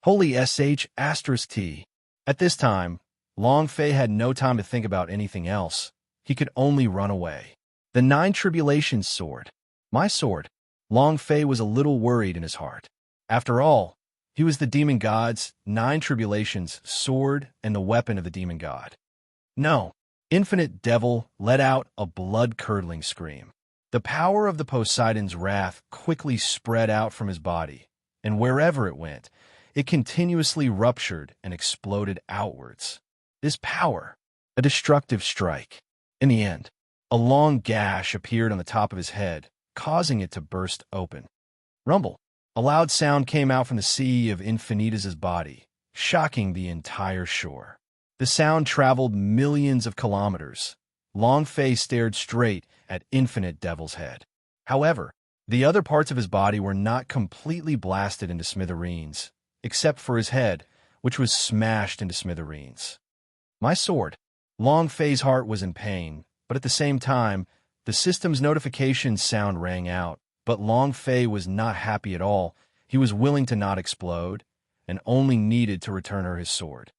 Holy **T. At this time, Long Fei had no time to think about anything else. He could only run away. The 9 tribulations sword. My sword. Long Fei was a little worried in his heart. After all, he was the demon god's 9 tribulations sword and the weapon of the demon god. No. Infinite Devil let out a blood-curdling scream. The power of the Poseidon's wrath quickly spread out from his body, and wherever it went, it continuously ruptured and exploded outwards. This power, a destructive strike. In the end, a long gash appeared on the top of his head, causing it to burst open. Rumble. A loud sound came out from the sea of Infinitas' body, shocking the entire shore. The sound traveled millions of kilometers. Long Fei stared straight at Infinite Devil's head. However, the other parts of his body were not completely blasted into smithereens, except for his head, which was smashed into smithereens. My sword. Long Fei's heart was in pain, but at the same time, the system's notification sound rang out. But Long Fei was not happy at all. He was willing to not explode, and only needed to return her his sword.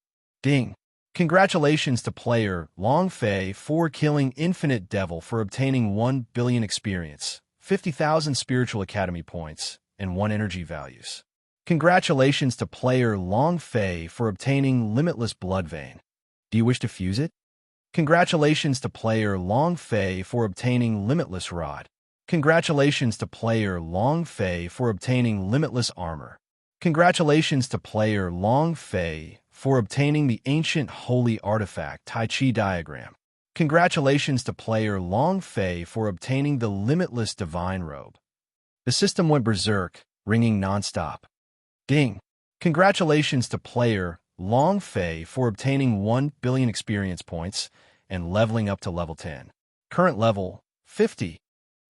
Ding! Congratulations to player Long Fei for killing Infinite Devil for obtaining 1 billion experience, 50,000 spiritual academy points, and 1 energy values. Congratulations to player Long Fei for obtaining Limitless Blood Vein. Do you wish to fuse it? Congratulations to player Long Fei for obtaining Limitless Rod. Congratulations to player Long Fei for obtaining Limitless Armor. Congratulations to player Long Fei for obtaining the Ancient Holy Artifact Tai Chi Diagram. Congratulations to player Long Fei for obtaining the Limitless Divine Robe. The system went berserk, ringing nonstop. Ding! Congratulations to player Long Fei for obtaining 1 billion experience points and leveling up to level 10. Current level, 50.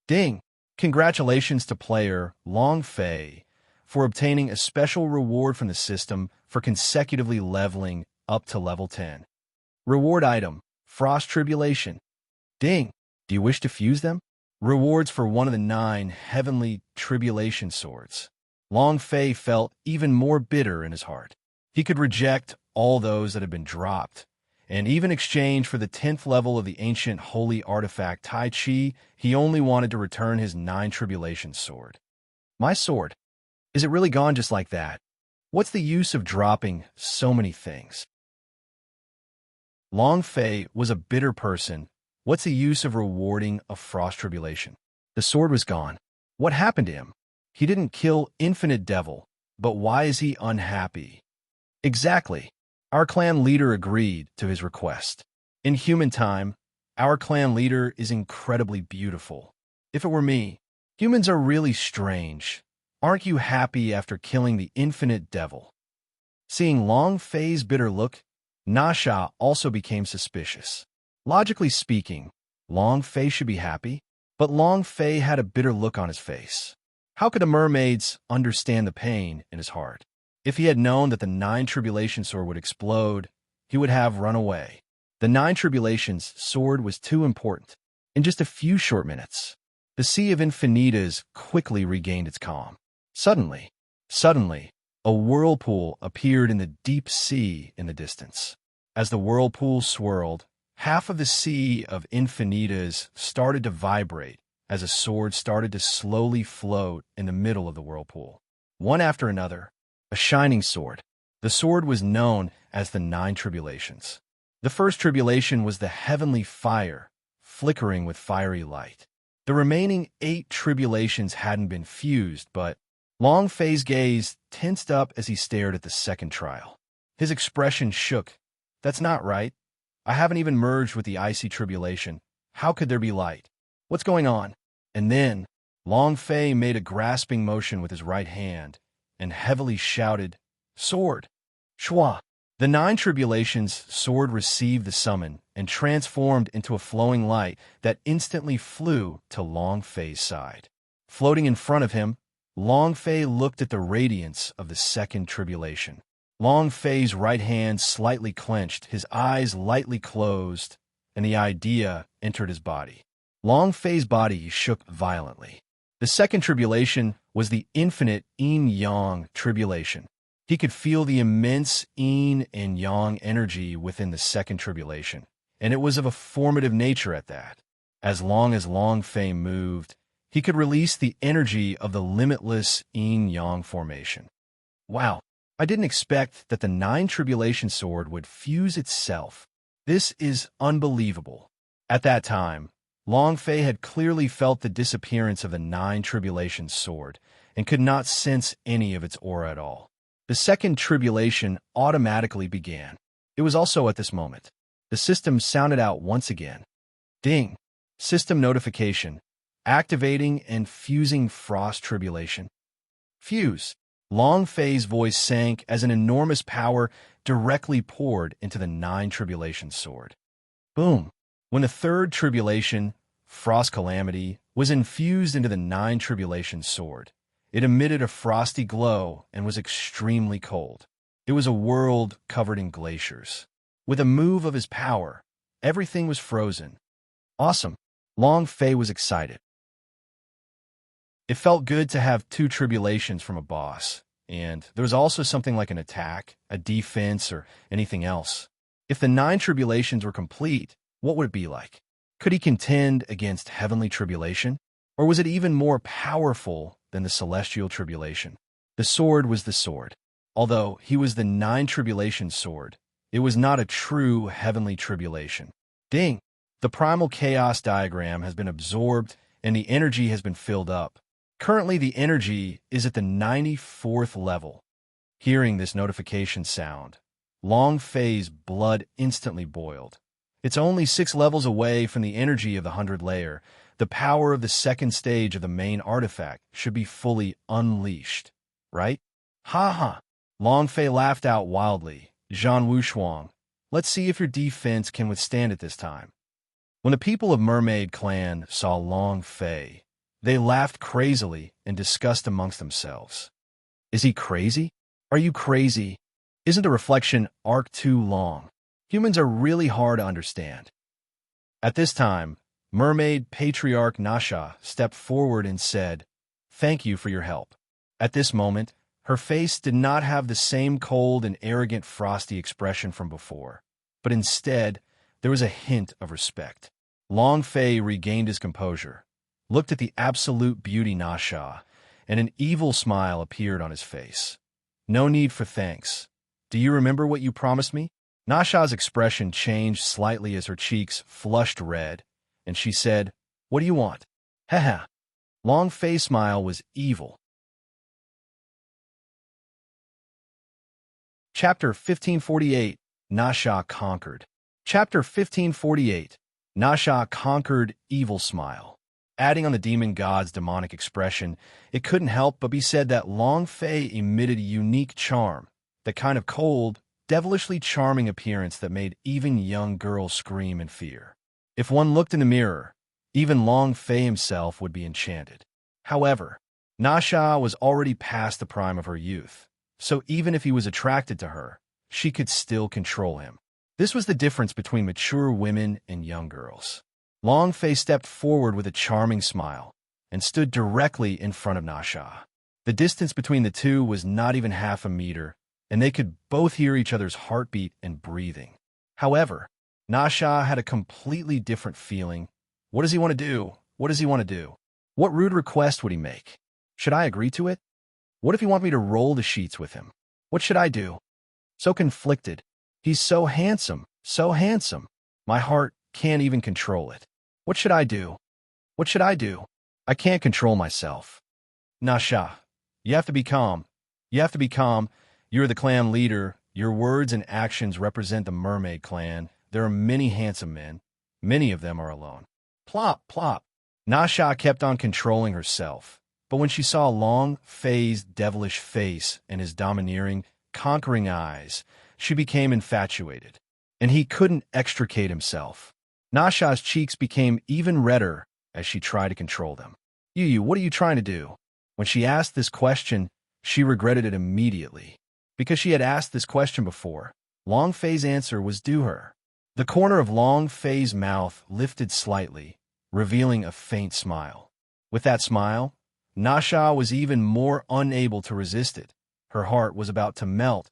Ding! Congratulations to player Long Fei for obtaining a special reward from the system for consecutively leveling up to level 10. Reward item, Frost Tribulation. Ding! Do you wish to fuse them? Rewards for one of the 9 heavenly tribulation swords. Long Fei felt even more bitter in his heart. He could reject all those that had been dropped, and even exchange for the 10th level of the ancient holy artifact Tai Chi, he only wanted to return his 9 Tribulations sword. My sword? Is it really gone just like that? What's the use of dropping so many things? Long Fei was a bitter person. What's the use of rewarding a frost tribulation? The sword was gone. What happened to him? He didn't kill Infinite Devil, but why is he unhappy? Exactly. Our clan leader agreed to his request. In human time, our clan leader is incredibly beautiful. If it were me, humans are really strange. Aren't you happy after killing the Infinite Devil? Seeing Long Fei's bitter look, Nasha also became suspicious. Logically speaking, Long Fei should be happy, but Long Fei had a bitter look on his face. How could the mermaids understand the pain in his heart? If he had known that the 9 Tribulation sword would explode, he would have run away. The 9 Tribulations sword was too important. In just a few short minutes, the Sea of Infinitas quickly regained its calm. Suddenly, a whirlpool appeared in the deep sea in the distance. As the whirlpool swirled, half of the Sea of Infinitas started to vibrate as a sword started to slowly float in the middle of the whirlpool. One after another, a shining sword. The sword was known as the 9 Tribulations. The first tribulation was the heavenly fire, flickering with fiery light. The remaining 8 tribulations hadn't been fused, but Long Fei's gaze tensed up as he stared at the second trial. His expression shook. That's not right. I haven't even merged with the icy tribulation. How could there be light? What's going on? And then, Long Fei made a grasping motion with his right hand and heavily shouted, Sword! Shua! The 9 Tribulations sword received the summon and transformed into a flowing light that instantly flew to Long Fei's side. Floating in front of him, Long Fei looked at the radiance of the second tribulation. Long Fei's right hand slightly clenched, his eyes lightly closed, and the idea entered his body. Long Fei's body shook violently. The second tribulation was the infinite yin-yang tribulation. He could feel the immense yin and yang energy within the second tribulation, and it was of a formative nature at that. As Long Fei moved, he could release the energy of the limitless yin-yang formation. Wow, I didn't expect that the 9 Tribulation sword would fuse itself. This is unbelievable. At that time, Long Fei had clearly felt the disappearance of the 9 Tribulation sword and could not sense any of its aura at all. The second tribulation automatically began. It was also at this moment. The system sounded out once again. Ding! System notification. Activating and fusing frost tribulation. Fuse. Long Fei's voice sank as an enormous power directly poured into the 9 Tribulation sword. Boom! When the third tribulation, Frost Calamity, was infused into the 9 Tribulation sword, it emitted a frosty glow and was extremely cold. It was a world covered in glaciers. With a move of his power, everything was frozen. Awesome! Long Fei was excited. It felt good to have 2 tribulations from a boss, and there was also something like an attack, a defense, or anything else. If the 9 tribulations were complete, what would it be like? Could he contend against heavenly tribulation? Or was it even more powerful than the celestial tribulation? The sword was the sword. Although he was the 9 tribulation sword, it was not a true heavenly tribulation. Ding! The primal chaos diagram has been absorbed and the energy has been filled up. Currently, the energy is at the 94th level. Hearing this notification sound, Long Fei's blood instantly boiled. It's only 6 levels away from the energy of the 100 layer. The power of the second stage of the main artifact should be fully unleashed, right? Ha ha! Long Fei laughed out wildly. Zhan Wushuang, let's see if your defense can withstand it this time. When the people of Mermaid Clan saw Long Fei, they laughed crazily and discussed amongst themselves. Is he crazy? Are you crazy? Isn't the reflection arc too long? Humans are really hard to understand. At this time, Mermaid Patriarch Nasha stepped forward and said, Thank you for your help. At this moment, her face did not have the same cold and arrogant frosty expression from before, but instead, there was a hint of respect. Long Fei regained his composure, looked at the absolute beauty Nasha, and an evil smile appeared on his face. No need for thanks. Do you remember what you promised me? Nasha's expression changed slightly as her cheeks flushed red, and she said, "What do you want?" Haha. Long Fei's smile was evil. Chapter 1548, Nasha Conquered. Chapter 1548, Nasha Conquered Evil Smile. Adding on the demon god's demonic expression, it couldn't help but be said that Long Fei emitted a unique charm, the kind of cold, devilishly charming appearance that made even young girls scream in fear. If one looked in the mirror, even Long Fei himself would be enchanted. However, Nasha was already past the prime of her youth, so even if he was attracted to her, she could still control him. This was the difference between mature women and young girls. Long Fei stepped forward with a charming smile and stood directly in front of Nasha. The distance between the two was not even half a meter, and they could both hear each other's heartbeat and breathing. However, Nasha had a completely different feeling. What does he want to do? What does he want to do? What rude request would he make? Should I agree to it? What if he wants me to roll the sheets with him? What should I do? So conflicted. He's so handsome, so handsome. My heart can't even control it. What should I do? What should I do? I can't control myself. Nasha, you have to be calm. You have to be calm. You're the clan leader. Your words and actions represent the mermaid clan. There are many handsome men. Many of them are alone. Plop, plop. Nasha kept on controlling herself, but when she saw Long Fei's devilish face and his domineering, conquering eyes, she became infatuated, and he couldn't extricate himself. Nasha's cheeks became even redder as she tried to control them. You, what are you trying to do? When she asked this question, she regretted it immediately, because she had asked this question before. Long Fei's answer was due her. The corner of Long Fei's mouth lifted slightly, revealing a faint smile. With that smile, Nasha was even more unable to resist it. Her heart was about to melt,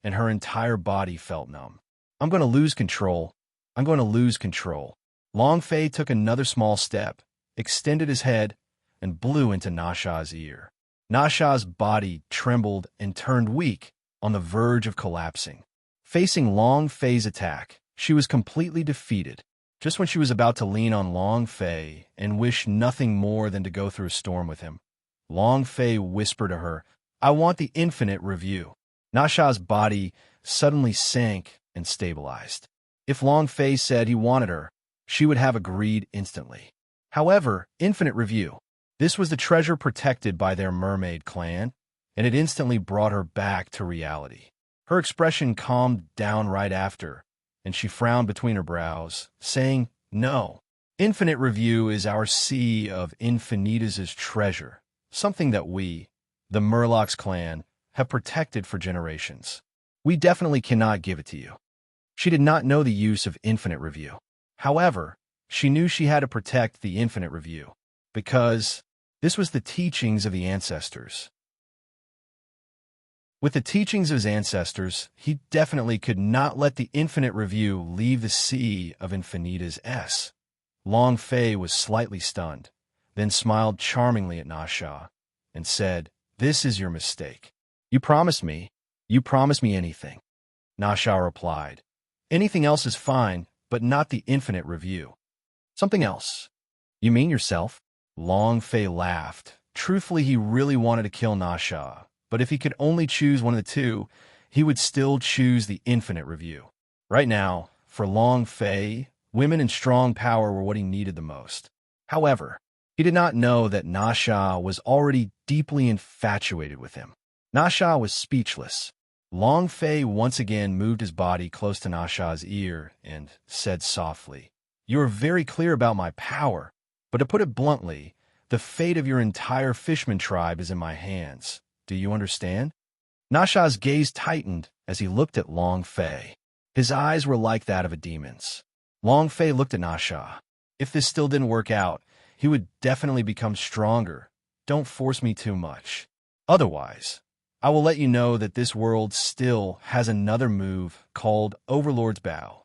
and her entire body felt numb. I'm going to lose control. I'm going to lose control. Long Fei took another small step, extended his head, and blew into Nasha's ear. Nasha's body trembled and turned weak, on the verge of collapsing. Facing Long Fei's attack, she was completely defeated. Just when she was about to lean on Long Fei and wish nothing more than to go through a storm with him, Long Fei whispered to her, "I want the infinite review." Nasha's body suddenly sank and stabilized. If Long Fei said he wanted her, she would have agreed instantly. However, infinite review. This was the treasure protected by their mermaid clan, and it instantly brought her back to reality. Her expression calmed down right after, and she frowned between her brows, saying, "No. Infinite review is our sea of Infinitas' treasure, something that we, the Murlocs clan, have protected for generations. We definitely cannot give it to you." She did not know the use of infinite review. However, she knew she had to protect the infinite review, because this was the teachings of the ancestors. With the teachings of his ancestors, he definitely could not let the infinite review leave the sea of Infinitas S. Long Fei was slightly stunned, then smiled charmingly at Nasha, and said, "This is your mistake. You promised me anything." Nasha replied, "Anything else is fine, but not the infinite review." "Something else? You mean yourself?" Long Fei laughed. Truthfully, he really wanted to kill Nasha, but if he could only choose one of the two, he would still choose the infinite review. Right now, for Long Fei, women and strong power were what he needed the most. However, he did not know that Nasha was already deeply infatuated with him. Nasha was speechless. Long Fei once again moved his body close to Nasha's ear and said softly, "You are very clear about my power, but to put it bluntly, the fate of your entire Fishman tribe is in my hands. Do you understand?" Nasha's gaze tightened as he looked at Long Fei. His eyes were like that of a demon's. Long Fei looked at Nasha. If this still didn't work out, he would definitely become stronger. "Don't force me too much." Otherwise, I will let you know that this world still has another move called Overlord's Bow.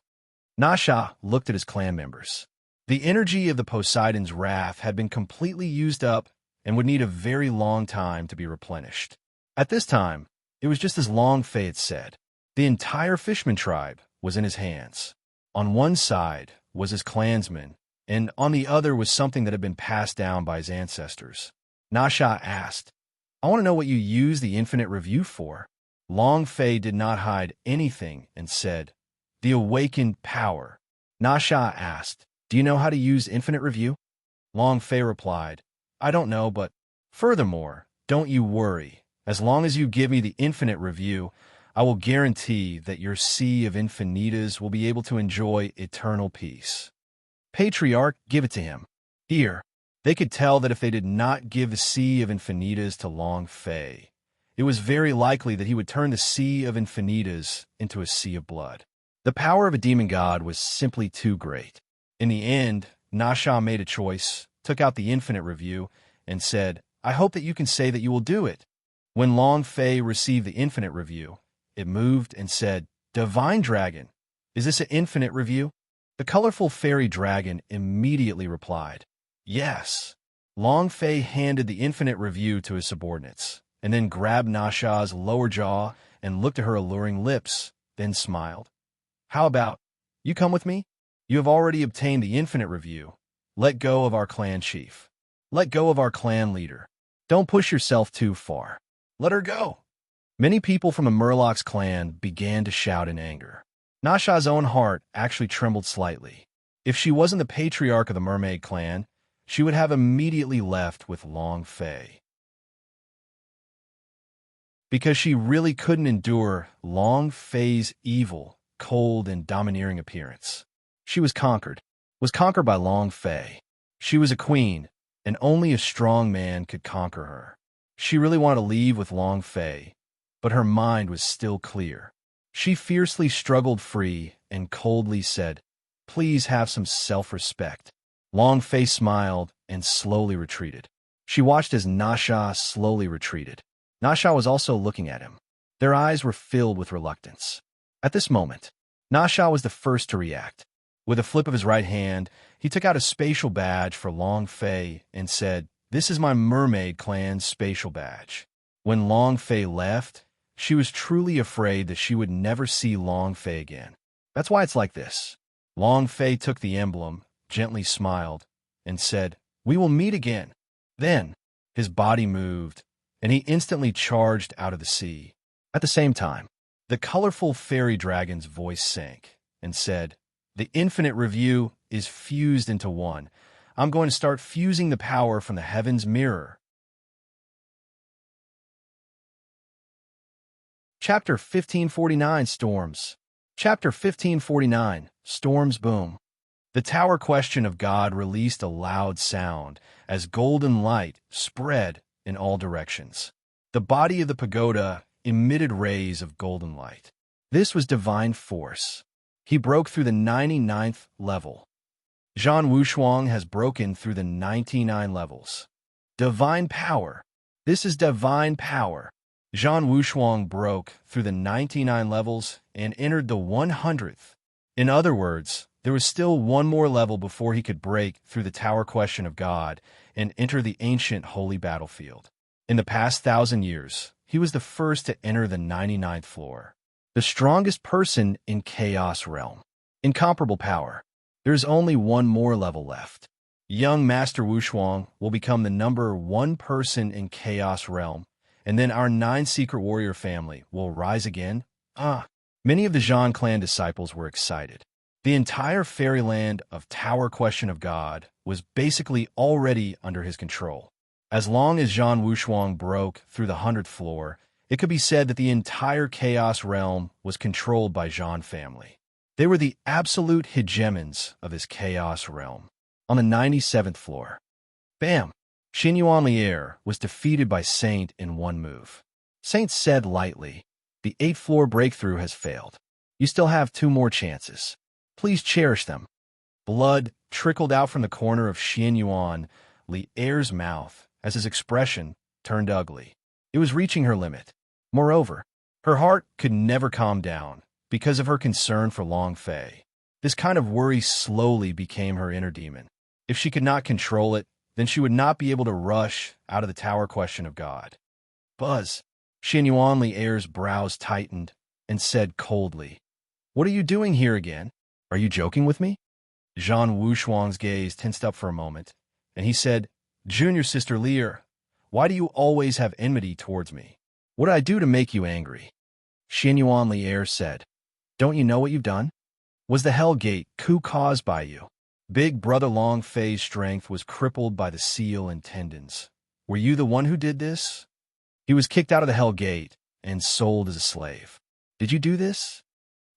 Nasha looked at his clan members. The energy of the Poseidon's wrath had been completely used up and would need a very long time to be replenished. At this time, it was just as Long Fei had said. The entire Fishman tribe was in his hands. On one side was his clansmen, and on the other was something that had been passed down by his ancestors. Nasha asked, I want to know what you use the infinite review for. Long Fei did not hide anything and said, the awakened power. Nasha asked, do you know how to use infinite review? Long Fei replied, I don't know, but furthermore, don't you worry. As long as you give me the infinite review, I will guarantee that your sea of infinitas will be able to enjoy eternal peace. Patriarch, give it to him. Here, they could tell that if they did not give the sea of infinitas to Long Fei, it was very likely that he would turn the sea of infinitas into a sea of blood. The power of a demon god was simply too great. In the end, Nasha made a choice, took out the infinite review, and said, I hope that you can say that you will do it. When Long Fei received the infinite review, it moved and said, Divine Dragon, is this an infinite review? The colorful fairy dragon immediately replied, Yes. Long Fei handed the infinite review to his subordinates, and then grabbed Nasha's lower jaw and looked at her alluring lips, then smiled. How about, you come with me? You have already obtained the infinite review. Let go of our clan chief. Let go of our clan leader. Don't push yourself too far. Let her go. Many people from the Murloc's clan began to shout in anger. Nasha's own heart actually trembled slightly. If she wasn't the patriarch of the mermaid clan, she would have immediately left with Long Fei. Because she really couldn't endure Long Fei's evil, cold, and domineering appearance. She was conquered by Long Fei. She was a queen, and only a strong man could conquer her. She really wanted to leave with Long Fei, but her mind was still clear. She fiercely struggled free and coldly said, Please have some self-respect. Long Fei smiled and slowly retreated. She watched as Nasha slowly retreated. Nasha was also looking at him. Their eyes were filled with reluctance. At this moment, Nasha was the first to react. With a flip of his right hand, he took out a spatial badge for Long Fei and said, This is my mermaid clan's spatial badge. When Long Fei left, she was truly afraid that she would never see Long Fei again. That's why it's like this. Long Fei took the emblem, gently smiled, and said, We will meet again. Then, his body moved, and he instantly charged out of the sea. At the same time, the colorful fairy dragon's voice sank and said, The infinite review is fused into one. I'm going to start fusing the power from the heaven's mirror. Chapter 1549 Storms. Chapter 1549 Storms Boom. The tower question of God released a loud sound as golden light spread in all directions. The body of the pagoda emitted rays of golden light. This was divine force. He broke through the 99th level. Zhan Wushuang has broken through the 99 levels. Divine power. This is divine power. Zhan Wushuang broke through the 99 levels and entered the 100th. In other words, there was still one more level before he could break through the tower question of God and enter the ancient holy battlefield. In the past 1,000 years, he was the first to enter the 99th floor. The strongest person in Chaos Realm. Incomparable power. There is only one more level left. Young Master Wushuang will become the number one person in Chaos Realm, and then our 9 secret warrior family will rise again. Many of the Zhan clan disciples were excited. The entire fairyland of Tower Question of God was basically already under his control. As long as Zhan Wushuang broke through the 100th floor, it could be said that the entire Chaos Realm was controlled by Zhan family. They were the absolute hegemons of his Chaos Realm. On the 97th floor, bam! Xinyuan Lier was defeated by Saint in one move. Saint said lightly, The 8th floor breakthrough has failed. You still have 2 more chances. Please cherish them. Blood trickled out from the corner of Xinyuan Lier's mouth as his expression turned ugly. It was reaching her limit. Moreover, her heart could never calm down because of her concern for Long Fei. This kind of worry slowly became her inner demon. If she could not control it, then she would not be able to rush out of the tower question of God. Buzz. Xian Yuanlie's brows tightened and said coldly, "What are you doing here again? Are you joking with me?" Zhang Wushuang's gaze tensed up for a moment, and he said, "Junior sister Lear, why do you always have enmity towards me? What did I do to make you angry?" Xian Yuanlie said, "Don't you know what you've done? Was the Hell Gate coup caused by you? Big Brother Long Fei's strength was crippled by the seal and tendons. Were you the one who did this? He was kicked out of the Hell Gate and sold as a slave. Did you do this?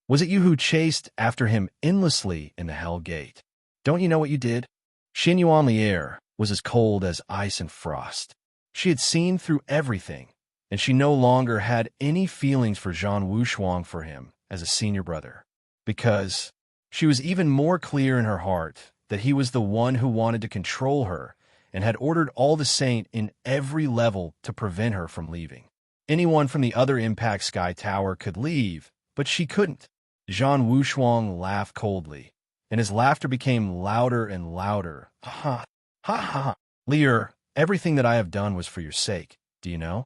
Was it you who chased after him endlessly in the Hell Gate? Don't you know what you did?" Xian Yuanlie was as cold as ice and frost. She had seen through everything, and she no longer had any feelings for Zhang Wushuang for him as a senior brother, because she was even more clear in her heart that he was the one who wanted to control her and had ordered all the Saint in every level to prevent her from leaving. Anyone from the other Impact Sky Tower could leave, but she couldn't. Zhang Wushuang laughed coldly, and his laughter became louder and louder. Ha ha ha! Lear, everything that I have done was for your sake. Do you know?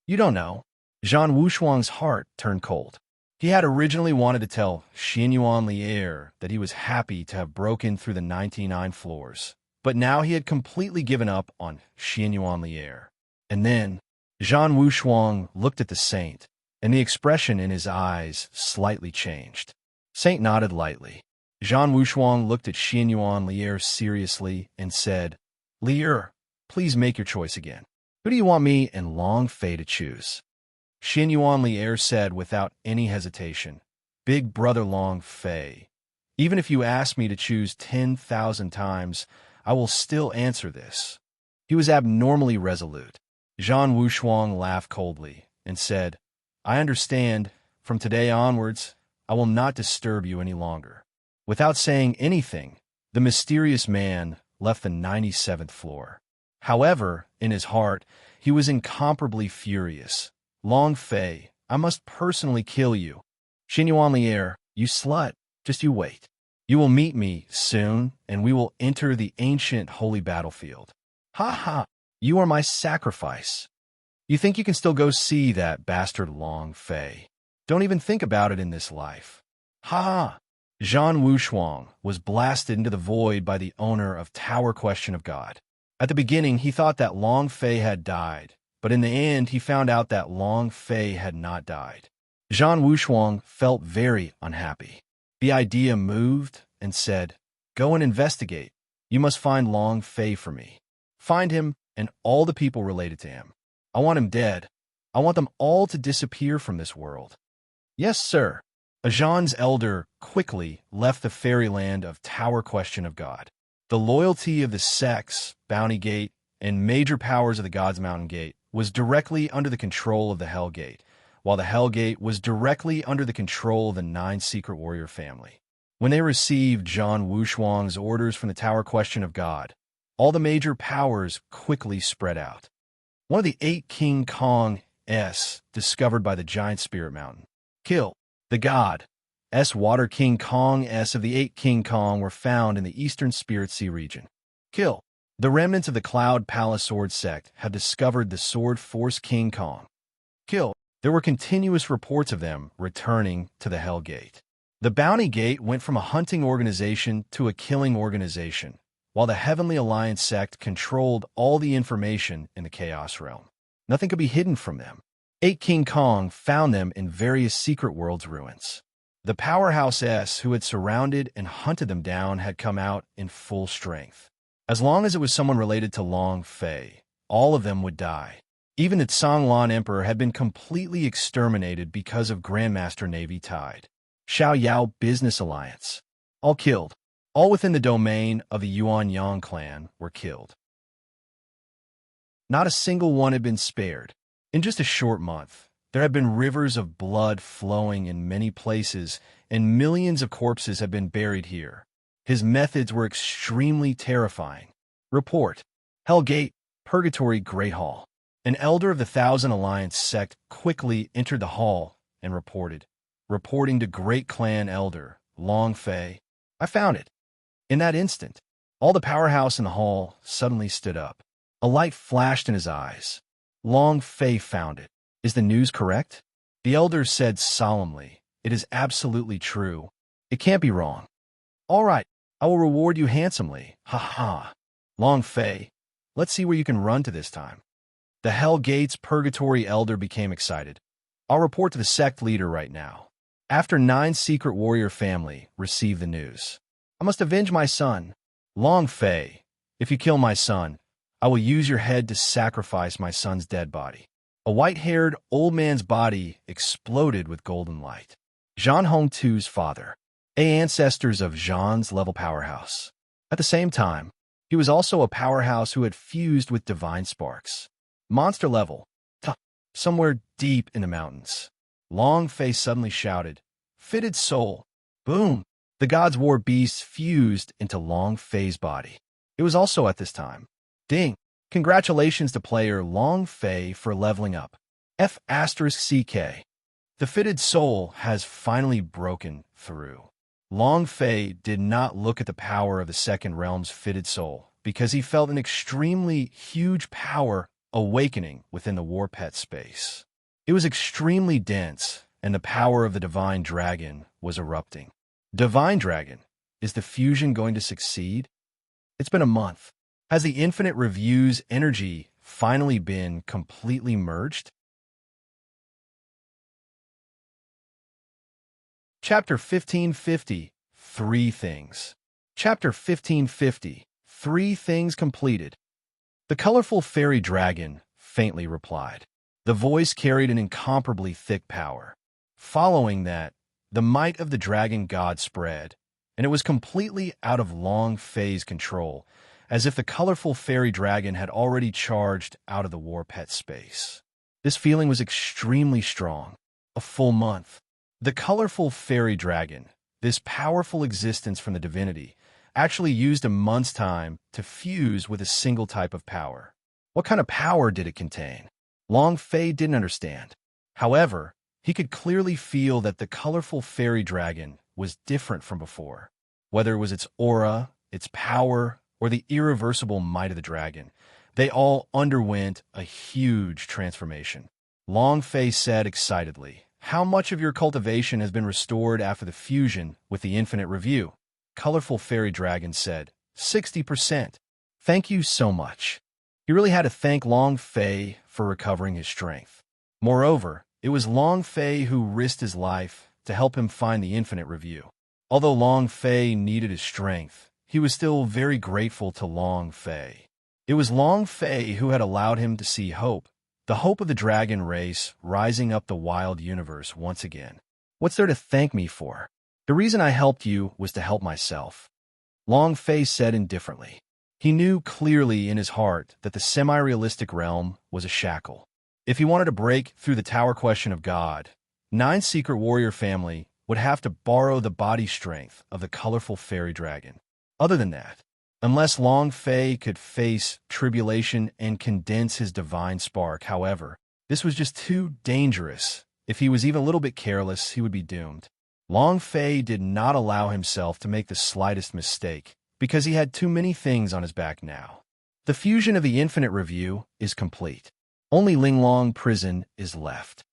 You don't know. Zhang Wushuang's heart turned cold. He had originally wanted to tell Xian Yuanlie that he was happy to have broken through the 99 floors, but now he had completely given up on Xian Yuanlie. And then Zhang Wushuang looked at the Saint, and the expression in his eyes slightly changed. Saint nodded lightly. Zhang Wushuang looked at Xian Yuanlie seriously and said, "Lear, please make your choice again. Who do you want me and Long Fei to choose?" Xian Yuanlie said without any hesitation, "Big Brother Long Fei. Even if you ask me to choose 10,000 times, I will still answer this." He was abnormally resolute. Zhang Wushuang laughed coldly and said, "I understand. From today onwards, I will not disturb you any longer." Without saying anything, the mysterious man left the 97th floor. However, in his heart, he was incomparably furious. "Long Fei, I must personally kill you. Xian Yuanlie, you slut, just you wait. You will meet me soon, and we will enter the ancient holy battlefield. Ha ha, you are my sacrifice. You think you can still go see that bastard Long Fei? Don't even think about it in this life. Ha ha." Zhang Wushuang was blasted into the void by the owner of Tower Question of God. At the beginning, he thought that Long Fei had died, but in the end, he found out that Long Fei had not died. Zhang Wushuang felt very unhappy. The idea moved and said, "Go and investigate. You must find Long Fei for me. Find him and all the people related to him. I want him dead. I want them all to disappear from this world." "Yes, sir." Zhang's elder quickly left the fairyland of Tower Question of God. The loyalty of the sects, Bounty Gate, and major powers of the God's Mountain Gate was directly under the control of the Hell Gate, while the Hell Gate was directly under the control of the 9 Secret Warrior family. When they received Zhang Wushuang's orders from the Tower Question of God, all the major powers quickly spread out. One of the 8 King Kong's discovered by the giant Spirit Mountain. Kill. The God Water King Kong's of the 8 King Kong were found in the Eastern Spirit Sea region. Kill. The remnants of the Cloud Palace Sword Sect have discovered the Sword Force King Kong. Kill. There were continuous reports of them returning to the Hell Gate. The Bounty Gate went from a hunting organization to a killing organization, while the Heavenly Alliance sect controlled all the information in the Chaos Realm. Nothing could be hidden from them. 8 King Kong found them in various Secret Worlds ruins. The Powerhouse S who had surrounded and hunted them down had come out in full strength. As long as it was someone related to Long Fei, all of them would die. Even the Tsanglan Emperor had been completely exterminated because of Grandmaster Navy Tide. Xiao Yao Business Alliance. All killed. All within the domain of the Yuan Yang clan were killed. Not a single one had been spared. In just a short month, there had been rivers of blood flowing in many places, and millions of corpses had been buried here. His methods were extremely terrifying. Report. Hell Gate, Purgatory Great Hall. An elder of the Thousand Alliance sect quickly entered the hall and reporting to Great Clan Elder, Long Fei, "I found it." In that instant, all the powerhouse in the hall suddenly stood up. A light flashed in his eyes. Long Fei found it. "Is the news correct?" The elder said solemnly, "It is absolutely true. It can't be wrong." "All right, I will reward you handsomely. Ha ha. Long Fei, let's see where you can run to this time." The Hell Gates Purgatory Elder became excited. "I'll report to the sect leader right now." After 9 secret warrior family received the news. "I must avenge my son. Long Fei, if you kill my son, I will use your head to sacrifice my son's dead body." A white-haired old man's body exploded with golden light. Zhan Hongtu's father, ancestors of Zhan's level powerhouse. At the same time, he was also a powerhouse who had fused with divine sparks. Monster level, somewhere deep in the mountains. Long Fei suddenly shouted, "Fitted soul!" Boom! The God's War beast fused into Long Fei's body. It was also at this time. Ding! Congratulations to player Long Fei for leveling up. F***CK. The fitted soul has finally broken through. Long Fei did not look at the power of the second realm's fitted soul because he felt an extremely huge power awakening within the war pet space. It was extremely dense, and the power of the divine dragon was erupting. Divine dragon, is the fusion going to succeed? It's been a month. Has the infinite review's energy finally been completely merged? Chapter 1550, 3 Things. Chapter 1550, 3 Things completed. The colorful fairy dragon faintly replied. The voice carried an incomparably thick power. Following that, the might of the dragon god spread, and it was completely out of Long Fei's control, as if the colorful fairy dragon had already charged out of the war pet space. This feeling was extremely strong. A full month. The colorful fairy dragon, this powerful existence from the divinity, actually used a month's time to fuse with a single type of power. What kind of power did it contain? Long Fei didn't understand. However, he could clearly feel that the colorful fairy dragon was different from before. Whether it was its aura, its power, or the irreversible might of the dragon, they all underwent a huge transformation. Long Fei said excitedly, "How much of your cultivation has been restored after the fusion with the infinite review?" Colorful fairy dragon said, 60%. "Thank you so much." He really had to thank Long Fei for recovering his strength. Moreover, it was Long Fei who risked his life to help him find the infinite review. Although Long Fei needed his strength, he was still very grateful to Long Fei. It was Long Fei who had allowed him to see hope, the hope of the dragon race rising up the wild universe once again. "What's there to thank me for? The reason I helped you was to help myself," Long Fei said indifferently. He knew clearly in his heart that the semi-realistic realm was a shackle. If he wanted to break through the tower question of God, 9 secret warrior family would have to borrow the body strength of the colorful fairy dragon. Other than that, unless Long Fei could face tribulation and condense his divine spark, however, this was just too dangerous. If he was even a little bit careless, he would be doomed. Long Fei did not allow himself to make the slightest mistake, because he had too many things on his back now. The fusion of the infinite review is complete. Only Linglong prison is left.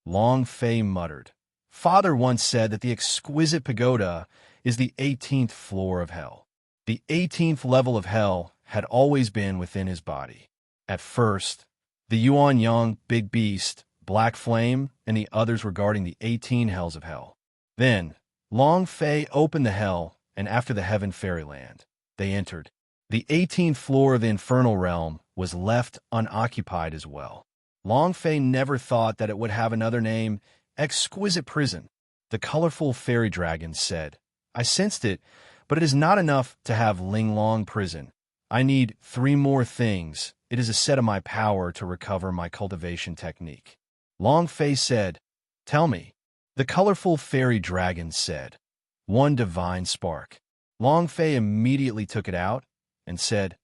Long Fei muttered. Father once said that the exquisite pagoda is the 18th floor of hell. The 18th level of hell had always been within his body. At first, the Yuan Yang, Big Beast, Black Flame, and the others regarding the 18 hells of hell. Then, Long Fei opened the hell, and after the heaven fairyland, they entered. The 18th floor of the infernal realm was left unoccupied as well. Long Fei never thought that it would have another name, Exquisite Prison. The colorful fairy dragon said, I sensed it, but it is not enough to have Linglong Prison. I need 3 more things. It is a set of my power to recover my cultivation technique. Long Fei said, Tell me. The colorful fairy dragon said, 1 divine spark. Long Fei immediately took it out and said,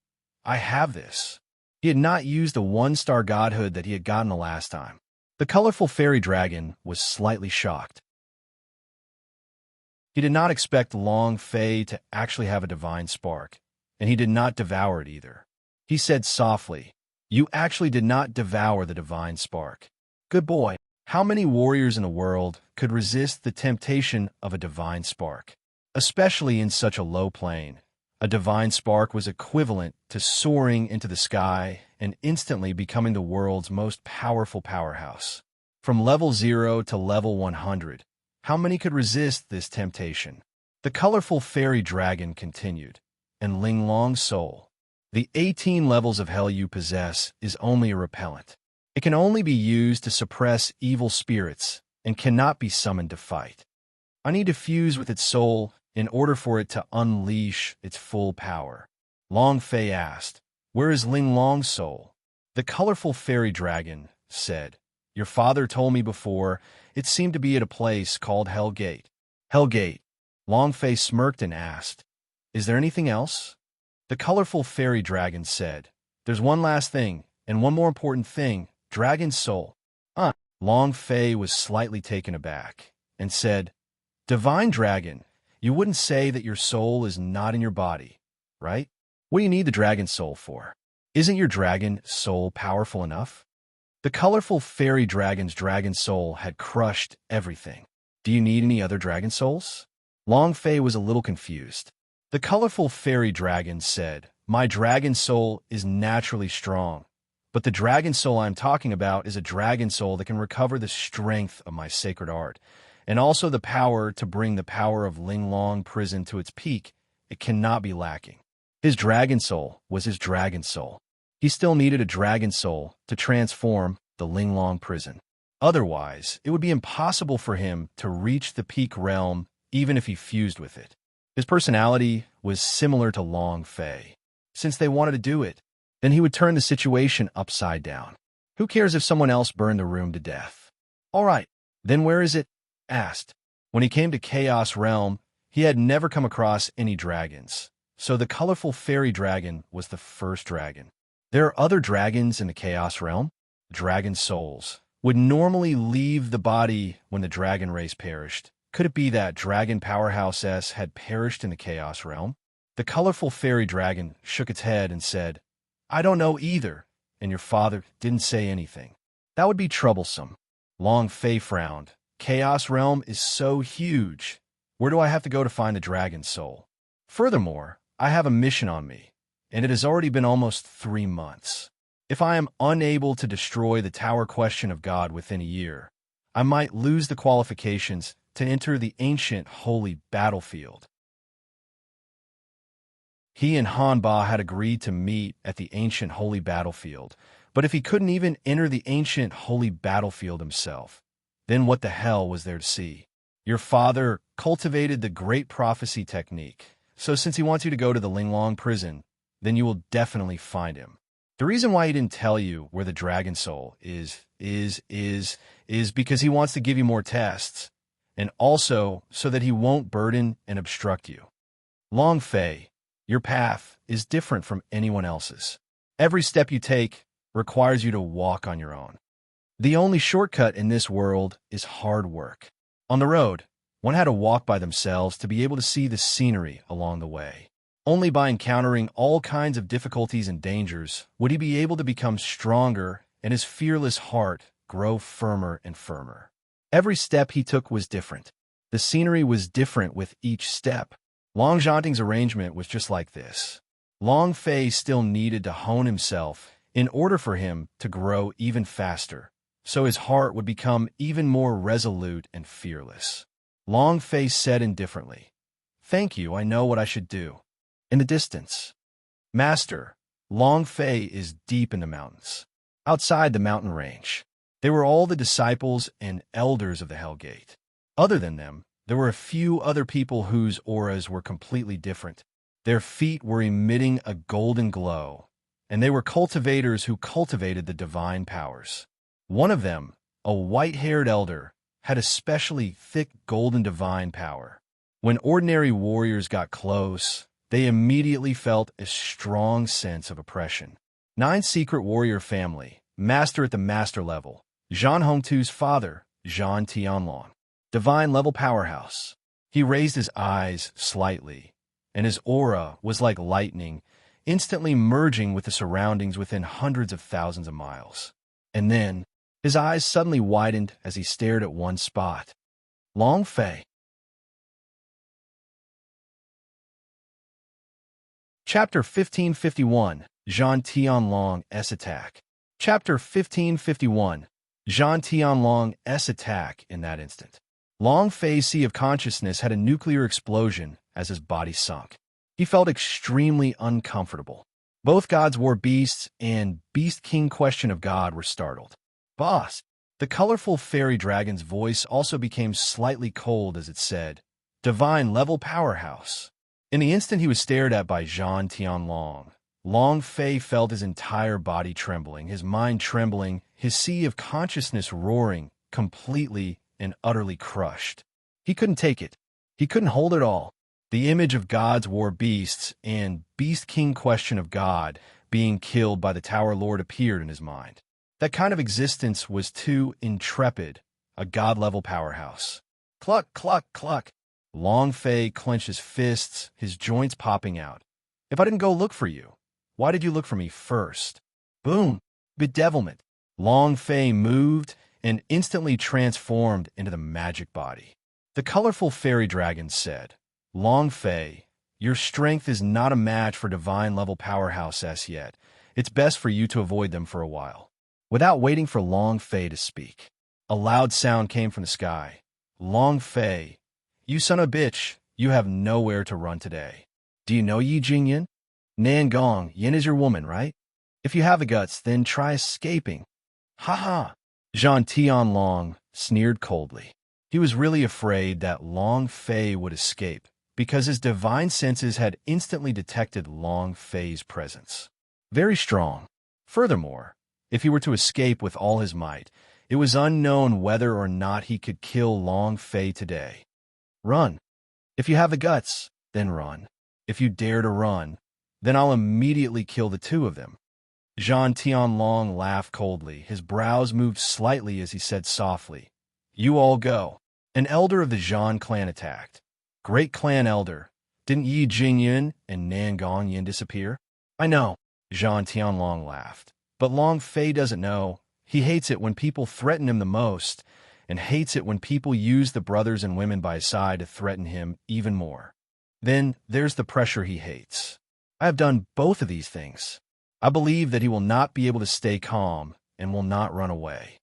I have this. He had not used the one-star godhood that he had gotten the last time. The colorful fairy dragon was slightly shocked. He did not expect Long Fei to actually have a divine spark, and he did not devour it either. He said softly, "You actually did not devour the divine spark. Good boy." How many warriors in the world could resist the temptation of a divine spark? Especially in such a low plane. A divine spark was equivalent to soaring into the sky and instantly becoming the world's most powerful powerhouse. From level 0 to level 100, how many could resist this temptation? The colorful fairy dragon continued, and Ling Long's soul. The 18 levels of hell you possess is only a repellent. It can only be used to suppress evil spirits and cannot be summoned to fight. I need to fuse with its soul in order for it to unleash its full power. Long Fei asked, "Where is Ling Long's soul?" The colorful fairy dragon said, "Your father told me before, it seemed to be at a place called Hell Gate." Hell Gate. Long Fei smirked and asked, "Is there anything else?" The colorful fairy dragon said, "There's one last thing, and one more important thing. Dragon's soul." Long Fei was slightly taken aback and said, "Divine dragon, you wouldn't say that your soul is not in your body, right? What do you need the dragon soul for? Isn't your dragon soul powerful enough?" The colorful fairy dragon's dragon soul had crushed everything. "Do you need any other dragon souls?" Long Fei was a little confused. The colorful fairy dragon said, "My dragon soul is naturally strong. But the dragon soul I'm talking about is a dragon soul that can recover the strength of my sacred art, and also the power to bring the power of Ling Long prison to its peak. It cannot be lacking." His dragon soul was his dragon soul. He still needed a dragon soul to transform the Ling Long prison. Otherwise, it would be impossible for him to reach the peak realm even if he fused with it. His personality was similar to Long Fei. Since they wanted to do it, then he would turn the situation upside down. Who cares if someone else burned the room to death? "All right, then where is it?" asked. When he came to Chaos Realm, he had never come across any dragons, so the colorful fairy dragon was the first dragon. There are other dragons in the Chaos Realm. Dragon souls would normally leave the body when the dragon race perished. Could it be that Dragon Powerhouse S had perished in the Chaos Realm? The colorful fairy dragon shook its head and said, "I don't know either, and your father didn't say anything." That would be troublesome. Long Fei frowned. Chaos Realm is so huge. Where do I have to go to find the dragon soul? Furthermore, I have a mission on me, and it has already been almost 3 months. If I am unable to destroy the Tower Question of God within a year, I might lose the qualifications to enter the ancient holy battlefield. He and Hanba had agreed to meet at the ancient holy battlefield, but if he couldn't even enter the ancient holy battlefield himself, then what the hell was there to see? Your father cultivated the great prophecy technique, so since he wants you to go to the Linglong prison, then you will definitely find him. The reason why he didn't tell you where the dragon soul is because he wants to give you more tests, and also so that he won't burden and obstruct you. Long Fei, your path is different from anyone else's. Every step you take requires you to walk on your own. The only shortcut in this world is hard work. On the road, one had to walk by themselves to be able to see the scenery along the way. Only by encountering all kinds of difficulties and dangers would he be able to become stronger and his fearless heart grow firmer and firmer. Every step he took was different. The scenery was different with each step. Long Zhanting's arrangement was just like this. Long Fei still needed to hone himself in order for him to grow even faster, so his heart would become even more resolute and fearless. Long Fei said indifferently, "Thank you, I know what I should do." In the distance, Master, Long Fei is deep in the mountains. Outside the mountain range, they were all the disciples and elders of the Hell Gate. Other than them, there were a few other people whose auras were completely different. Their feet were emitting a golden glow, and they were cultivators who cultivated the divine powers. One of them, a white-haired elder, had especially thick golden divine power. When ordinary warriors got close, they immediately felt a strong sense of oppression. 9 Secret Warrior Family, Master at the Master Level, Zhan Hongtu's father, Zhan Tianlong. Divine Level Powerhouse. He raised his eyes slightly, and his aura was like lightning, instantly merging with the surroundings within hundreds of thousands of miles. And then, his eyes suddenly widened as he stared at one spot. Long Fei. Chapter 1551, Zhan Tianlong's Attack. Chapter 1551, Zhan Tianlong's Attack. In that instant, Long Fei's sea of consciousness had a nuclear explosion as his body sunk. He felt extremely uncomfortable. Both God's War Beasts and Beast King Question of God were startled. Boss! The colorful fairy dragon's voice also became slightly cold as it said, Divine Level Powerhouse. In the instant he was stared at by Zhan Tianlong, Long Fei felt his entire body trembling, his mind trembling, his sea of consciousness roaring, completely and utterly crushed. He couldn't take it. He couldn't hold it all. The image of God's War Beasts and Beast King Question of God being killed by the Tower Lord appeared in his mind. That kind of existence was too intrepid, a god-level powerhouse. Cluck, cluck, cluck. Long Fei clenched his fists, his joints popping out. If I didn't go look for you, why did you look for me first? Boom! Bedevilment. Long Fei moved and instantly transformed into the magic body. The colorful fairy dragon said, Long Fei, your strength is not a match for divine level powerhouse as yet. It's best for you to avoid them for a while. Without waiting for Long Fei to speak, a loud sound came from the sky. Long Fei, you son of a bitch, you have nowhere to run today. Do you know Yi Jingyan? Nangong, Yin is your woman, right? If you have the guts, then try escaping. Ha ha! Zhan Tianlong sneered coldly. He was really afraid that Long Fei would escape, because his divine senses had instantly detected Long Fei's presence. Very strong. Furthermore, if he were to escape with all his might, it was unknown whether or not he could kill Long Fei today. Run. If you have the guts, then run. If you dare to run, then I'll immediately kill the two of them. Zhan Tianlong laughed coldly. His brows moved slightly as he said softly, You all go. An elder of the Zhan clan attacked. Great clan elder. Didn't Yi Jingyan and Nangong Yin disappear? I know. Zhan Tianlong laughed. But Long Fei doesn't know. He hates it when people threaten him the most, and hates it when people use the brothers and women by his side to threaten him even more. Then there's the pressure he hates. I have done both of these things. I believe that he will not be able to stay calm and will not run away.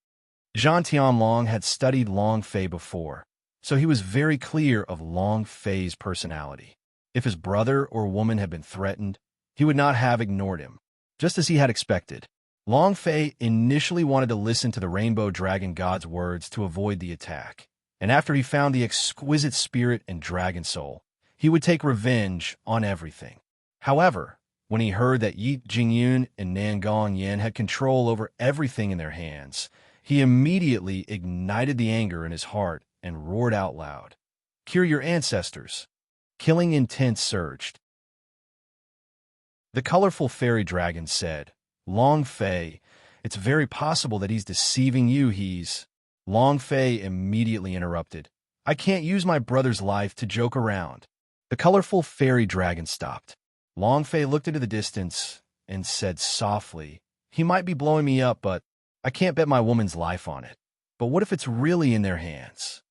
Zhan Tianlong had studied Long Fei before, so he was very clear of Long Fei's personality. If his brother or woman had been threatened, he would not have ignored him. Just as he had expected, Long Fei initially wanted to listen to the Rainbow Dragon God's words to avoid the attack, and after he found the exquisite spirit and dragon soul, he would take revenge on everything. However, when he heard that Yi Jingyan and Nangong Yin had control over everything in their hands, he immediately ignited the anger in his heart and roared out loud, Cure your ancestors! Killing intent surged. The colorful fairy dragon said, Long Fei, it's very possible that he's deceiving you, Long Fei immediately interrupted. I can't use my brother's life to joke around. The colorful fairy dragon stopped. Long Fei looked into the distance and said softly, He might be blowing me up, but I can't bet my woman's life on it. But what if it's really in their hands?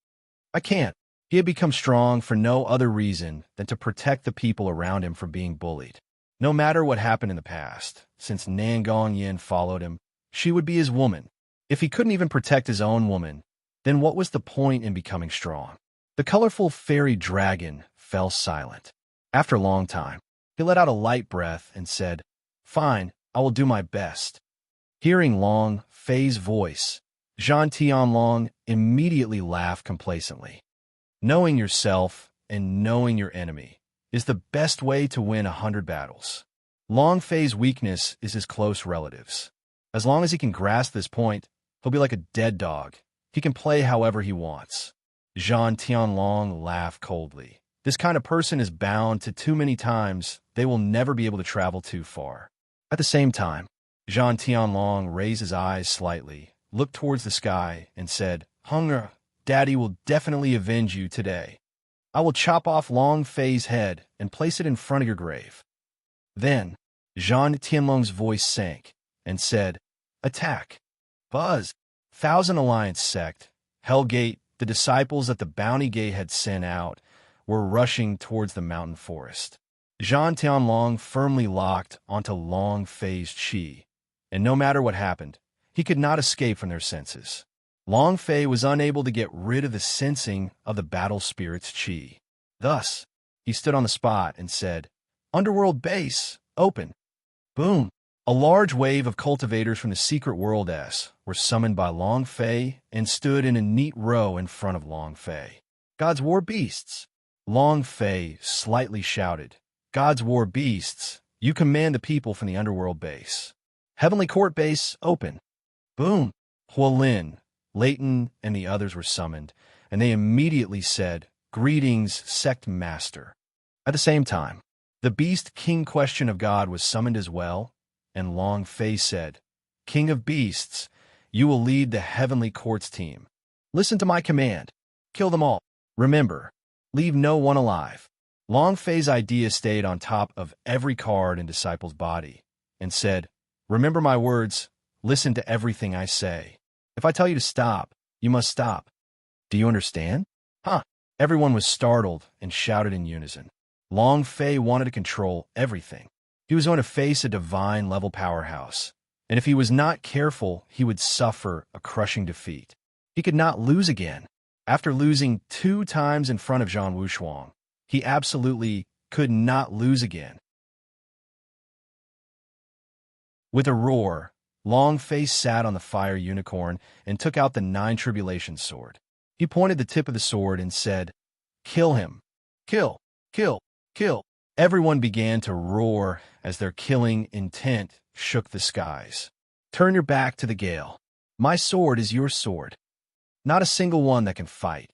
I can't. He had become strong for no other reason than to protect the people around him from being bullied. No matter what happened in the past, since Nangong Yin followed him, she would be his woman. If he couldn't even protect his own woman, then what was the point in becoming strong? The colorful fairy dragon fell silent. After a long time, he let out a light breath and said, Fine, I will do my best. Hearing Long Fei's voice, Zhan Tianlong immediately laughed complacently. Knowing yourself and knowing your enemy is the best way to win 100 battles. Long Fei's weakness is his close relatives. As long as he can grasp this point, he'll be like a dead dog. He can play however he wants. Zhan Tianlong laughed coldly. This kind of person is bound to too many times. They will never be able to travel too far. At the same time, Zhang Tianlong raised his eyes slightly, looked towards the sky, and said, "Hunger, Daddy will definitely avenge you today. I will chop off Long Fei's head and place it in front of your grave." Then, Zhang Tianlong's voice sank and said, "Attack." Buzz, Thousand Alliance sect, Hellgate, the disciples that the Bounty Gate had sent out, were rushing towards the mountain forest. Zhang Tianlong firmly locked onto Long Fei's chi, and no matter what happened, he could not escape from their senses. Long Fei was unable to get rid of the sensing of the battle spirit's chi. Thus, he stood on the spot and said, "Underworld base, open." Boom! A large wave of cultivators from the secret world S were summoned by Long Fei and stood in a neat row in front of Long Fei. "God's war beasts!" Long Fei slightly shouted, "God's war beasts, you command the people from the underworld base. Heavenly Court base, open." Boom! Huolin, Leighton, and the others were summoned, and they immediately said, "Greetings, Sect Master." At the same time, the Beast King Question of God was summoned as well, and Long Fei said, "King of Beasts, you will lead the Heavenly Courts team. Listen to my command. Kill them all. Remember, leave no one alive." Long Fei's idea stayed on top of every card in Disciple's body and said, "Remember my words, listen to everything I say. If I tell you to stop, you must stop. Do you understand?" Huh. Everyone was startled and shouted in unison. Long Fei wanted to control everything. He was going to face a divine-level powerhouse, and if he was not careful, he would suffer a crushing defeat. He could not lose again. After losing 2 times in front of Zhang Wushuang, he absolutely could not lose again. With a roar, Long Fei sat on the fire unicorn and took out the 9 Tribulation sword. He pointed the tip of the sword and said, "Kill him. Kill, kill, kill." Everyone began to roar as their killing intent shook the skies. "Turn your back to the gale. My sword is your sword. Not a single one that can fight.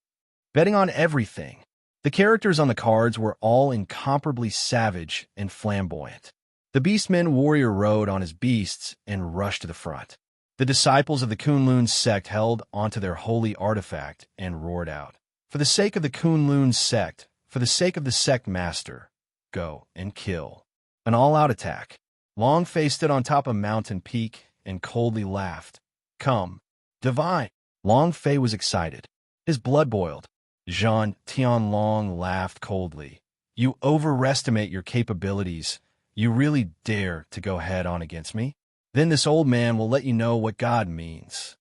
Betting on everything." The characters on the cards were all incomparably savage and flamboyant. The Beastman warrior rode on his beasts and rushed to the front. The disciples of the Kunlun sect held onto their holy artifact and roared out, "For the sake of the Kunlun sect, for the sake of the sect master, go and kill." An all-out attack. Long Fei stood on top of Mountain Peak and coldly laughed. "Come, divine." Long Fei was excited. His blood boiled. Zhang Tianlong laughed coldly. "You overestimate your capabilities. You really dare to go head-on against me? Then this old man will let you know what God means."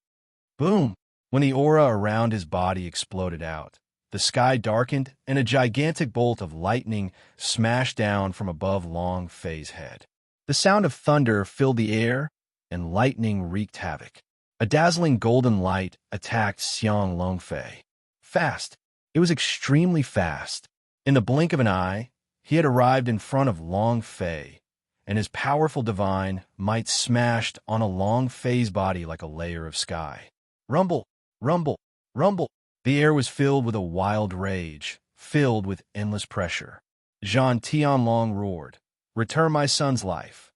Boom! When the aura around his body exploded out, the sky darkened and a gigantic bolt of lightning smashed down from above Long Fei's head. The sound of thunder filled the air, and lightning wreaked havoc. A dazzling golden light attacked Xiang Longfei. Fast. It was extremely fast. In the blink of an eye, he had arrived in front of Long Fei, and his powerful divine might smashed on a Long Fei's body like a layer of sky. Rumble, rumble, rumble. The air was filled with a wild rage, filled with endless pressure. Zhang Tianlong roared, "Return my son's life."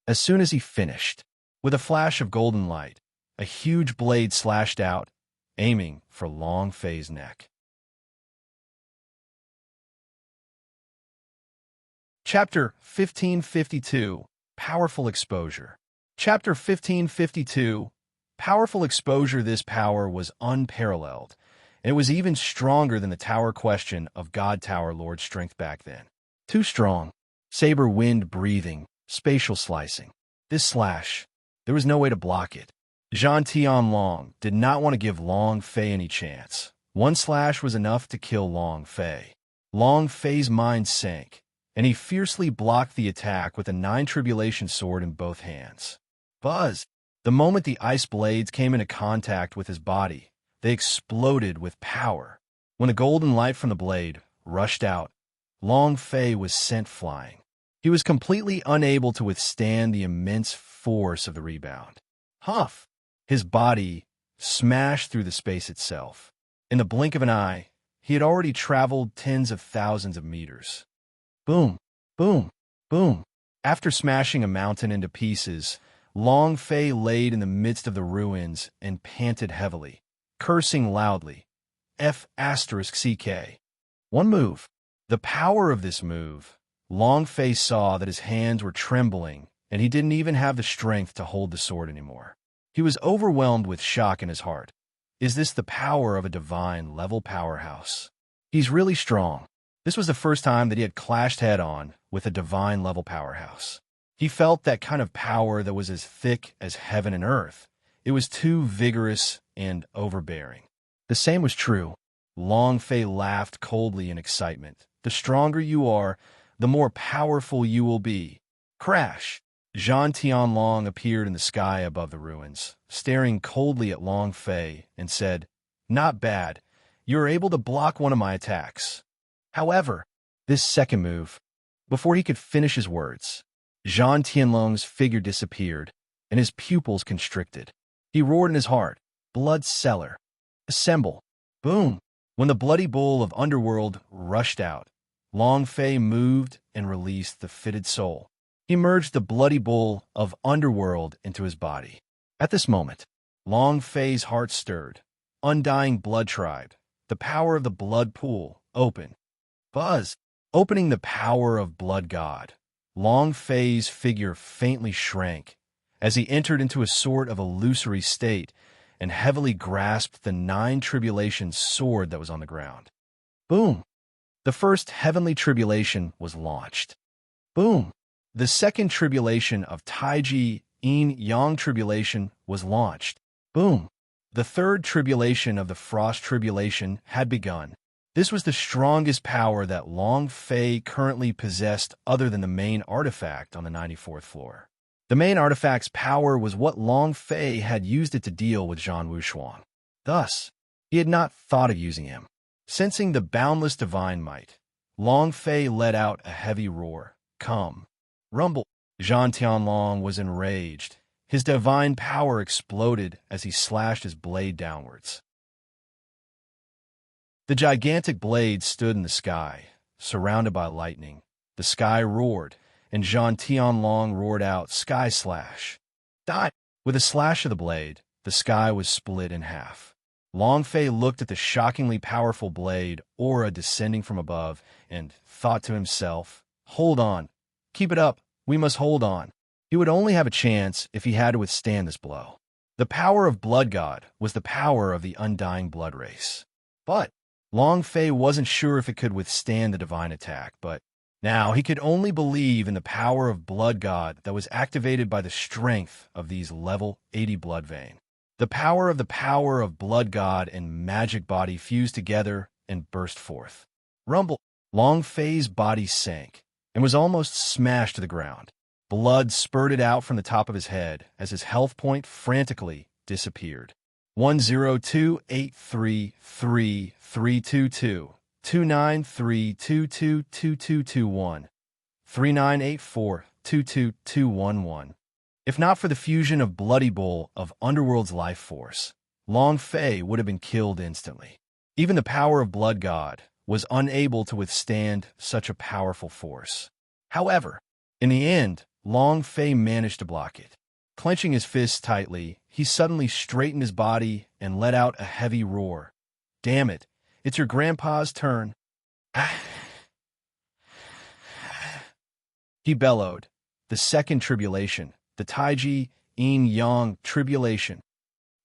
As soon as he finished, with a flash of golden light, a huge blade slashed out, aiming for Long Fei's neck. Chapter 1552, Powerful Exposure. Chapter 1552, Powerful Exposure. This power was unparalleled, and it was even stronger than the Tower Question of God Tower Lord Strength back then. Too strong. Saber wind breathing, spatial slicing. This slash, there was no way to block it. Zhang Tianlong did not want to give Long Fei any chance. One slash was enough to kill Long Fei. Long Fei's mind sank, and he fiercely blocked the attack with a 9 Tribulation sword in both hands. Buzz! The moment the ice blades came into contact with his body, they exploded with power. When the golden light from the blade rushed out, Long Fei was sent flying. He was completely unable to withstand the immense force of the rebound. Huff! His body smashed through the space itself. In the blink of an eye, he had already traveled tens of thousands of meters. Boom, boom, boom. After smashing a mountain into pieces, Long Fei laid in the midst of the ruins and panted heavily, cursing loudly. F***CK. One move. The power of this move. Long Fei saw that his hands were trembling, and he didn't even have the strength to hold the sword anymore. He was overwhelmed with shock in his heart. Is this the power of a divine level powerhouse? He's really strong. This was the first time that he had clashed head-on with a divine level powerhouse. He felt that kind of power that was as thick as heaven and earth. It was too vigorous and overbearing. The same was true. Long Fei laughed coldly in excitement. The stronger you are, the more powerful you will be. Crash! Zhan Tianlong appeared in the sky above the ruins, staring coldly at Long Fei, and said, "Not bad. You are able to block one of my attacks." However, this second move, before he could finish his words, Zhan Tianlong's figure disappeared, and his pupils constricted. He roared in his heart, "Blood Cellar! Assemble!" Boom! When the bloody bull of Underworld rushed out, Long Fei moved and released the fitted soul. He merged the bloody bull of Underworld into his body. At this moment, Long Fei's heart stirred. Undying blood tribe, the power of the blood pool, open. Buzz! Opening the power of blood god. Long Fei's figure faintly shrank as he entered into a sort of illusory state and heavily grasped the 9 Tribulations sword that was on the ground. Boom! The first heavenly tribulation was launched. Boom! The second tribulation of Taiji Yin Yang tribulation was launched. Boom! The third tribulation of the Frost tribulation had begun. This was the strongest power that Long Fei currently possessed other than the main artifact on the 94th floor. The main artifact's power was what Long Fei had used it to deal with Zhan Wuxuan. Thus, he had not thought of using him. Sensing the boundless divine might, Long Fei let out a heavy roar. Come. Rumble. Zhan Tianlong was enraged. His divine power exploded as he slashed his blade downwards. The gigantic blade stood in the sky, surrounded by lightning. The sky roared, and Zhan Tianlong roared out, "Sky slash!" Die! With a slash of the blade, the sky was split in half. Long Fei looked at the shockingly powerful blade aura descending from above and thought to himself, "Hold on. Keep it up. We must hold on." He would only have a chance if he had to withstand this blow. The power of Blood God was the power of the undying blood race. But Long Fei wasn't sure if it could withstand the divine attack, but now he could only believe in the power of Blood God that was activated by the strength of these level 80 blood vein. The power of Blood God and magic body fused together and burst forth. Rumble! Long Fei's body sank and was almost smashed to the ground. Blood spurted out from the top of his head as his health point frantically disappeared. 102833322 293222221 3984222211. If not for the fusion of Bloody Bull of Underworld's life force, Long Fei would have been killed instantly. Even the power of Blood God was unable to withstand such a powerful force. However, in the end, Long Fei managed to block it. Clenching his fists tightly, he suddenly straightened his body and let out a heavy roar. "Damn it, it's your grandpa's turn." He bellowed. The second tribulation, the Taiji Yin Yang tribulation.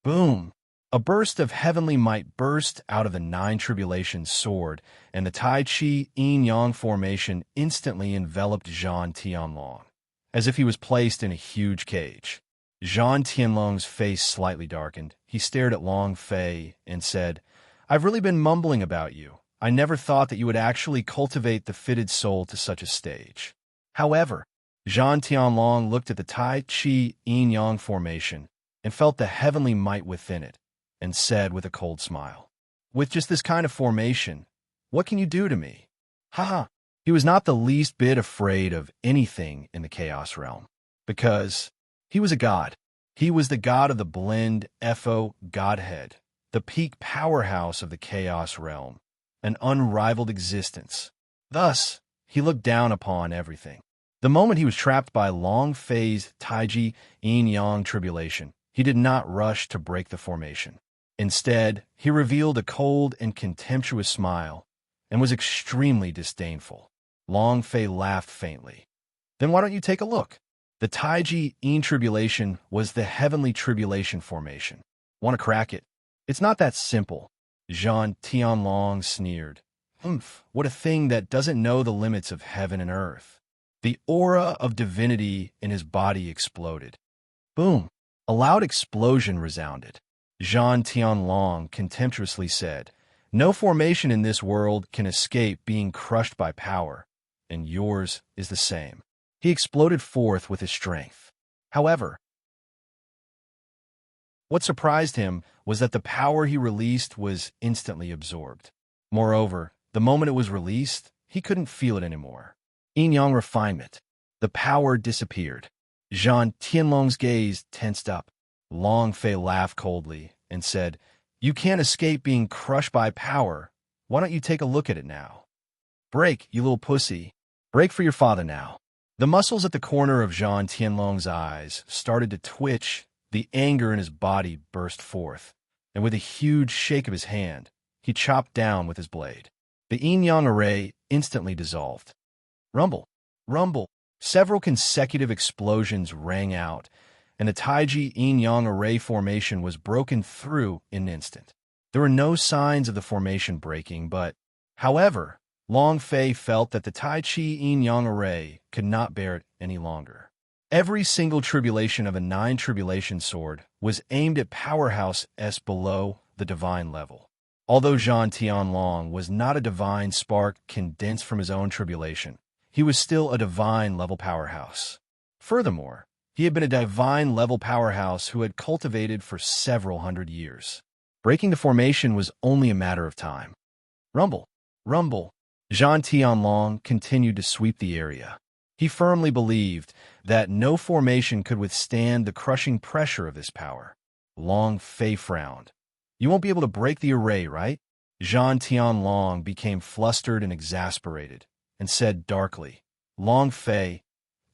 Boom! A burst of heavenly might burst out of the 9 Tribulations sword, and the Tai Chi Yin Yang formation instantly enveloped Zhan Tianlong, as if he was placed in a huge cage. Zhan Tianlong's face slightly darkened. He stared at Long Fei and said, "I've really been mumbling about you. I never thought that you would actually cultivate the fitted soul to such a stage." However, Zhan Tianlong looked at the Tai Chi Yin Yang formation and felt the heavenly might within it, and said with a cold smile, "With just this kind of formation, what can you do to me?" Haha. He was not the least bit afraid of anything in the Chaos Realm, because he was a god. He was the god of the blend FO Godhead, the peak powerhouse of the Chaos Realm, an unrivaled existence. Thus, he looked down upon everything. The moment he was trapped by long-phase Taiji yin-yang tribulation, he did not rush to break the formation. Instead, he revealed a cold and contemptuous smile and was extremely disdainful. Long Fei laughed faintly. Then why don't you take a look? The Taiji yin tribulation was the heavenly tribulation formation. Want to crack it? It's not that simple. Zhan Tianlong sneered. What a thing that doesn't know the limits of heaven and earth. The aura of divinity in his body exploded. Boom! A loud explosion resounded. Zhan Tianlong contemptuously said, "No formation in this world can escape being crushed by power, and yours is the same." He exploded forth with his strength. However, what surprised him was that the power he released was instantly absorbed. Moreover, the moment it was released, he couldn't feel it anymore. Yin-yang refinement. The power disappeared. Zhan Tianlong's gaze tensed up. Long Fei laughed coldly and said, "You can't escape being crushed by power. Why don't you take a look at it now? Break, you little pussy. Break for your father now." The muscles at the corner of Zhan Tianlong's eyes started to twitch. The anger in his body burst forth, and with a huge shake of his hand, he chopped down with his blade. The yin-yang array instantly dissolved. Rumble, rumble. Several consecutive explosions rang out, and the Taiji yin-yang array formation was broken through in an instant. There were no signs of the formation breaking, but, however, Long Fei felt that the Tai Chi yin-yang array could not bear it any longer. Every single tribulation of a 9 tribulation sword was aimed at Powerhouse S below the divine level. Although Zhan Tianlong was not a divine spark condensed from his own tribulation, he was still a divine-level powerhouse. Furthermore, he had been a divine-level powerhouse who had cultivated for several hundred years. Breaking the formation was only a matter of time. Rumble, rumble. Zhan Tianlong continued to sweep the area. He firmly believed that no formation could withstand the crushing pressure of this power. Long Fei frowned. "You won't be able to break the array, right?" Zhan Tianlong became flustered and exasperated, and said darkly, "Long Fei,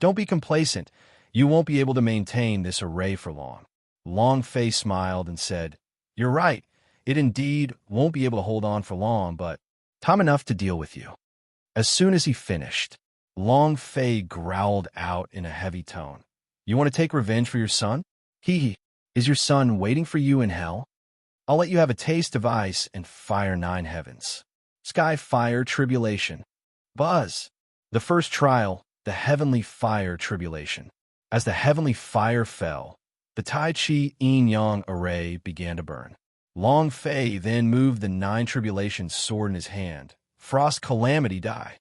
don't be complacent. You won't be able to maintain this array for long." Long Fei smiled and said, "You're right. It indeed won't be able to hold on for long, but time enough to deal with you." As soon as he finished, Long Fei growled out in a heavy tone, "You want to take revenge for your son? Hee. Is your son waiting for you in hell? I'll let you have a taste of ice and fire 9 heavens. Sky fire tribulation. Buzz." The first trial, the heavenly fire tribulation. As the heavenly fire fell, the Tai Chi yin-yang array began to burn. Long Fei then moved the 9 tribulation sword in his hand. Frost Calamity die.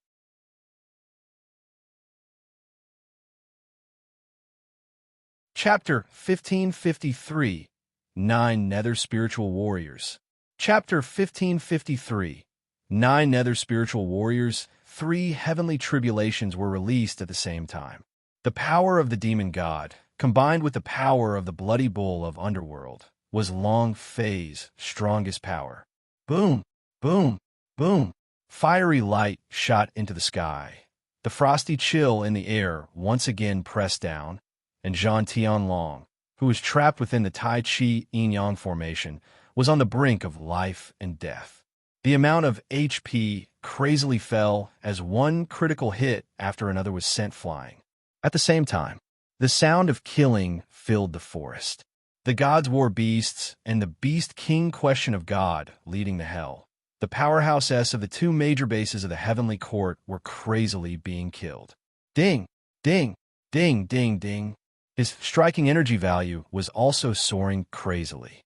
Chapter 1553. 9 Nether Spiritual Warriors. Chapter 1553. 9 Nether Spiritual Warriors. 3 heavenly tribulations were released at the same time. The power of the demon god, combined with the power of the bloody bull of underworld, was Long Fei's strongest power. Boom, boom, boom. Fiery light shot into the sky. The frosty chill in the air once again pressed down, and Zhan Tianlong, who was trapped within the Tai Chi yin-yang formation, was on the brink of life and death. The amount of HP crazily fell as one critical hit after another was sent flying. At the same time, the sound of killing filled the forest. The gods wore beasts, and the beast king question of God leading to hell. The powerhouse S of the 2 major bases of the heavenly court were crazily being killed. Ding, ding, ding, ding, ding. His striking energy value was also soaring crazily.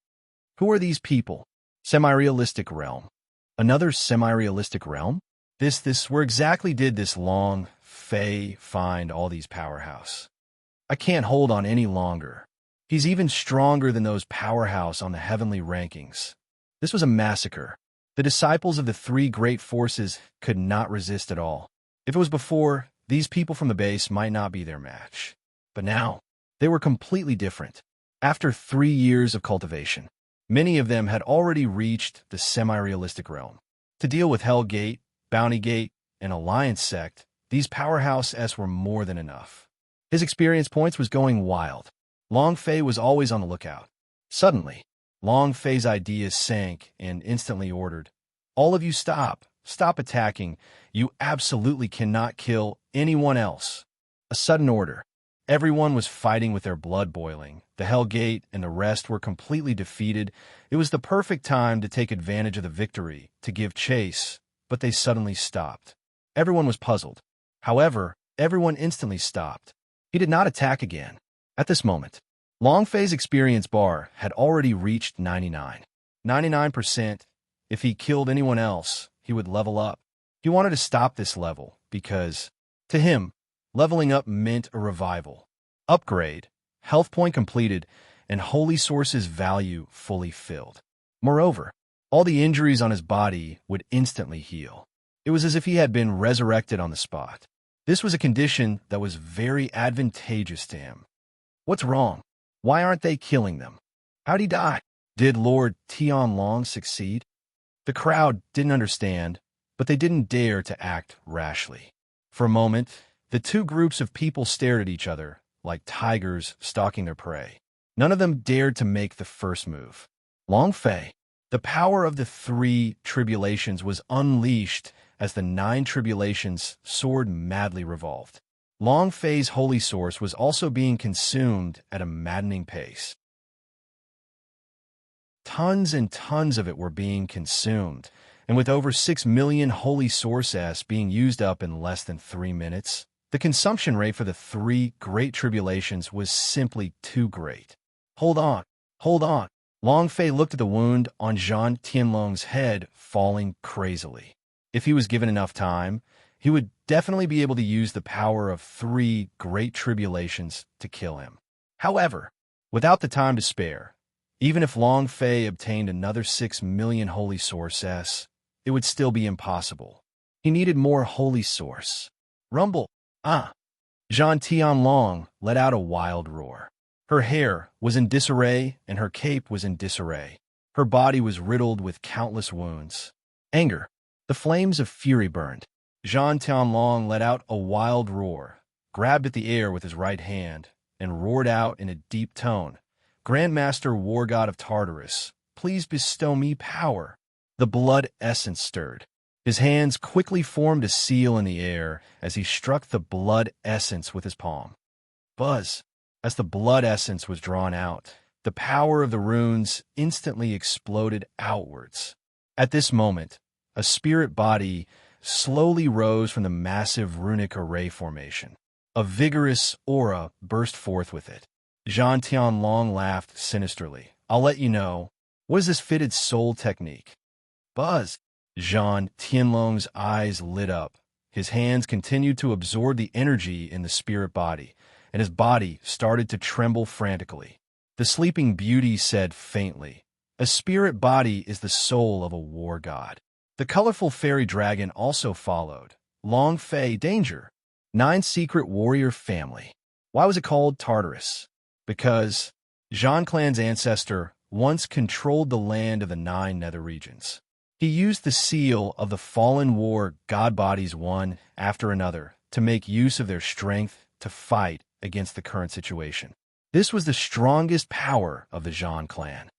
Who are these people? Semi-realistic realm. Another semi-realistic realm? Where exactly did this Long Fei find all these powerhouse? I can't hold on any longer. He's even stronger than those powerhouse on the heavenly rankings. This was a massacre. The disciples of the 3 great forces could not resist at all. If it was before, these people from the base might not be their match. But now, they were completely different. After 3 years of cultivation, many of them had already reached the semi-realistic realm. To deal with Hell Gate, Bounty Gate, and Alliance Sect, These powerhouse S were more than enough. His experience points was going wild. Long Fei was always on the lookout. Suddenly, Long Fei's ideas sank and instantly ordered, "All of you stop. Stop attacking. You absolutely cannot kill anyone else." A sudden order. Everyone was fighting with their blood boiling. The Hell Gate and the rest were completely defeated. It was the perfect time to take advantage of the victory, to give chase, but they suddenly stopped. Everyone was puzzled. However, everyone instantly stopped. He did not attack again. At this moment, Long Fei's experience bar had already reached 99. 99%. If he killed anyone else, he would level up. He wanted to stop this level because, to him, leveling up meant a revival. Upgrade, health point completed, and holy source's value fully filled. Moreover, all the injuries on his body would instantly heal. It was as if he had been resurrected on the spot. This was a condition that was very advantageous to him. What's wrong? Why aren't they killing them? How'd he die? Did Lord Tianlong succeed? The crowd didn't understand, but they didn't dare to act rashly. For a moment, the two groups of people stared at each other, like tigers stalking their prey. None of them dared to make the first move. Long Fei, the power of the 3 tribulations was unleashed as the 9 tribulations sword madly revolved. Long Fei's holy source was also being consumed at a maddening pace. Tons and tons of it were being consumed, and with over 6 million holy source S being used up in less than 3 minutes, the consumption rate for the 3 great tribulations was simply too great. Hold on, hold on. Long Fei looked at the wound on Zhang Tianlong's head, falling crazily. If he was given enough time, he would definitely be able to use the power of 3 great tribulations to kill him. However, without the time to spare, even if Long Fei obtained another 6 million holy source S, it would still be impossible. He needed more holy source. Rumble! Ah! Zhang Tianlong let out a wild roar. Her hair was in disarray and her cape was in disarray. Her body was riddled with countless wounds. Anger. The flames of fury burned. Zhang Tianlong let out a wild roar, grabbed at the air with his right hand, and roared out in a deep tone, "Grandmaster War God of Tartarus, please bestow me power." The blood essence stirred. His hands quickly formed a seal in the air as he struck the blood essence with his palm. Buzz! As the blood essence was drawn out, the power of the runes instantly exploded outwards. At this moment, a spirit body slowly rose from the massive runic array formation. A vigorous aura burst forth with it. Zhang Tianlong laughed sinisterly. "I'll let you know. What is this fitted soul technique?" Buzz! Zhang Tianlong's eyes lit up. His hands continued to absorb the energy in the spirit body, and his body started to tremble frantically. The sleeping beauty said faintly, "A spirit body is the soul of a war god." The colorful fairy dragon also followed. Long Fei, danger. 9 secret warrior family. Why was it called Tartarus? Because Zhang clan's ancestor once controlled the land of the 9 nether regions. He used the seal of the fallen war god bodies one after another to make use of their strength to fight against the current situation. This was the strongest power of the Zhang clan.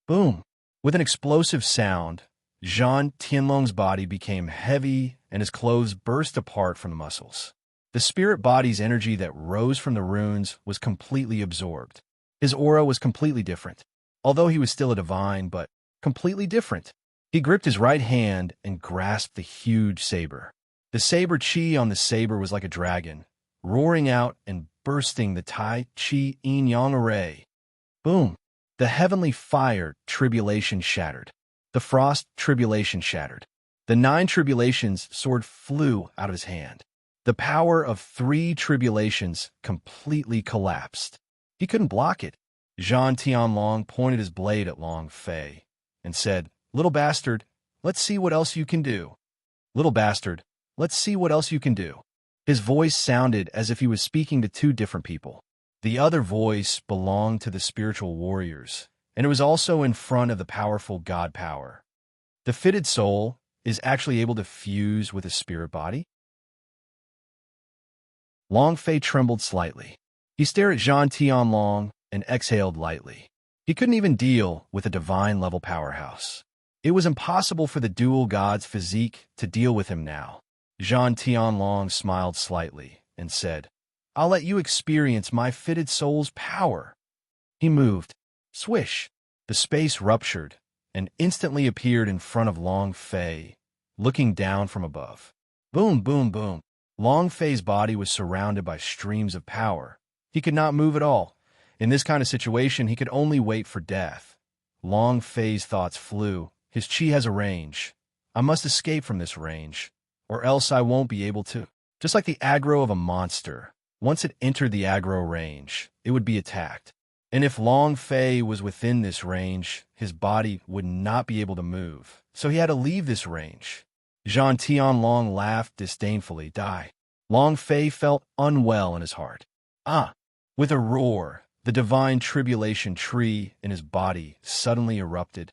Boom! With an explosive sound, Zhang Tianlong's body became heavy and his clothes burst apart from the muscles. The spirit body's energy that rose from the runes was completely absorbed. His aura was completely different. Although he was still a divine, but completely different. He gripped his right hand and grasped the huge saber. The saber chi on the saber was like a dragon, roaring out and bursting the Tai Chi Yin Yang array. Boom! The heavenly fire tribulation shattered. The frost tribulation shattered. The 9 tribulations sword flew out of his hand. The power of 3 tribulations completely collapsed. He couldn't block it. Zhang Tianlong pointed his blade at Long Fei and said, "Little bastard, let's see what else you can do. Little bastard, let's see what else you can do." His voice sounded as if he was speaking to 2 different people. The other voice belonged to the spiritual warriors, and it was also in front of the powerful god power. The fitted soul is actually able to fuse with a spirit body. Long Fei trembled slightly. He stared at Zhang Tianlong and exhaled lightly. He couldn't even deal with a divine-level powerhouse. It was impossible for the dual god's physique to deal with him now. Zhang Tianlong smiled slightly and said, "I'll let you experience my fitted soul's power." He moved. Swish! The space ruptured and instantly appeared in front of Long Fei, looking down from above. Boom, boom, boom. Long Fei's body was surrounded by streams of power. He could not move at all. In this kind of situation, he could only wait for death. Long Fei's thoughts flew. His chi has a range. I must escape from this range, or else I won't be able to. Just like the aggro of a monster, once it entered the aggro range, it would be attacked. And if Long Fei was within this range, his body would not be able to move. So he had to leave this range. Zhang Tianlong laughed disdainfully. Die. Long Fei felt unwell in his heart. Ah! With a roar, the divine tribulation tree in his body suddenly erupted.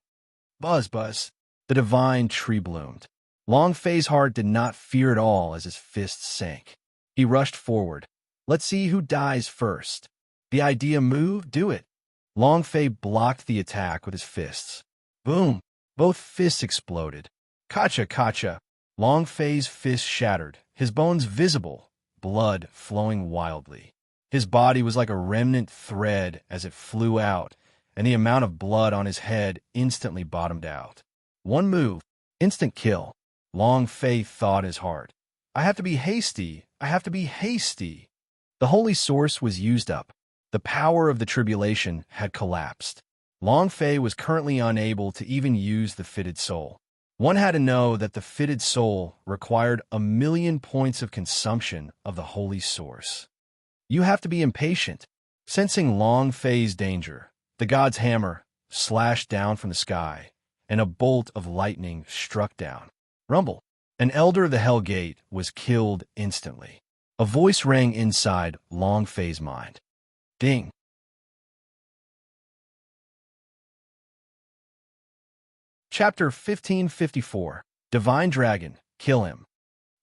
Buzz, buzz. The divine tree bloomed. Long Fei's heart did not fear at all as his fists sank. He rushed forward. Let's see who dies first. The idea moved, do it. Long Fei blocked the attack with his fists. Boom! Both fists exploded. Kacha, kacha. Long Fei's fist shattered, his bones visible, blood flowing wildly. His body was like a remnant thread as it flew out, and the amount of blood on his head instantly bottomed out. One move, instant kill. Long Fei thought in his heart. I have to be hasty. I have to be hasty. The holy source was used up. The power of the tribulation had collapsed. Long Fei was currently unable to even use the fitted soul. One had to know that the fitted soul required 1,000,000 points of consumption of the holy source. You have to be impatient. Sensing Long Fei's danger, the god's hammer slashed down from the sky, and a bolt of lightning struck down. Rumble! An elder of the Hell Gate was killed instantly. A voice rang inside Long Fei's mind. Ding! Chapter 1554. Divine Dragon, Kill Him.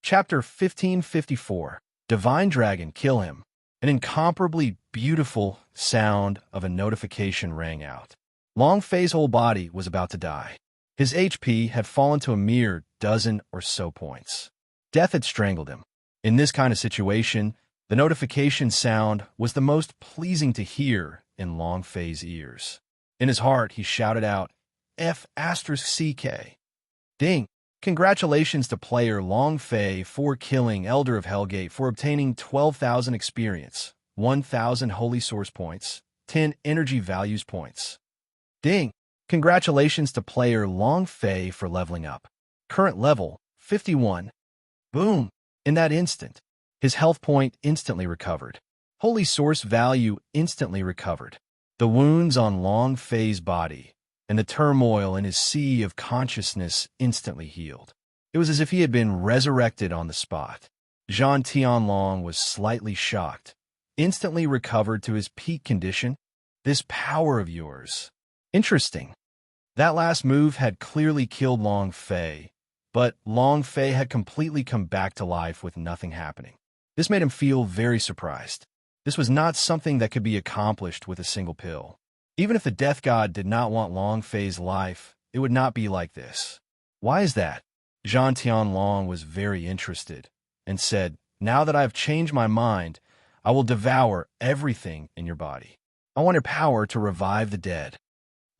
Chapter 1554. Divine Dragon, Kill Him. An incomparably beautiful sound of a notification rang out. Long Fei's whole body was about to die. His HP had fallen to a mere dozen or so points. Death had strangled him. In this kind of situation, the notification sound was the most pleasing to hear in Long Fei's ears. In his heart, he shouted out, F***CK. Ding! Congratulations to player Long Fei for killing Elder of Hellgate for obtaining 12,000 experience, 1,000 Holy Source points, 10 Energy Values points. Ding! Congratulations to player Long Fei for leveling up. Current level, 51. Boom! In that instant, his health point instantly recovered. Holy Source value instantly recovered. The wounds on Long Fei's body and the turmoil in his sea of consciousness instantly healed. It was as if he had been resurrected on the spot. Zhang Tianlong was slightly shocked. Instantly recovered to his peak condition? This power of yours. Interesting. That last move had clearly killed Long Fei, but Long Fei had completely come back to life with nothing happening. This made him feel very surprised. This was not something that could be accomplished with a single pill. Even if the Death God did not want Long Fei's life, it would not be like this. Why is that? Zhang Tianlong was very interested and said, Now that I have changed my mind, I will devour everything in your body. I want your power to revive the dead.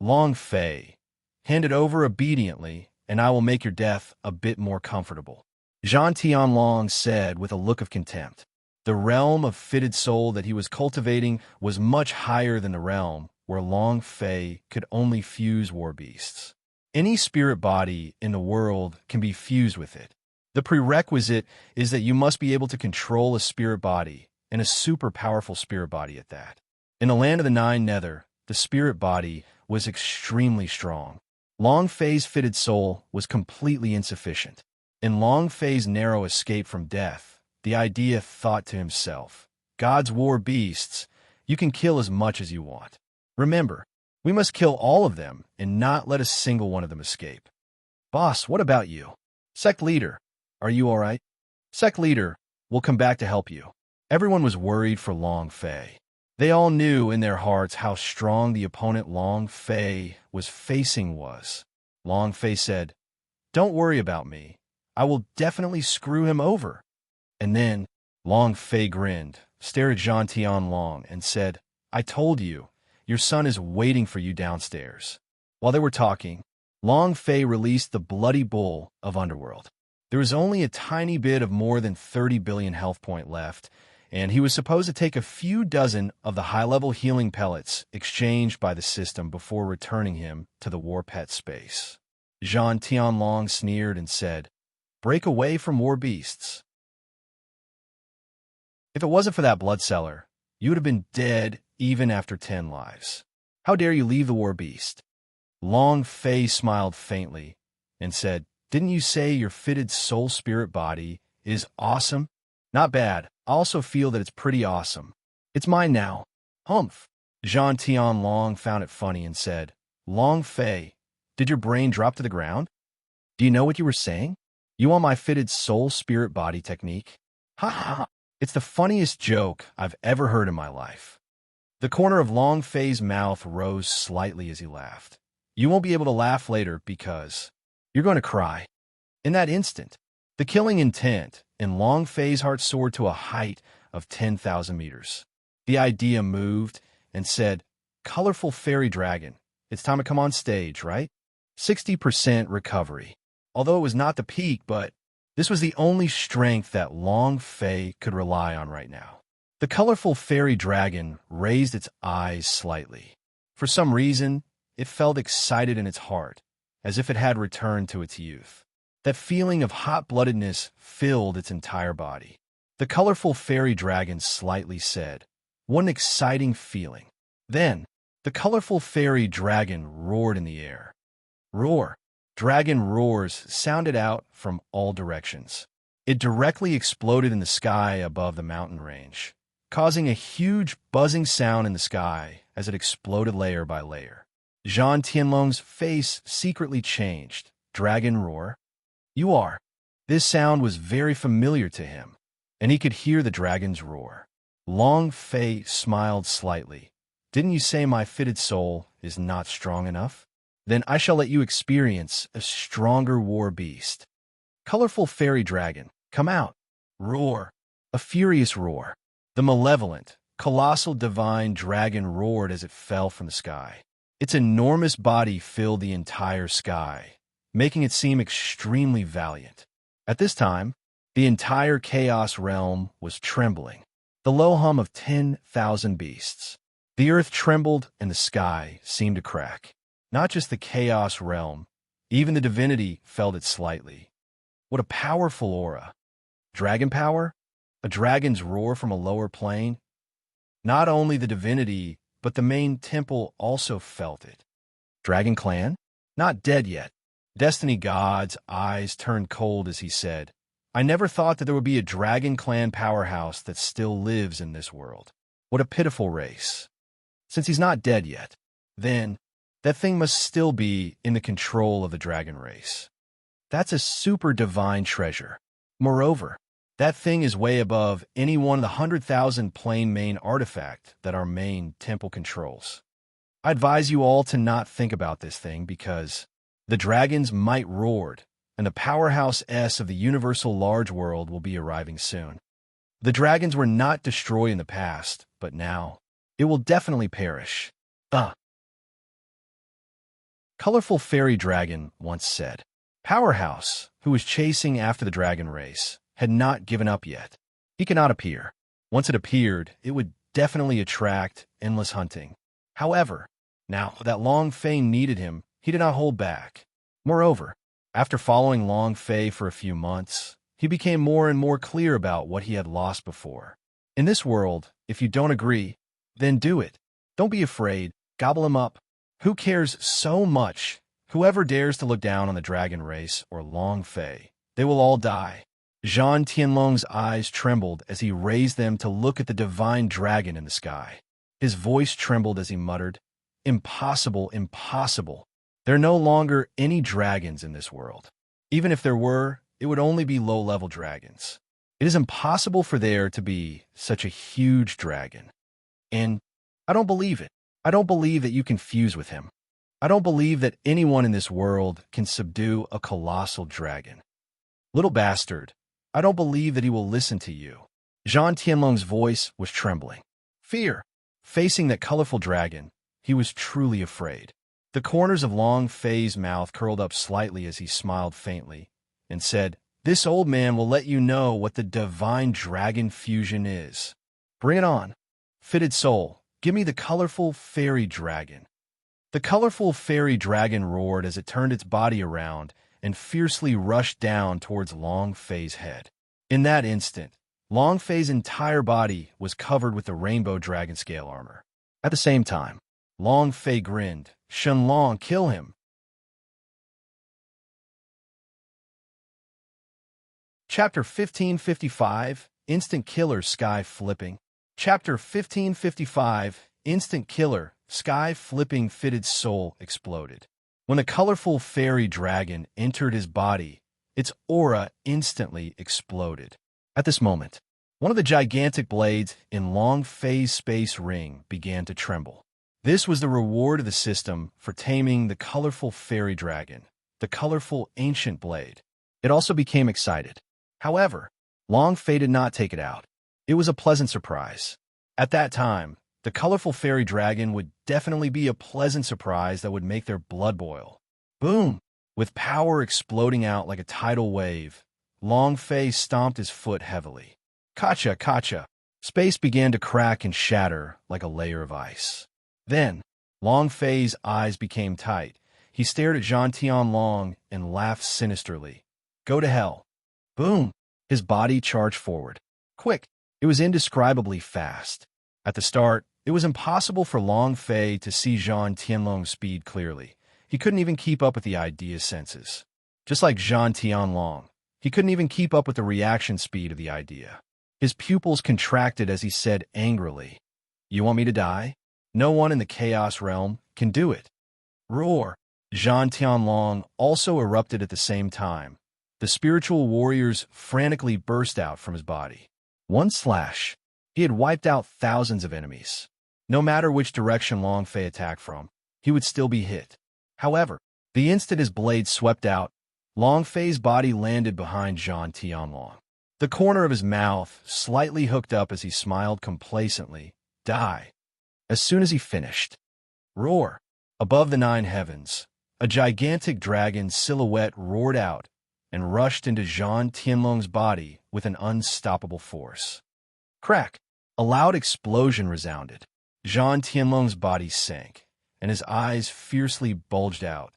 Long Fei, hand it over obediently, and I will make your death a bit more comfortable. Zhang Tianlong said with a look of contempt. The realm of fitted soul that he was cultivating was much higher than the realm where Long Fei could only fuse war beasts. Any spirit body in the world can be fused with it. The prerequisite is that you must be able to control a spirit body, and a super powerful spirit body at that. In the land of the Nine Nether, the spirit body was extremely strong. Long Fei's fitted soul was completely insufficient. In Long Fei's narrow escape from death, the idea thought to himself, God's war beasts, you can kill as much as you want. Remember, we must kill all of them and not let a single one of them escape. Boss, what about you? Sect Leader, are you all right? Sect Leader, we'll come back to help you. Everyone was worried for Long Fei. They all knew in their hearts how strong the opponent Long Fei was facing was. Long Fei said, "Don't worry about me. I will definitely screw him over." And then Long Fei grinned, stared at Jean Tianlong, and said, "I told you, your son is waiting for you downstairs." While they were talking, Long Fei released the bloody bull of Underworld. There was only a tiny bit of more than 30 billion health point left, and he was supposed to take a few dozen of the high-level healing pellets exchanged by the system before returning him to the war pet space. Jean Tianlong sneered and said, "Break away from war beasts. If it wasn't for that blood cellar, you would have been dead even after 10 lives. How dare you leave the war beast?" Long Fei smiled faintly and said, "Didn't you say your fitted soul spirit body is awesome?" "Not bad. I also feel that it's pretty awesome. It's mine now." Humph. Jean Tianlong found it funny and said, "Long Fei, did your brain drop to the ground? Do you know what you were saying? You want my fitted soul spirit body technique?" Ha ha. It's the funniest joke I've ever heard in my life. The corner of Long Fei's mouth rose slightly as he laughed. "You won't be able to laugh later because you're going to cry." In that instant, the killing intent in Long Fei's heart soared to a height of 10,000 meters. The idea moved and said, "Colorful fairy dragon, it's time to come on stage, right?" 60% recovery. Although it was not the peak, but this was the only strength that Long Fei could rely on right now. The colorful fairy dragon raised its eyes slightly. For some reason, it felt excited in its heart, as if it had returned to its youth. That feeling of hot-bloodedness filled its entire body. The colorful fairy dragon slightly said, "What an exciting feeling." Then, the colorful fairy dragon roared in the air. Roar. Dragon roars sounded out from all directions. It directly exploded in the sky above the mountain range, causing a huge buzzing sound in the sky as it exploded layer by layer. Jean Tianlong's face secretly changed. Dragon roar? You are. This sound was very familiar to him, and he could hear the dragon's roar. Long Fei smiled slightly. "Didn't you say my fitted soul is not strong enough? Then I shall let you experience a stronger war beast. Colorful fairy dragon, come out." Roar. A furious roar. The malevolent, colossal divine dragon roared as it fell from the sky. Its enormous body filled the entire sky, making it seem extremely valiant. At this time, the entire chaos realm was trembling. The low hum of 10,000 beasts. The earth trembled and the sky seemed to crack. Not just the chaos realm, even the divinity felt it slightly. What a powerful aura. Dragon power? A dragon's roar from a lower plane? Not only the divinity, but the main temple also felt it. Dragon clan? Not dead yet. Destiny God's eyes turned cold as he said, "I never thought that there would be a dragon clan powerhouse that still lives in this world. What a pitiful race. Since he's not dead yet, then that thing must still be in the control of the dragon race. That's a super divine treasure. Moreover, that thing is way above any one of the 100,000 plain main artifact that our main temple controls. I advise you all to not think about this thing because the dragons might roared, and the powerhouse S of the universal large world will be arriving soon. The dragons were not destroyed in the past, but now it will definitely perish. Colorful Fairy Dragon once said. Powerhouse, who was chasing after the dragon race, had not given up yet. He could not appear. Once it appeared, it would definitely attract endless hunting. However, now that Long Fei needed him, he did not hold back. Moreover, after following Long Fei for a few months, he became more and more clear about what he had lost before. In this world, if you don't agree, then do it. Don't be afraid. Gobble him up. Who cares so much? Whoever dares to look down on the dragon race or Long Fei, they will all die. Jean Tianlong's eyes trembled as he raised them to look at the divine dragon in the sky. His voice trembled as he muttered, "Impossible, impossible. There are no longer any dragons in this world. Even if there were, it would only be low-level dragons. It is impossible for there to be such a huge dragon. And I don't believe it. I don't believe that you can fuse with him. I don't believe that anyone in this world can subdue a colossal dragon. Little bastard, I don't believe that he will listen to you. Jean Tianlong's voice was trembling. Fear. Facing that colorful dragon, he was truly afraid. The corners of Long Fei's mouth curled up slightly as he smiled faintly and said, "This old man will let you know what the divine dragon fusion is. Bring it on. Fitted soul, give me the colorful fairy dragon." The colorful fairy dragon roared as it turned its body around and fiercely rushed down towards Long Fei's head. In that instant, Long Fei's entire body was covered with the rainbow dragon scale armor. At the same time, Long Fei grinned. "Shenlong, kill him." Chapter 1555, Instant Killer Sky Flipping. Chapter 1555, Instant Killer Sky Flipping. Fitted soul exploded. When the colorful fairy dragon entered his body, its aura instantly exploded. At this moment, one of the gigantic blades in Long Fei's space ring began to tremble. This was the reward of the system for taming the colorful fairy dragon, the colorful ancient blade. It also became excited. However, Long Fei did not take it out. It was a pleasant surprise. At that time, the colorful fairy dragon would definitely be a pleasant surprise that would make their blood boil. Boom! With power exploding out like a tidal wave, Long Fei stomped his foot heavily. Kacha, kacha! Space began to crack and shatter like a layer of ice. Then, Long Fei's eyes became tight. He stared at Jean Tianlong and laughed sinisterly. "Go to hell." Boom! His body charged forward. Quick! It was indescribably fast. At the start, it was impossible for Long Fei to see Jean Tianlong's speed clearly. He couldn't even keep up with the idea's senses. Just like Jean Tianlong, he couldn't even keep up with the reaction speed of the idea. His pupils contracted as he said angrily, "You want me to die? No one in the Chaos Realm can do it." Roar! Jean Tianlong also erupted at the same time. The spiritual warriors frantically burst out from his body. One slash. He had wiped out thousands of enemies. No matter which direction Long Fei attacked from, he would still be hit. However, the instant his blade swept out, Long Fei's body landed behind Jean Tianlong. The corner of his mouth slightly hooked up as he smiled complacently. Die. As soon as he finished. Roar! Above the 9 heavens, a gigantic dragon silhouette roared out and rushed into Jean Tianlong's body with an unstoppable force. Crack! A loud explosion resounded. Jean Tianlong's body sank, and his eyes fiercely bulged out.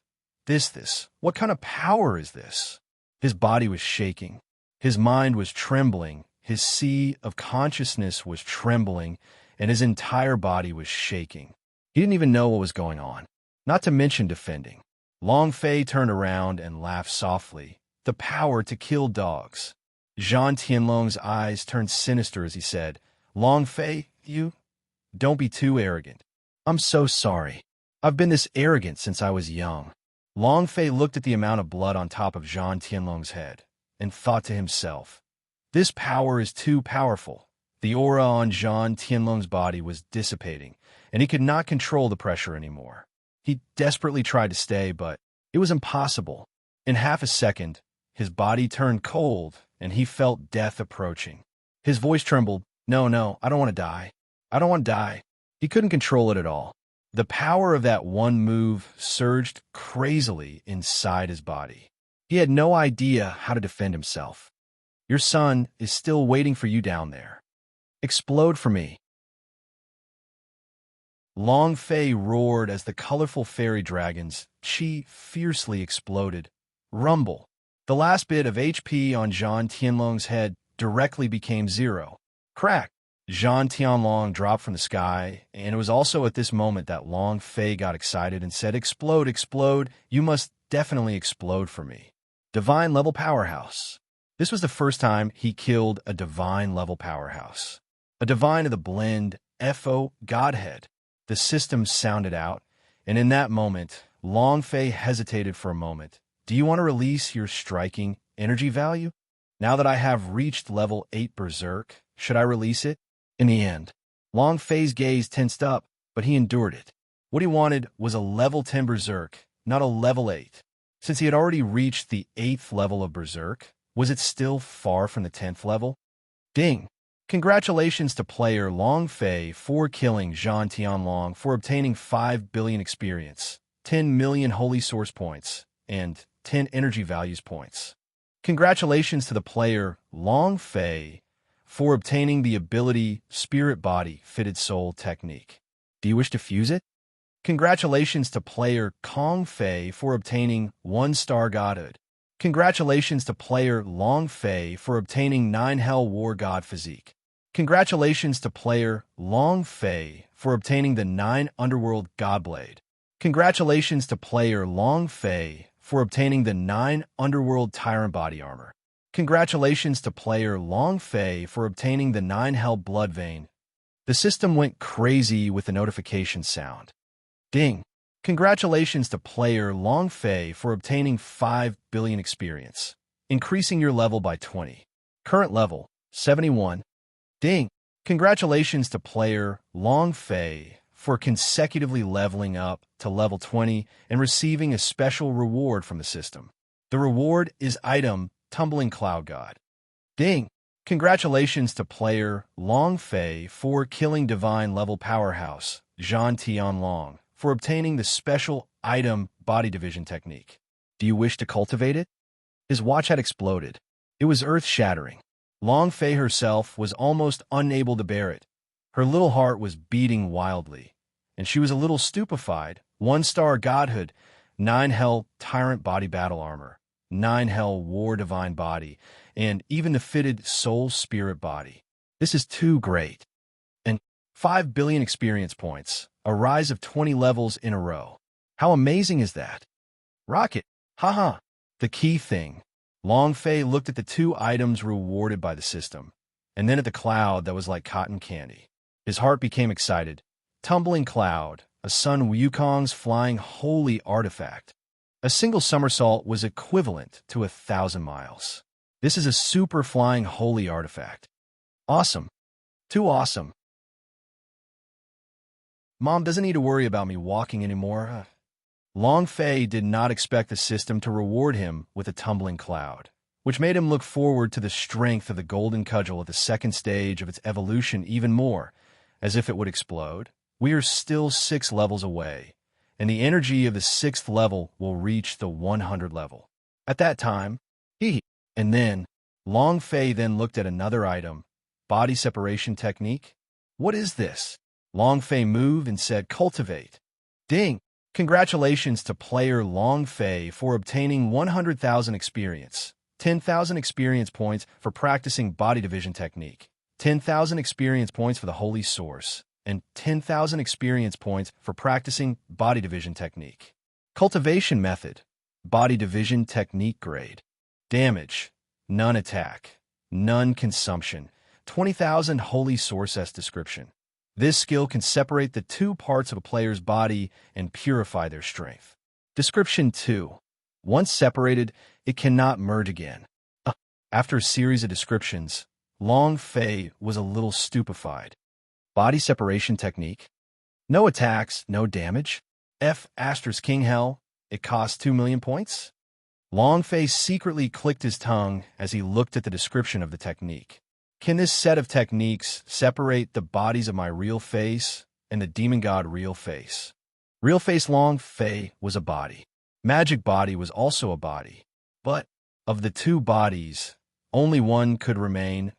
What kind of power is this? His body was shaking. His mind was trembling. His sea of consciousness was trembling, and his entire body was shaking. He didn't even know what was going on, not to mention defending. Long Fei turned around and laughed softly. The power to kill dogs. Jean Tianlong's eyes turned sinister as he said, "Long Fei, you? Don't be too arrogant. I'm so sorry. I've been this arrogant since I was young." Long Fei looked at the amount of blood on top of Jean Tianlong's head and thought to himself, "This power is too powerful." The aura on Jean Tianlong's body was dissipating, and he could not control the pressure anymore. He desperately tried to stay, but it was impossible. In half a second, his body turned cold, and he felt death approaching. His voice trembled. No, I don't want to die. I don't want to die." He couldn't control it at all. The power of that one move surged crazily inside his body. He had no idea how to defend himself. "Your son is still waiting for you down there. Explode for me." Long Fei roared as the colorful fairy dragon's chi fiercely exploded. Rumble. The last bit of HP on Jean Tianlong's head directly became 0. Crack! Jean Tianlong dropped from the sky, and it was also at this moment that Long Fei got excited and said, "Explode, explode, you must definitely explode for me." Divine level powerhouse. This was the first time he killed a divine level powerhouse. A divine of the blend, FO, Godhead. The system sounded out, and in that moment, Long Fei hesitated for a moment. "Do you want to release your striking energy value?" Now that I have reached level 8 Berserk, should I release it? In the end, Long Fei's gaze tensed up, but he endured it. What he wanted was a level 10 Berserk, not a level 8. Since he had already reached the 8th level of Berserk, was it still far from the 10th level? Ding! Congratulations to player Long Fei for killing Zhan Tianlong for obtaining 5 billion experience, 10 million holy source points, and 10 energy values points. Congratulations to the player Long Fei for obtaining the ability Spirit Body Fitted Soul Technique. Do you wish to fuse it? Congratulations to player Kong Fei for obtaining 1-star Godhood. Congratulations to player Long Fei for obtaining 9 Hell War God Physique. Congratulations to player Long Fei for obtaining the 9 Underworld Godblade. Congratulations to player Long Fei for obtaining the 9 Underworld Tyrant Body Armor. Congratulations to player Long Fei for obtaining the 9 Hell Blood Vein. The system went crazy with the notification sound. Ding! Congratulations to player Long Fei for obtaining 5 billion experience, increasing your level by 20. Current level, 71. Ding! Congratulations to player Long Fei for consecutively leveling up to level 20 and receiving a special reward from the system. The reward is item Tumbling Cloud God. Ding! Congratulations to player Long Fei for killing Divine Level Powerhouse Zhan Tianlong for obtaining the special item Body Division Technique. Do you wish to cultivate it? His watch had exploded. It was earth-shattering. Long Fei herself was almost unable to bear it. Her little heart was beating wildly, and she was a little stupefied. 1-star Godhood, 9 Hell Tyrant Body Battle Armor, 9 Hell War Divine Body, and even the fitted Soul Spirit Body. This is too great. And 5 billion experience points, a rise of 20 levels in a row. How amazing is that? Rocket, haha. The key thing. Long Fei looked at the 2 items rewarded by the system, and then at the cloud that was like cotton candy. His heart became excited. Tumbling Cloud, a Sun Wukong's flying holy artifact. A single somersault was equivalent to 1,000 miles. This is a super flying holy artifact. Awesome. Too awesome. Mom doesn't need to worry about me walking anymore. Long Fei did not expect the system to reward him with a tumbling cloud, which made him look forward to the strength of the golden cudgel at the second stage of its evolution even more, as if it would explode. We are still 6 levels away, and the energy of the 6th level will reach the 100 level. At that time, and then, Long Fei then looked at another item, Body Separation Technique. What is this? Long Fei moved and said, Cultivate. Ding! Congratulations to player Long Fei for obtaining 100,000 experience, 10,000 experience points for practicing Body Division Technique, 10,000 experience points for the Holy Source, and 10,000 experience points for practicing Body Division Technique. Cultivation Method, Body Division Technique Grade. Damage, none attack, none consumption, 20,000 Holy Source S description. This skill can separate the 2 parts of a player's body and purify their strength. Description 2. Once separated, it cannot merge again. After a series of descriptions, Long Fei was a little stupefied. Body separation technique. No attacks, no damage. F*** King Hell. It costs 2 million points. Long Fei secretly clicked his tongue as he looked at the description of the technique. Can this set of techniques separate the bodies of my real face and the demon god real face? Real face Long Fei was a body. Magic body was also a body. But of the 2 bodies, only one could remain,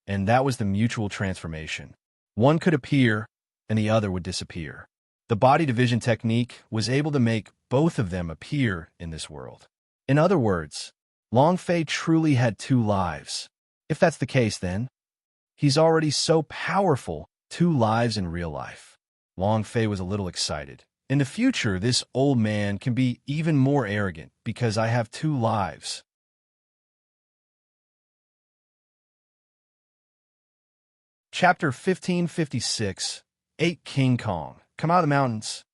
and that was the mutual transformation. One could appear, and the other would disappear. The body division technique was able to make both of them appear in this world. In other words, Long Fei truly had 2 lives. If that's the case, then he's already so powerful, 2 lives in real life. Long Fei was a little excited. In the future, this old man can be even more arrogant because I have 2 lives. Chapter 1556, 8 King Kong, Come Out of the Mountains.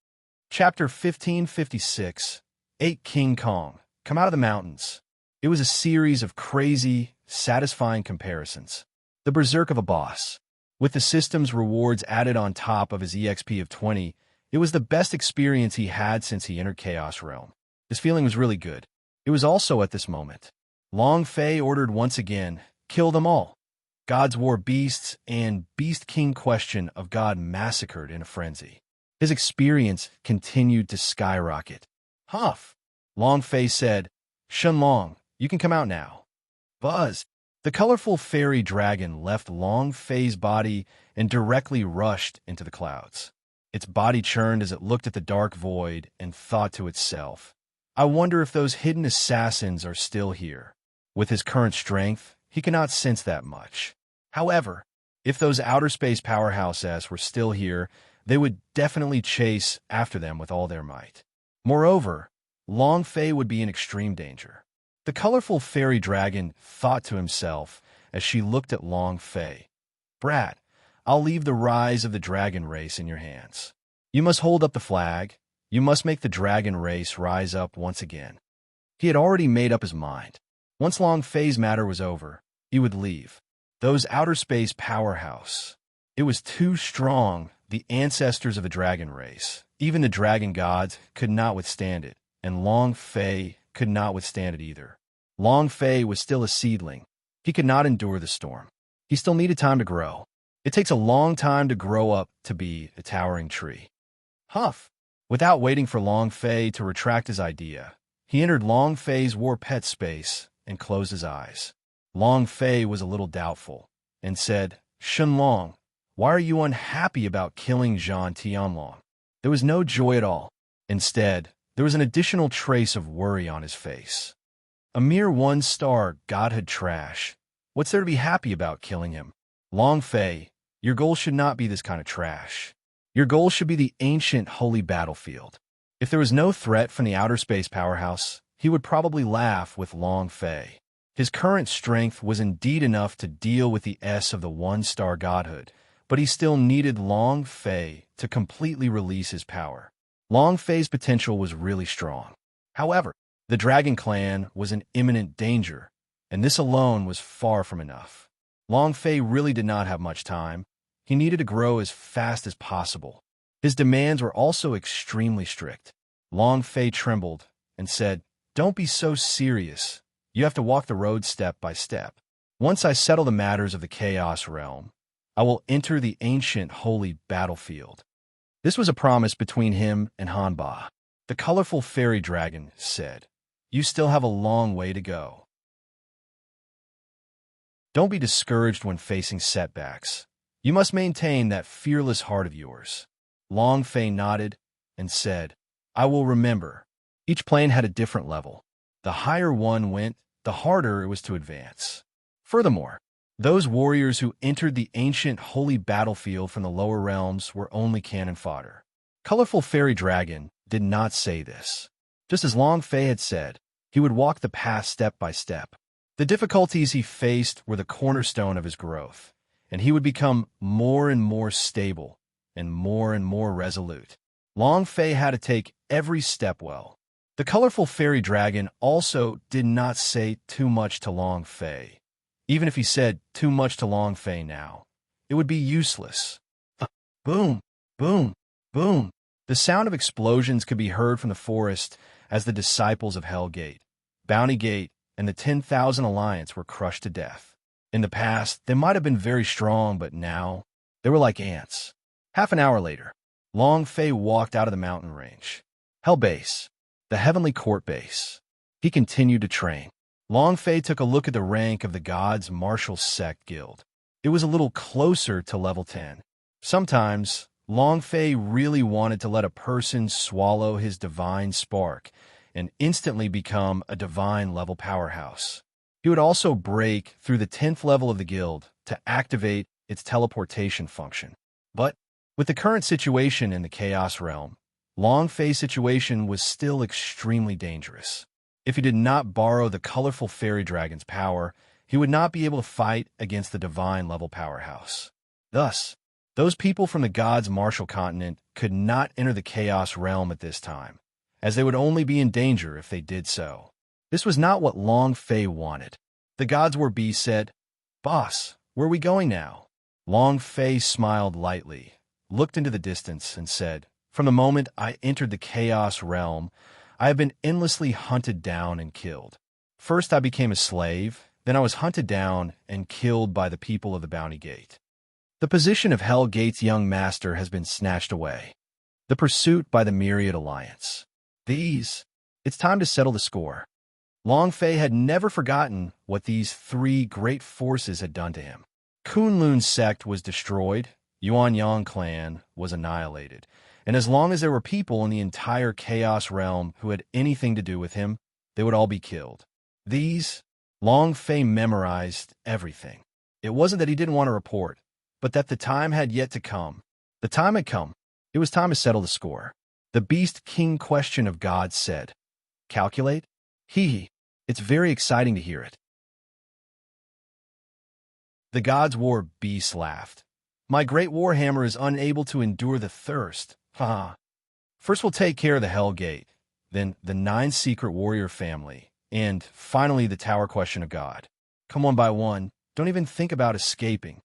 Chapter 1556, 8 King Kong, Come Out of the Mountains. It was a series of crazy, satisfying comparisons. The berserk of a boss. With the system's rewards added on top of his EXP of 20, it was the best experience he had since he entered Chaos Realm. His feeling was really good. It was also at this moment. Long Fei ordered once again, kill them all. Gods war beasts and Beast King question of God massacred in a frenzy. His experience continued to skyrocket. Huff! Long Fei said, Shenlong, you can come out now. Buzz! The colorful fairy dragon left Long Fei's body and directly rushed into the clouds. Its body churned as it looked at the dark void and thought to itself, I wonder if those hidden assassins are still here. With his current strength, he cannot sense that much. However, if those outer space powerhouses were still here, they would definitely chase after them with all their might. Moreover, Long Fei would be in extreme danger. The colorful fairy dragon thought to himself as she looked at Long Fei. Brat, I'll leave the rise of the dragon race in your hands. You must hold up the flag. You must make the dragon race rise up once again. He had already made up his mind. Once Long Fei's matter was over, he would leave. Those outer space powerhouse. It was too strong. The ancestors of the dragon race, even the dragon gods, could not withstand it, and Long Fei could not withstand it either. Long Fei was still a seedling. He could not endure the storm. He still needed time to grow. It takes a long time to grow up to be a towering tree. Huff! Without waiting for Long Fei to retract his idea, he entered Long Fei's war pet space and closed his eyes. Long Fei was a little doubtful and said, Shenlong, why are you unhappy about killing Zhan Tianlong? There was no joy at all. Instead, there was an additional trace of worry on his face. A mere one-star godhood trash. What's there to be happy about killing him? Long Fei, your goal should not be this kind of trash. Your goal should be the ancient holy battlefield. If there was no threat from the outer space powerhouse, he would probably laugh with Long Fei. His current strength was indeed enough to deal with the S of the one-star godhood, but he still needed Long Fei to completely release his power. Long Fei's potential was really strong. However, the Dragon Clan was in imminent danger, and this alone was far from enough. Long Fei really did not have much time. He needed to grow as fast as possible. His demands were also extremely strict. Long Fei trembled and said, Don't be so serious. You have to walk the road step by step. Once I settle the matters of the Chaos Realm, I will enter the ancient holy battlefield. This was a promise between him and Hanba. The colorful fairy dragon said, You still have a long way to go. Don't be discouraged when facing setbacks. You must maintain that fearless heart of yours. Long Fei nodded and said, I will remember. Each plane had a different level. The higher one went, the harder it was to advance. Furthermore, those warriors who entered the ancient holy battlefield from the lower realms were only cannon fodder. Colorful Fairy Dragon did not say this. Just as Long Fei had said, he would walk the path step by step. The difficulties he faced were the cornerstone of his growth, and he would become more and more stable and more resolute. Long Fei had to take every step well. The colorful fairy dragon also did not say too much to Long Fei. Even if he said too much to Long Fei now, it would be useless. Boom, boom, boom. The sound of explosions could be heard from the forest as the disciples of Hell Gate, Bounty Gate, and the 10,000 Alliance were crushed to death. In the past, they might have been very strong, but now, they were like ants. Half an hour later, Long Fei walked out of the mountain range. Hell Base, the Heavenly Court Base. He continued to train. Long Fei took a look at the rank of the Gods Martial Sect Guild. It was a little closer to level 10. Sometimes, Long Fei really wanted to let a person swallow his divine spark and instantly become a divine-level powerhouse. He would also break through the 10th level of the guild to activate its teleportation function. But with the current situation in the Chaos Realm, Long Fei's situation was still extremely dangerous. If he did not borrow the colorful fairy dragon's power, he would not be able to fight against the divine-level powerhouse. Thus, those people from the Gods Martial Continent could not enter the Chaos Realm at this time, as they would only be in danger if they did so. This was not what Long Fei wanted. The gods were B said, "Boss, where are we going now?" Long Fei smiled lightly, looked into the distance, and said, "From the moment I entered the chaos realm, I have been endlessly hunted down and killed. First I became a slave, then I was hunted down and killed by the people of the Bounty Gate. The position of Hell Gate's young master has been snatched away. The pursuit by the Myriad Alliance. It's time to settle the score." Long Fei had never forgotten what these three great forces had done to him. Kunlun's sect was destroyed, Yuanyang clan was annihilated, and as long as there were people in the entire Chaos realm who had anything to do with him, they would all be killed. Long Fei memorized everything. It wasn't that he didn't want to report, but that the time had yet to come. The time had come. It was time to settle the score. The Beast King question of God said, "Calculate? It's very exciting to hear it." The gods wore Beast laughed. "My great warhammer is unable to endure the thirst. Ha! First we'll take care of the Hell Gate, then the 9 secret warrior family, and finally the tower question of God. Come one by one, don't even think about escaping."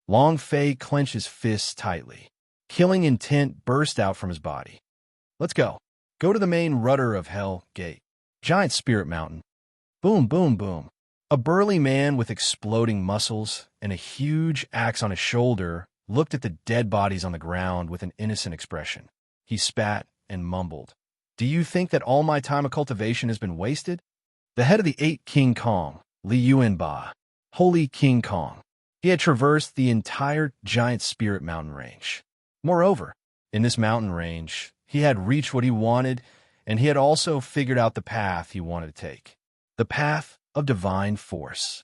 Long Fei clenched his fists tightly. Killing intent burst out from his body. "Let's go. Go to the main rudder of Hell Gate. Giant Spirit Mountain." Boom, boom, boom. A burly man with exploding muscles and a huge axe on his shoulder looked at the dead bodies on the ground with an innocent expression. He spat and mumbled, "Do you think that all my time of cultivation has been wasted?" The head of the 8 King Kong, Li Yuanba, Holy King Kong. He had traversed the entire Giant Spirit Mountain range. Moreover, in this mountain range, he had reached what he wanted, and he had also figured out the path he wanted to take. The path of divine force.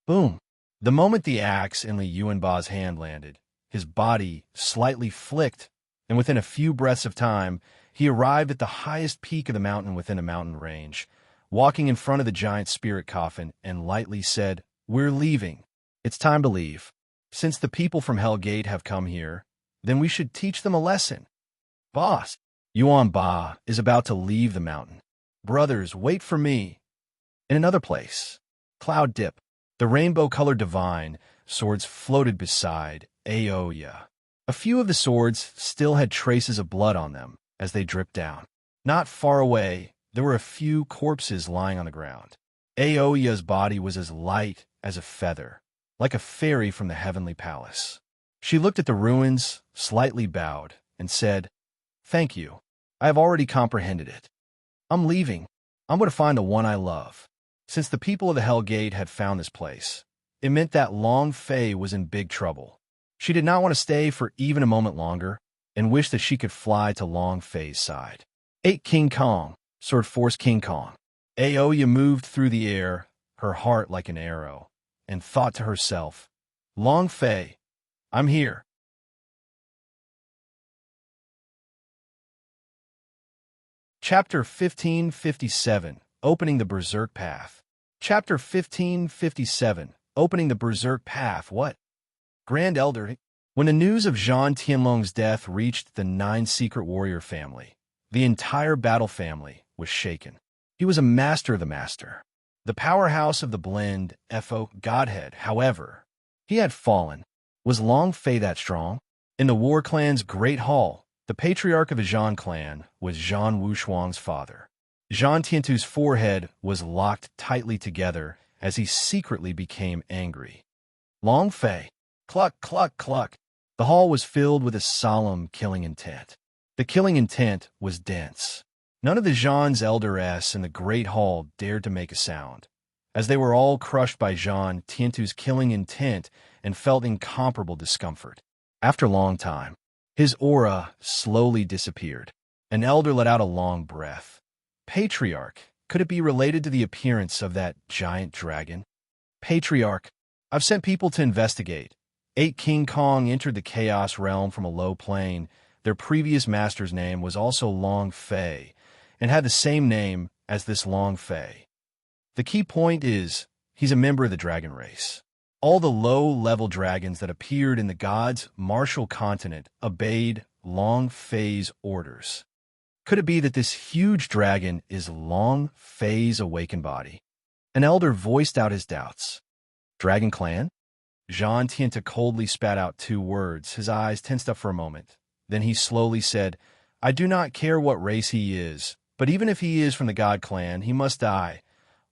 Boom. The moment the axe in Li Yuanba's hand landed, his body slightly flicked, and within a few breaths of time, he arrived at the highest peak of the mountain within a mountain range, walking in front of the giant spirit coffin, and lightly said, "We're leaving. It's time to leave. Since the people from Hell Gate have come here, then we should teach them a lesson. Boss, Yuan Ba is about to leave the mountain. Brothers, wait for me." In another place, Cloud Dip, the rainbow-colored divine, swords floated beside Aoya. A few of the swords still had traces of blood on them as they dripped down. Not far away, there were a few corpses lying on the ground. Aoya's body was as light as a feather, like a fairy from the heavenly palace. She looked at the ruins, slightly bowed, and said, "Thank you. I have already comprehended it. I'm leaving. I'm going to find the one I love." Since the people of the Hell Gate had found this place, it meant that Long Fei was in big trouble. She did not want to stay for even a moment longer, and wished that she could fly to Long Fei's side. 8 King Kong, Sword Force King Kong. Aoya moved through the air, her heart like an arrow, and thought to herself, "Long Fei, I'm here." Chapter 1557, Opening the Berserk Path. Chapter 1557, Opening the Berserk Path. What? Grand Elder. When the news of Zhang Tianlong's death reached the 9 secret warrior family, the entire battle family was shaken. He was a master of the master, the powerhouse of the blend FO Godhead. However, he had fallen. Was Long Fei that strong? In the war clan's great hall, the patriarch of the Zhang clan was Zhang Wushuang's father. Zhang Tiantu's forehead was locked tightly together as he secretly became angry. Long Fei. Cluck, cluck, cluck. The hall was filled with a solemn killing intent. The killing intent was dense. None of the Zhang's elder-s in the great hall dared to make a sound, as they were all crushed by Zhang Tiantu's killing intent and felt incomparable discomfort. After a long time, his aura slowly disappeared. An elder let out a long breath. Patriarch, could it be related to the appearance of that giant dragon? Patriarch, I've sent people to investigate. 8 King Kong entered the Chaos realm from a low plane. Their previous master's name was also Long Fei, and had the same name as this Long Fei. The key point is, he's a member of the dragon race. All the low-level dragons that appeared in the gods' martial continent obeyed Long Fei's orders. Could it be that this huge dragon is Long Fei's awakened body? An elder voiced out his doubts. Dragon clan? Jean Tienta coldly spat out 2 words, his eyes tensed up for a moment. Then he slowly said, I do not care what race he is, but even if he is from the God clan, he must die.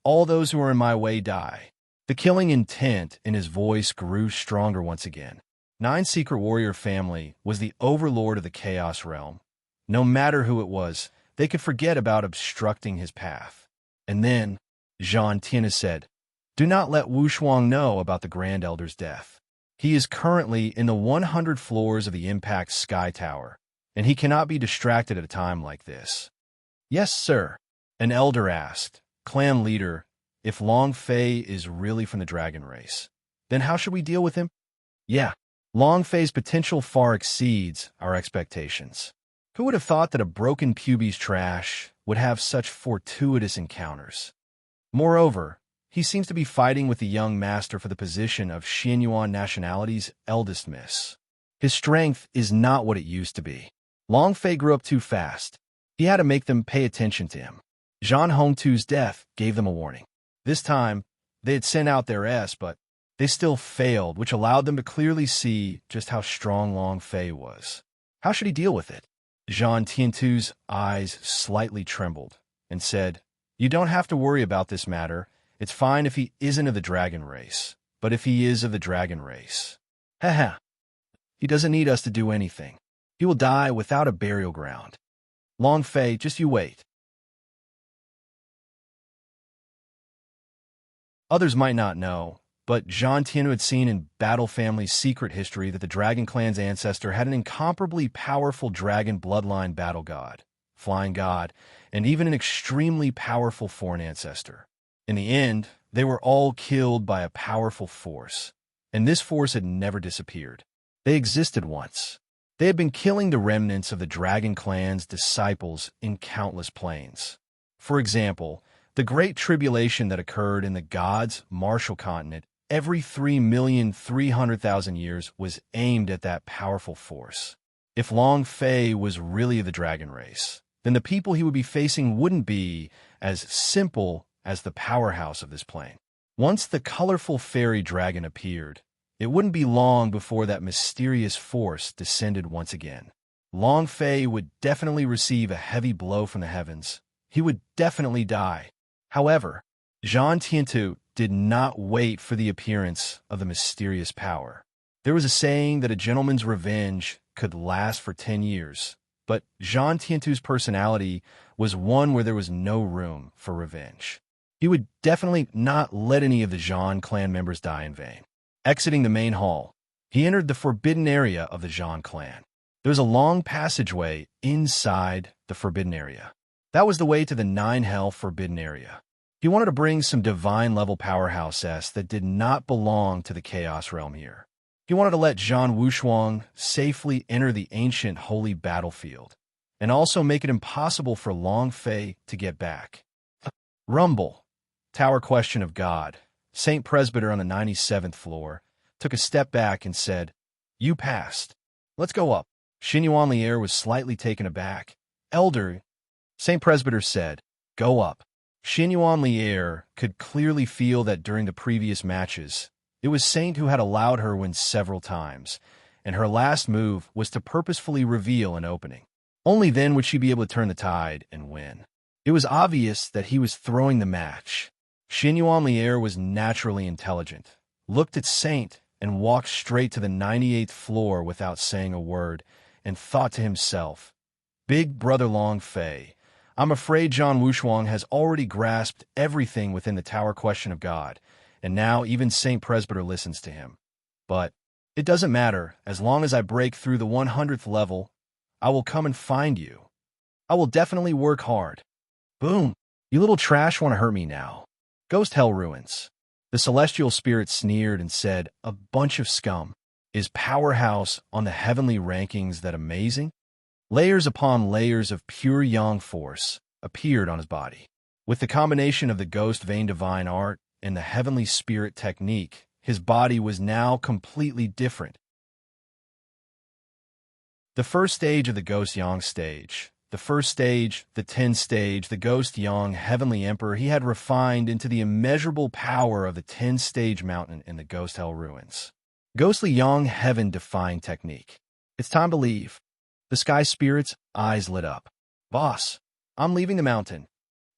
All those who are in my way die. The killing intent in his voice grew stronger once again. 9 Secret Warrior family was the overlord of the Chaos Realm. No matter who it was, they could forget about obstructing his path. And then, Jean Tiena said, do not let Wu Shuang know about the Grand Elder's death. He is currently in the 100 floors of the Impact Sky Tower, and he cannot be distracted at a time like this. Yes, sir, an elder asked. Clan leader, if Long Fei is really from the dragon race, then how should we deal with him? Yeah, Long Fei's potential far exceeds our expectations. Who would have thought that a broken pubes trash would have such fortuitous encounters? Moreover, he seems to be fighting with the young master for the position of Xianyuan nationality's eldest miss. His strength is not what it used to be. Long Fei grew up too fast. He had to make them pay attention to him. Zhang Hongtu's death gave them a warning. This time, they had sent out their S, but they still failed, which allowed them to clearly see just how strong Long Fei was. How should he deal with it? Zhang Tiantu's eyes slightly trembled and said, you don't have to worry about this matter. It's fine if he isn't of the dragon race, but if he is of the dragon race, haha, he doesn't need us to do anything. He will die without a burial ground. Long Fei, just you wait. Others might not know, but Zhang Tianyu had seen in Battle Family's secret history that the Dragon Clan's ancestor had an incomparably powerful dragon bloodline battle god, flying god, and even an extremely powerful foreign ancestor. In the end, they were all killed by a powerful force, and this force had never disappeared. They existed once. They had been killing the remnants of the Dragon Clan's disciples in countless planes. For example, the Great Tribulation that occurred in the gods' Martial Continent every 3,300,000 years was aimed at that powerful force. If Long Fei was really of the dragon race, then the people he would be facing wouldn't be as simple as the powerhouse of this plane. Once the colorful fairy dragon appeared, it wouldn't be long before that mysterious force descended once again. Long Fei would definitely receive a heavy blow from the heavens. He would definitely die. However, Zhang Tiantu did not wait for the appearance of the mysterious power. There was a saying that a gentleman's revenge could last for 10 years, but Zhang Tiantu's personality was one where there was no room for revenge. He would definitely not let any of the Zhang clan members die in vain. Exiting the main hall, he entered the forbidden area of the Zhang clan. There was a long passageway inside the forbidden area. That was the way to the 9 Hell forbidden area. He wanted to bring some divine-level powerhouses that did not belong to the Chaos Realm here. He wanted to let Zhang Wushuang safely enter the ancient holy battlefield, and also make it impossible for Long Fei to get back. Rumble, Tower Question of God, Saint Presbyter on the 97th floor, took a step back and said, you passed. Let's go up. Xinyuan Lier was slightly taken aback. Elder, Saint Presbyter said, go up. Xinyuan Lier could clearly feel that during the previous matches, it was Saint who had allowed her win several times, and her last move was to purposefully reveal an opening. Only then would she be able to turn the tide and win. It was obvious that he was throwing the match. Xinyuan Lier was naturally intelligent, looked at Saint, and walked straight to the 98th floor without saying a word, and thought to himself, Big Brother Long Fei, I'm afraid Zhang Wushuang has already grasped everything within the Tower Question of God, and now even Saint Presbyter listens to him. But it doesn't matter. As long as I break through the 100th level, I will come and find you. I will definitely work hard. Boom! You little trash want to hurt me now. Ghost Hell Ruins. The celestial spirit sneered and said, a bunch of scum. Is Powerhouse on the heavenly rankings that amazing? Layers upon layers of pure yang force appeared on his body. With the combination of the Ghost Vein Divine Art and the Heavenly Spirit technique, his body was now completely different. The first stage of the Ghost Yang stage, The first stage, the 10th stage, the Ghost Young Heavenly Emperor, he had refined into the immeasurable power of the 10th-stage mountain in the Ghost Hell ruins. Ghostly Young Heaven defying technique. It's time to leave. The Sky Spirit's eyes lit up. Boss, I'm leaving the mountain.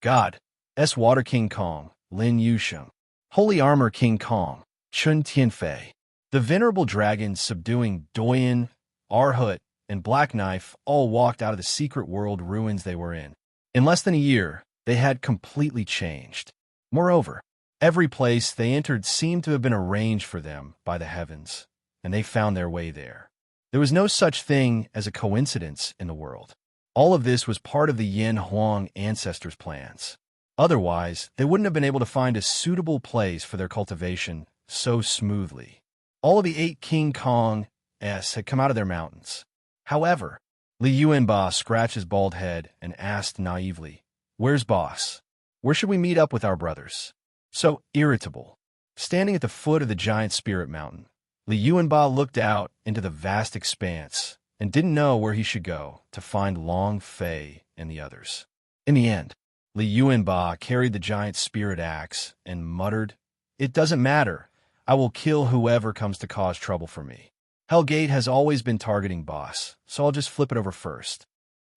God, S. Water King Kong, Lin Yusheng. Holy Armor King Kong, Chun Tianfei. The venerable dragons subduing Doyen, Arhut, and Black Knife all walked out of the secret world ruins they were in. In less than a year, they had completely changed. Moreover, every place they entered seemed to have been arranged for them by the heavens, and they found their way there. There was no such thing as a coincidence in the world. All of this was part of the Yin Huang ancestors' plans. Otherwise, they wouldn't have been able to find a suitable place for their cultivation so smoothly. All of the 8 King Kong's had come out of their mountains. However, Li Yuanba scratched his bald head and asked naively, "Where's Boss? Where should we meet up with our brothers?" So irritable. Standing at the foot of the giant spirit mountain, Li Yuanba looked out into the vast expanse and didn't know where he should go to find Long Fei and the others. In the end, Li Yuanba carried the giant spirit axe and muttered, "It doesn't matter. I will kill whoever comes to cause trouble for me. Hellgate has always been targeting Boss, so I'll just flip it over first."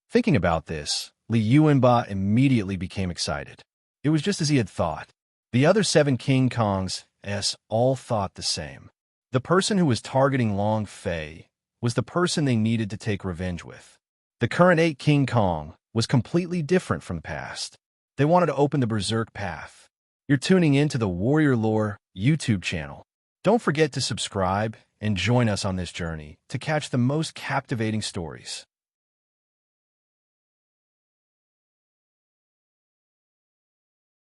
Thinking about this, Li Yuanba immediately became excited. It was just as he had thought. The other 7 King Kong's all thought the same. The person who was targeting Long Fei was the person they needed to take revenge with. The current 8 King Kong was completely different from the past. They wanted to open the Berserk path. You're tuning in to the Warrior Lore YouTube channel. Don't forget to subscribe and join us on this journey to catch the most captivating stories.